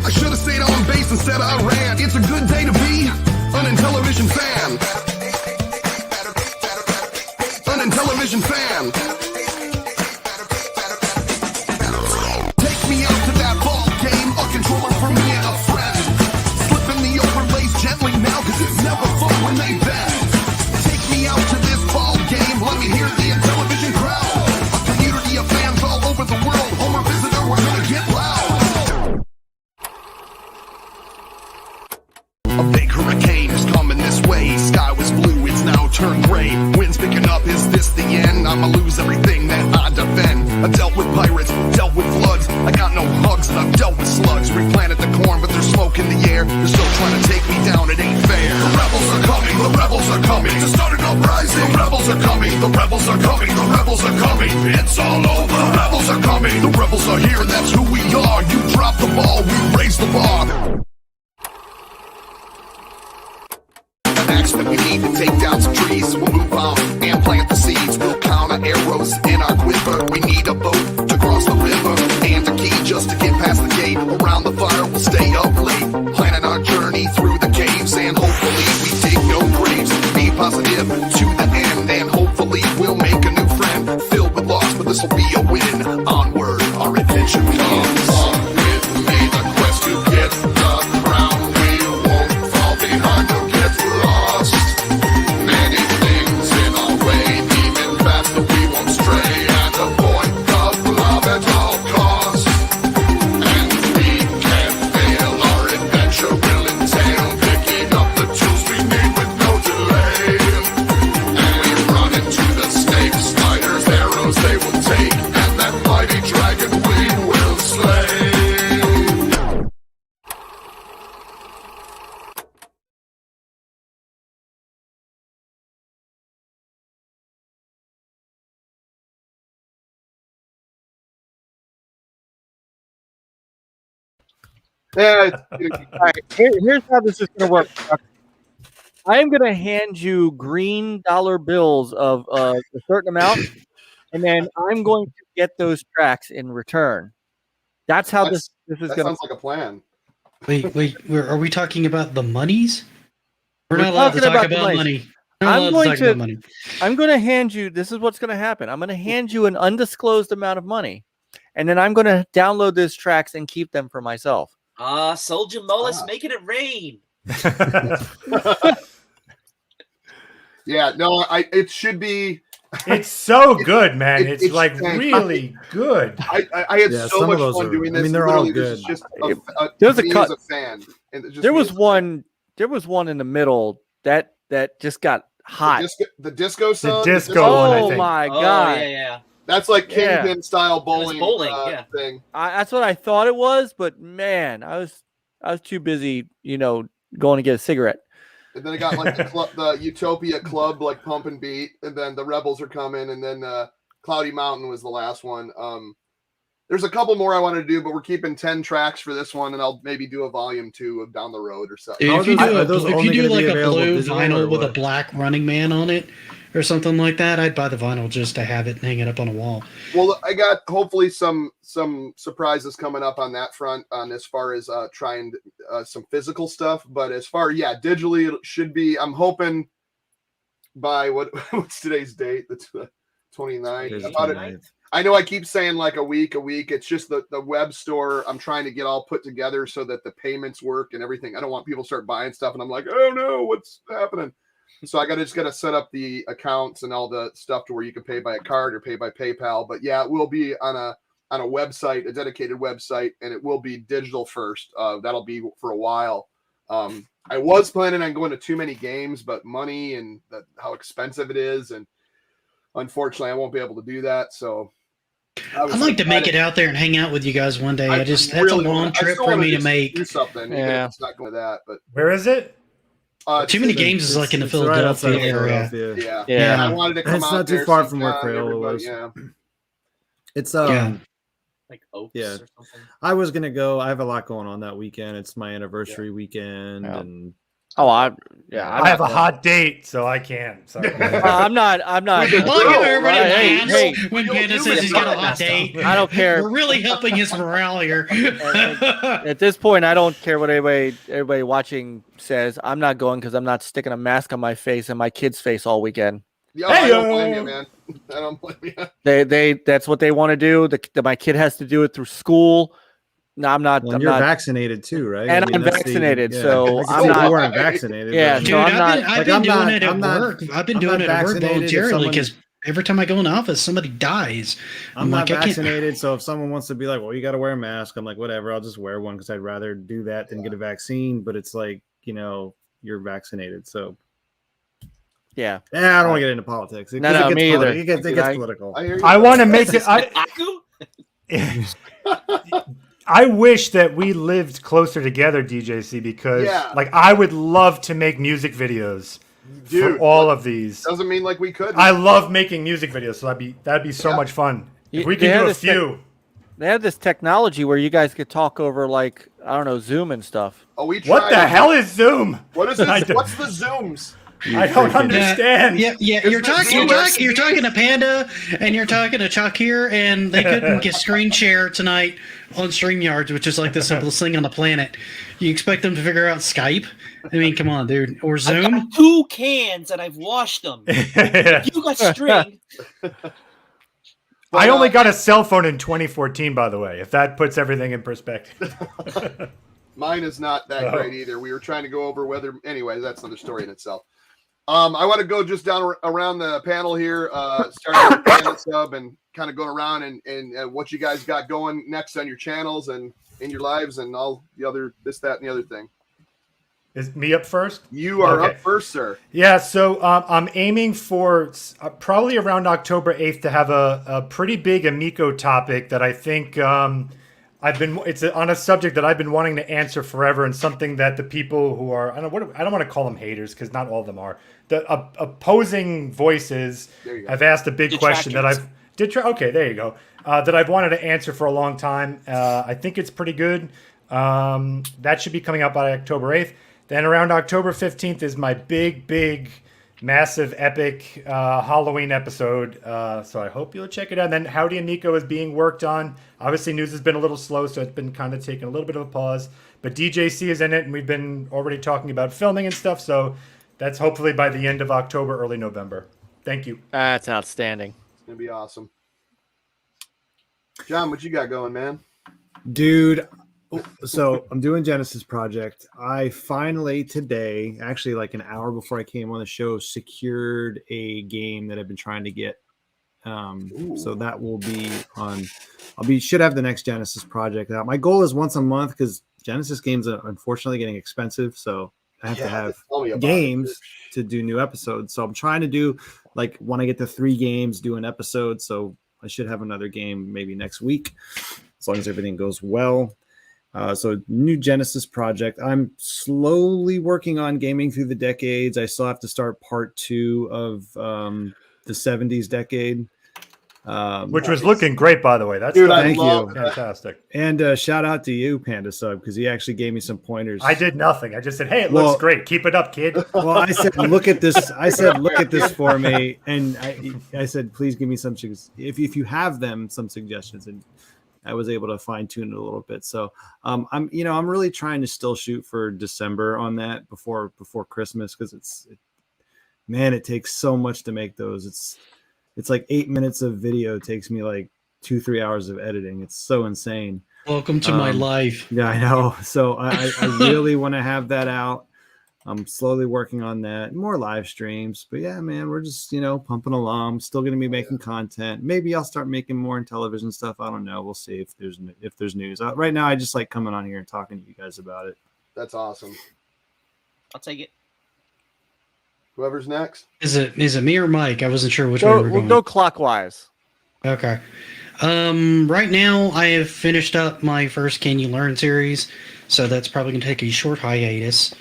I should have stayed on base instead I ran. It's a good day to be an Intellivsion fan. An Intellivsion fan. Take me out to that ball game, a controller for me and a friend. Slipping the overlays gently now, cause it's never fun when they bend. Take me out to this ball game, let me hear the Intellivsion crowd. A community of fans all over the world, home or visitor, we're gonna get loud. A big hurricane is coming this way. Sky was blue, it's now turned gray. Wind's picking up, is this the end? I'ma lose everything that I defend. I dealt with pirates, dealt with floods. I got no hugs and I've dealt with slugs. Replanted the corn, but there's smoke in the air. They're still trying to take me down, it ain't fair. The rebels are coming, the rebels are coming. To start an uprising, the rebels are coming, the rebels are coming, the rebels are coming. It's all over, the rebels are coming. The rebels are here, that's who we are. You drop the ball, we raise the bar. That we need to take down some trees. We'll move on and plant the seeds. We'll count our arrows in our quiver. We need a boat to cross the river and a key just to get past the gate. Around the fire, we'll stay up late, planning our journey through the caves, and hopefully we dig no graves. Be positive to the end, and hopefully we'll make a new friend. Filled with loss, but this will be a win. Onward, our adventure comes. On with me, the quest to get the crown. We won't fall behind or get lost. Many things in our way, demon fast, but we won't stray. And avoid the love at all costs. And we can't fail, our adventure will entail picking up the tools we need with no delay. And we run into the snakes, spiders, arrows they will take, and that mighty dragon we will slay. Yeah, All right, here's how this is going to work. I am going to hand you green dollar bills of a certain amount, and then I'm going to get those tracks in return. That's how this is going to. Sounds like a plan. Wait, are we talking about the monies? We're not We're allowed to talking talk about the about monies. money. I'm going to hand you. This is what's going to happen. I'm going to hand you an undisclosed amount of money, and then I'm going to download those tracks and keep them for myself. Soldier Mullis making it rain. Yeah, no, it should be. It's so good, man. It's like really good. I had so much fun doing this. I mean, they're all good. Just There's a me cut. as a fan. And it just There was one in the middle that just got hot. The disco song. The disco one, I think. Oh my god! Yeah. That's like Kingpin style bowling, yeah. thing. That's what I thought it was, but man, I was too busy, going to get a cigarette. And then I got like the Utopia Club like pump and beat, and then the Rebels are coming, and then Cloudy Mountain was the last one. There's a couple more I want to do, but we're keeping 10 tracks for this one, and I'll maybe do a volume 2 of down the road or something. If you do like a blue vinyl with a black Running Man on it or something like that, I'd buy the vinyl just to have it and hang it up on a wall. Well, I got hopefully some surprises coming up on that front on as far as trying some physical stuff. But as far, digitally it should be. I'm hoping by what's today's date? The 29th. I know I keep saying like a week. It's just the web store I'm trying to get all put together so that the payments work and everything. I don't want people to start buying stuff and I'm like, oh no, what's happening? So I just got to set up the accounts and all the stuff to where you can pay by a card or pay by PayPal. But yeah, it will be on a website, a dedicated website, and it will be digital first. That'll be for a while. I was planning on going to too many games, but money and how expensive it is, and unfortunately, I won't be able to do that. So I'd like to make it out there and hang out with you guys one day. That's a long trip for me to make. Do something. Yeah, it's not going to that. But where is it? Too many games is like in the Philadelphia area. Yeah. I wanted to come it's out not too there far from where sometime, Crayola everybody, was. Yeah. It's Like Oaks or something. I was gonna go. I have a lot going on that weekend. It's my anniversary weekend, and Oh, I have a hot date, so I can't. Sorry. I'm not. Hey, when Panda says he's got a hot date, I don't care. We're really helping his morale here. At this point, I don't care what everybody watching says. I'm not going because I'm not sticking a mask on my face and my kid's face all weekend. Yeah, I don't blame you, man. I don't blame you. That's what they want to do. My kid has to do it through school. No, I'm not. Well, I'm you're not vaccinated too, right? And I'm vaccinated, so like I'm not. You weren't vaccinated. Yeah, Dude, so I've been doing it at work. I've been doing it at work voluntarily because every time I go in the office, somebody dies. I'm not vaccinated, so if someone wants to be like, "Well, you got to wear a mask," I'm like, "Whatever, I'll just wear one because I'd rather do that than get a vaccine." But it's like, you're vaccinated, so. Yeah. I don't want to get into politics. No, me either. It gets political. I want to make it. I wish that we lived closer together, DJC, because I would love to make music videos for all of these. Doesn't mean like we could. I love making music videos, so that'd be so much fun. If we can do a few. They have this technology where you guys could talk over Zoom and stuff. Oh, we tried. What the hell is Zoom? What is this? What's the Zooms? I don't understand. Yeah. You're talking to Panda and you're talking to Chuck here, and they couldn't get screen share tonight on StreamYards, which is like the simplest thing on the planet. You expect them to figure out Skype? I mean, come on, dude. Or Zoom? I've got 2 cans and I've washed them. You got string. I only got a cell phone in 2014, by the way, if that puts everything in perspective. Mine is not that great either. We were trying to go over whether. Anyway, that's another story in itself. I want to go just down around the panel here, starting with Panda Sub and kind of going around and what you guys got going next on your channels and in your lives and all the other this, that, and the other thing. Is me up first? You are up first, sir. Yeah, so I'm aiming for probably around October 8th to have a pretty big Amico topic that I think it's on a subject that I've been wanting to answer forever, and something that the people who are I don't want to call them haters because not all of them are, the opposing voices have asked a big question that I've okay, there you go, that I've wanted to answer for a long time. I think it's pretty good. That should be coming out by October 8th. Then around October 15th is my big, massive, epic Halloween episode. So I hope you'll check it out. And then Howdy Amico is being worked on. Obviously, news has been a little slow, so it's been kind of taking a little bit of a pause. But DJC is in it, and we've been already talking about filming and stuff. So that's hopefully by the end of October, early November. Thank you. That's outstanding. It's going to be awesome. John, what you got going, man? Dude, so I'm doing Genesis Project. I finally today, actually like an hour before I came on the show, secured a game that I've been trying to get. So that will be on. Should have the next Genesis Project out. My goal is once a month because Genesis games are unfortunately getting expensive. So I have to have games to do new episodes. So I'm trying to do when I get to 3 games, do an episode. So I should have another game maybe next week, as long as everything goes well. So new Genesis Project. I'm slowly working on Gaming Through the Decades. I still have to start part 2 of the 70s decade. Which was looking great, by the way. That's thank you. Fantastic. And shout out to you, Panda Sub, because he actually gave me some pointers. I did nothing. I just said, "Hey, it looks great. Keep it up, kid." Well, I said, "Look at this." I said, "Look at this for me," and I said, "Please give me some if you have them, some suggestions." And I was able to fine tune it a little bit. So I'm really trying to still shoot for December on that before Christmas because it takes so much to make those. It's like 8 minutes of video takes me like 2-3 hours of editing. It's so insane. Welcome to my life. Yeah, I know. So I really want to have that out. I'm slowly working on that. More live streams. But yeah, man, we're just, pumping along. Still going to be making content. Maybe I'll start making more in television stuff. I don't know. We'll see if there's news. Right now, I just like coming on here and talking to you guys about it. That's awesome. I'll take it. Whoever's next. Is it me or Mike? I wasn't sure which way we're going. We'll go clockwise. Okay. Right now, I have finished up my first Can You Learn series, so that's probably going to take a short hiatus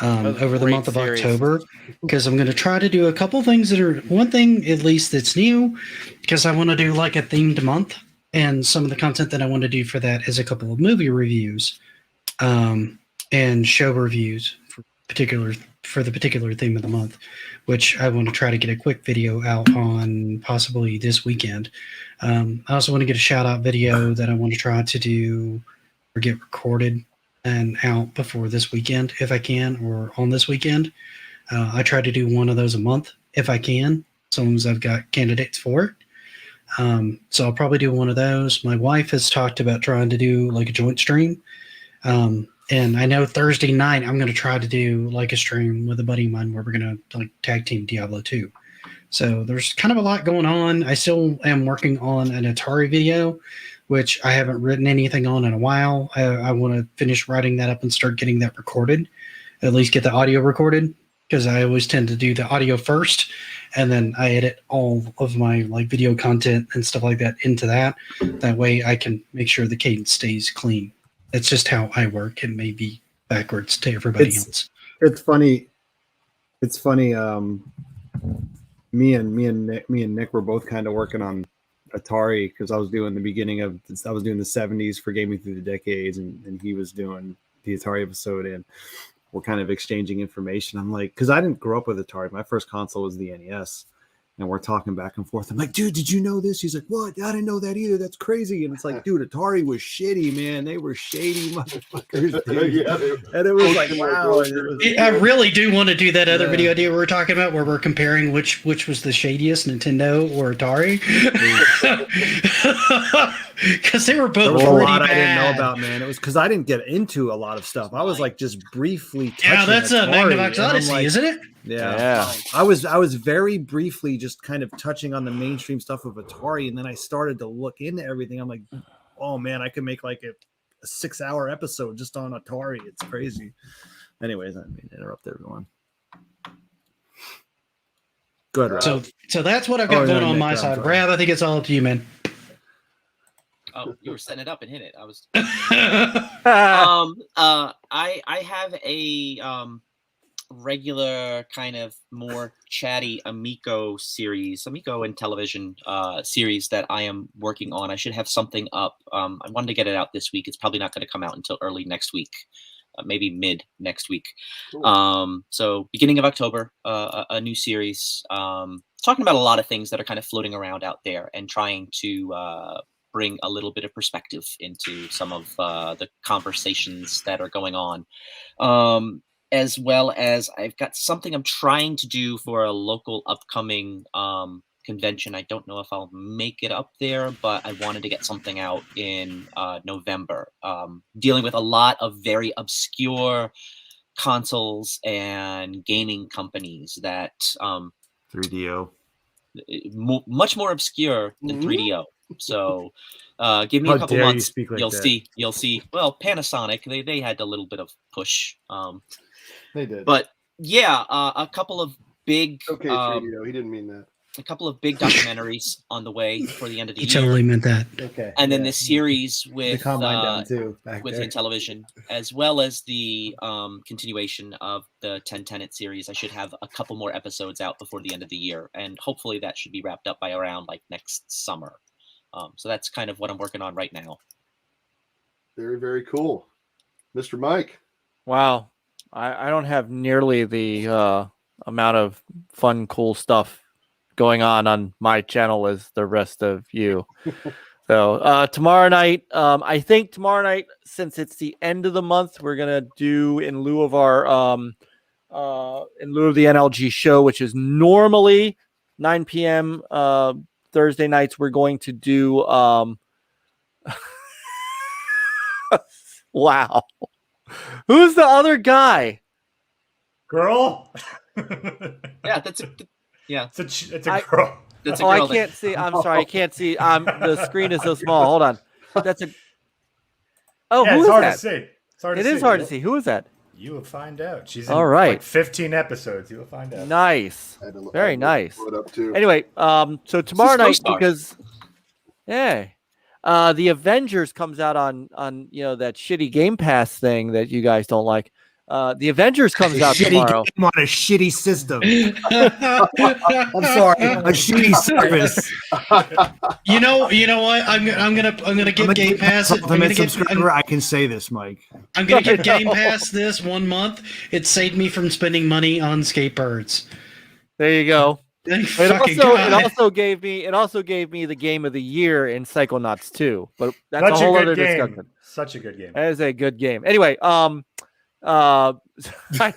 over the month of October, because I'm going to try to do a couple things that are one thing at least that's new, because I want to do like a themed month, and some of the content that I want to do for that is a couple of movie reviews and show reviews for particular theme of the month, which I want to try to get a quick video out on possibly this weekend. I also want to get a shout out video that I want to try to do or get recorded and out before this weekend if I can, or on this weekend. I try to do one of those a month if I can, as long as I've got candidates for it. So I'll probably do one of those. My wife has talked about trying to do like a joint stream. And I know Thursday night I'm going to try to do like a stream with a buddy of mine where we're going to like tag team Diablo 2. So there's kind of a lot going on. I still am working on an Atari video, which I haven't written anything on in a while. I want to finish writing that up and start getting that recorded, at least get the audio recorded, because I always tend to do the audio first, and then I edit all of my like video content and stuff like that into that. That way I can make sure the cadence stays clean. That's just how I work. It may be backwards to everybody else. It's funny. It's funny. Me and Nick were both kind of working on Atari because I was doing the 70s for Gaming Through the Decades, and he was doing the Atari episode, and we're kind of exchanging information. I'm like, because I didn't grow up with Atari. My first console was the NES. And we're talking back and forth. I'm like, dude, did you know this? He's like, what? I didn't know that either. That's crazy. And it's like, dude, Atari was shitty, man. They were shady motherfuckers, dude. Yeah, and it was like, wow. I really do want to do that other video idea we were talking about where we're comparing which was the shadiest, Nintendo or Atari. Because they were both there was pretty a lot bad. I didn't know about, man. It was because I didn't get into a lot of stuff. I was like just briefly touching Yeah, that's a Atari, Magnavox and I'm Odyssey, like, isn't it? Yeah. I was very briefly just kind of touching on the mainstream stuff of Atari, and then I started to look into everything. I'm like, oh man, I could make like a 6-hour episode just on Atari. It's crazy. Anyways, I mean, interrupt everyone. Go ahead, Rob. So that's what I've got going on my side. Brad, I think it's all up to you, man. Oh, you were setting it up and hit it. I was. I have a regular kind of more chatty Amico Intellivsion series that I am working on. I should have something up. I wanted to get it out this week. It's probably not going to come out until early next week, maybe mid next week. Cool. So beginning of October, a new series talking about a lot of things that are kind of floating around out there and trying to bring a little bit of perspective into some of the conversations that are going on. As well as I've got something I'm trying to do for a local upcoming convention. I don't know if I'll make it up there, but I wanted to get something out in November, dealing with a lot of very obscure consoles and gaming companies that 3DO, much more obscure than 3DO. So give me a couple months, you'll see. Well, Panasonic, they had a little bit of push. They did. But yeah, a couple of big. Okay, 3DO. He didn't mean that. A couple of big documentaries on the way for the end of the year. He totally meant that. Okay. And then this series with with Intellivsion, as well as the continuation of the 10 Tenant series. I should have a couple more episodes out before the end of the year, and hopefully that should be wrapped up by around like next summer. So that's kind of what I'm working on right now. Very, very cool. Mr. Mike. Wow. I don't have nearly the amount of fun, cool stuff going on my channel as the rest of you. So tomorrow night, I think tomorrow night, since it's the end of the month, we're going to do in lieu of our in lieu of the NLG show, which is normally 9 p.m. Thursday nights, we're going to do wow. Who's the other guy? Girl? Yeah, that's a it's a girl. That's a girl. girl I can't see. I'm sorry, I can't see. The screen is so small. Hold on. That's a. Oh, yeah, who it's is hard that? to see. It's hard It to is see. hard to see. Who is that? You will find out. She's in all right. like 15 episodes. You will find out. Nice. Very nice. Up too. Anyway, so tomorrow night, Co-star. because the Avengers comes out on that shitty Game Pass thing that you guys don't like. The Avengers comes out tomorrow. Game on a shitty system. I'm sorry, a shitty service. You know what? I'm gonna get Game Pass. I can say this, Mike. I'm gonna get Game Pass this 1 month. It saved me from spending money on skateboards. There you go. It also gave me the game of the year in Psychonauts 2, but that's Such a whole a good other game. discussion. Such a good game. That is a good game. Anyway, I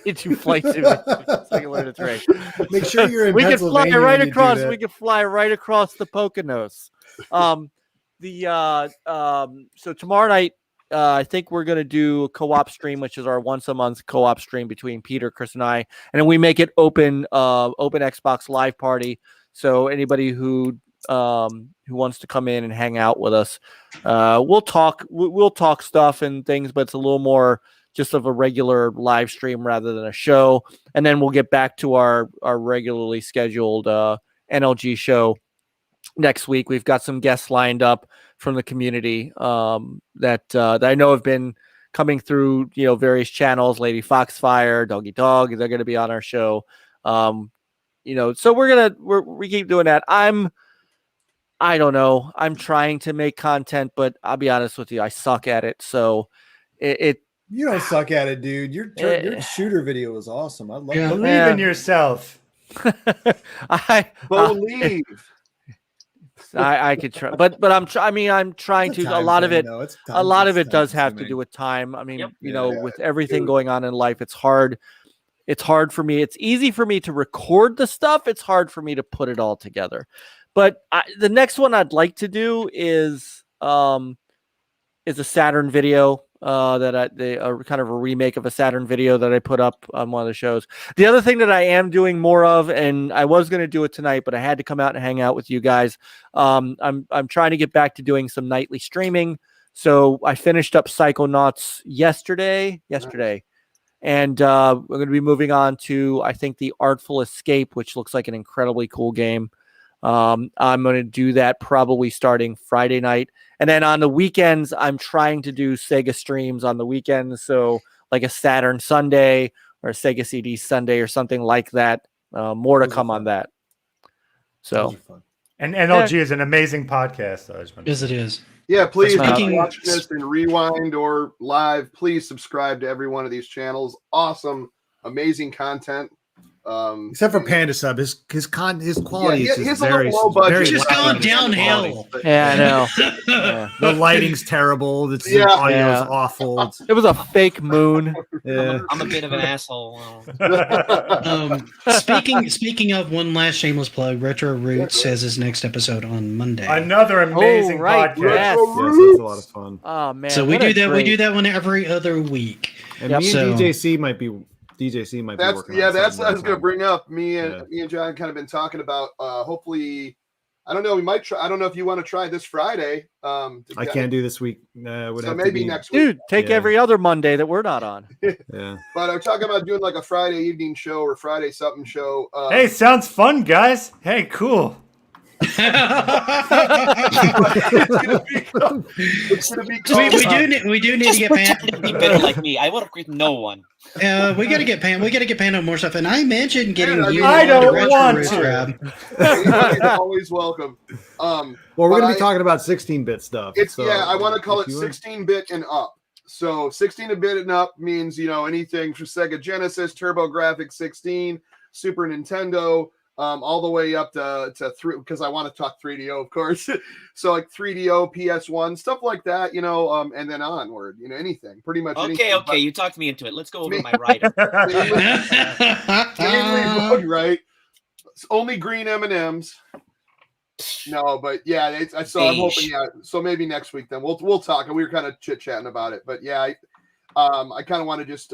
need to flight simulator so I can learn its range. Make sure you're in We can fly Pennsylvania right when you do across. that. We can fly right across the Poconos. So tomorrow night, I think we're gonna do a co-op stream, which is our once a month co-op stream between Peter, Chris, and I, and then we make it open Xbox Live party. So anybody who wants to come in and hang out with us, we'll talk stuff and things, but it's a little more just of a regular live stream rather than a show. And then we'll get back to our regularly scheduled NLG show next week. We've got some guests lined up from the community that I know have been coming through, various channels. Lady Foxfire, Doggy Dog, they're going to be on our show. So we keep doing that. I don't know. I'm trying to make content, but I'll be honest with you, I suck at it. So You don't suck at it, dude. Your shooter video was awesome. I love it. Believe in yourself. Believe. I could try, but I'm trying to. A lot of it does have to do with time. I mean, with everything going on in life, it's hard. It's hard for me. It's easy for me to record the stuff. It's hard for me to put it all together. But the next one I'd like to do is a Saturn video. Kind of a remake of a Saturn video that I put up on one of the shows. The other thing that I am doing more of, and I was going to do it tonight, but I had to come out and hang out with you guys. I'm trying to get back to doing some nightly streaming. So I finished up Psychonauts yesterday, and we're going to be moving on to, I think, The Artful Escape, which looks like an incredibly cool game. I'm going to do that probably starting Friday night. And then on the weekends, I'm trying to do Sega streams on the weekends. So like a Saturn Sunday or a Sega CD Sunday or something like that. More to come on that. So, and NLG is an amazing podcast. Yes, it is. Yeah, please, if Speaking- you're watching this in rewind or live, please subscribe to every one of these channels. Awesome, amazing content. Except for Panda Sub, his quality is he's just a very little low budget. very It's just low gone downhill. Yeah, I know. Yeah. The lighting's terrible. The audio is awful. It was a fake moon. Yeah. I'm a bit of an asshole. Speaking of, one last shameless plug, Retro Roots has his next episode on Monday. Another amazing podcast. Yes. Yes, that's a lot of fun. Oh man. So we do that. We do that one every other week. And me and DJC might be That's working. that's what I was going going to bring up. Me and John kind of been talking about. Hopefully, I don't know. We might try. I don't know if you want to try this Friday. I can't do this week. So maybe next week. Dude, take every other Monday that we're not on. Yeah. But I'm talking about doing like a Friday evening show or Friday something show. Hey, sounds fun, guys. Hey, cool. It's gonna be we do need to get Pan. Be better like me. I work with no one. We got to get Pan. We got to get Pan on more stuff. And I mentioned getting you. I don't on the want Retro to. Roots, Anybody's always welcome. Well, we're going to be talking about 16-bit stuff. I want to call it 16-bit and up. So 16-bit and up means anything from Sega Genesis, TurboGrafx 16, Super Nintendo. All the way up to 3, because I want to talk 3DO, of course. So like 3DO, PS1, stuff like that, and then onward, anything, pretty much. Okay, anything. you talked me into it. Let's go over my rider. Mainly, right? It's only green M&Ms. No, but yeah, so I'm hoping, so maybe next week then we'll talk. And we were kind of chit chatting about it, but yeah, I kind of want to just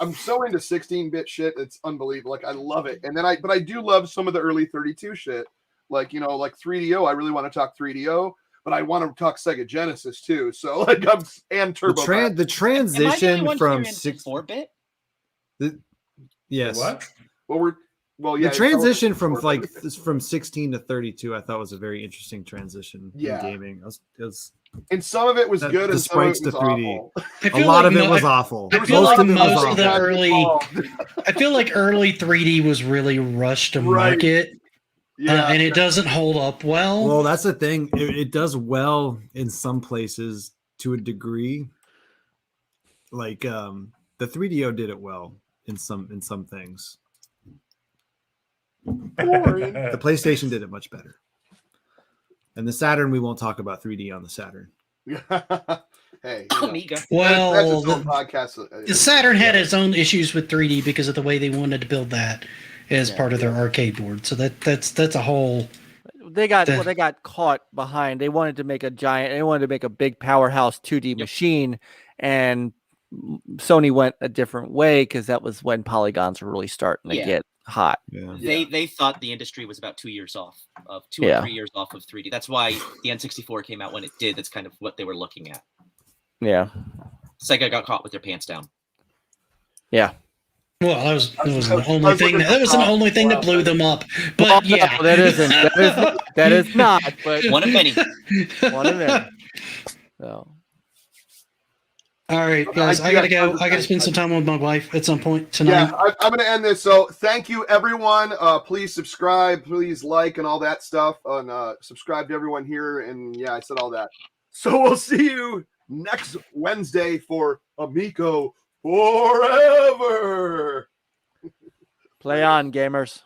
I'm so into 16-bit shit, it's unbelievable. Like I love it. And then I do love some of the early 32 shit. Like, like 3DO. I really want to talk 3DO, but I want to talk Sega Genesis too. So like and Turbo. The transition from 4-bit? Yes. What? The transition from 16 to 32 I thought was a very interesting transition in gaming. And some of it was The- good, the and some of it sprites was to 3D. awful. A lot of it was awful. I feel like most of the bad early, involved. I feel like early 3D was really rushed to Right. market, Yeah. and it doesn't hold up well. Well, that's the thing. It does well in some places to a degree. Like the 3DO did it well in some things. The PlayStation did it much better. And the Saturn, we won't talk about 3D on the Saturn. Hey, Amiga. Well, that's its own podcast. The Saturn had its own issues with 3D because of the way they wanted to build that as part of their arcade board. So that's a whole. They got caught behind. They wanted to make a big powerhouse 2D machine, and Sony went a different way because that was when polygons were really starting to get hot. They thought the industry was about 2 years off of 2 or 3 years off of 3D. That's why the N64 came out when it did. That's kind of what they were looking at. Yeah. Sega got caught with their pants down. Yeah. Well, that was the only thing. That was the only thing that blew them up. But Well, yeah, no, that is not. But one of many. One of many. So. All right, guys, I gotta go. I gotta spend some time with my wife at some point tonight. Yeah, I'm gonna end this. So thank you, everyone. Please subscribe, please like, and all that stuff. And subscribe to everyone here. And yeah, I said all that. So we'll see you next Wednesday for Amico Forever. Play on, gamers.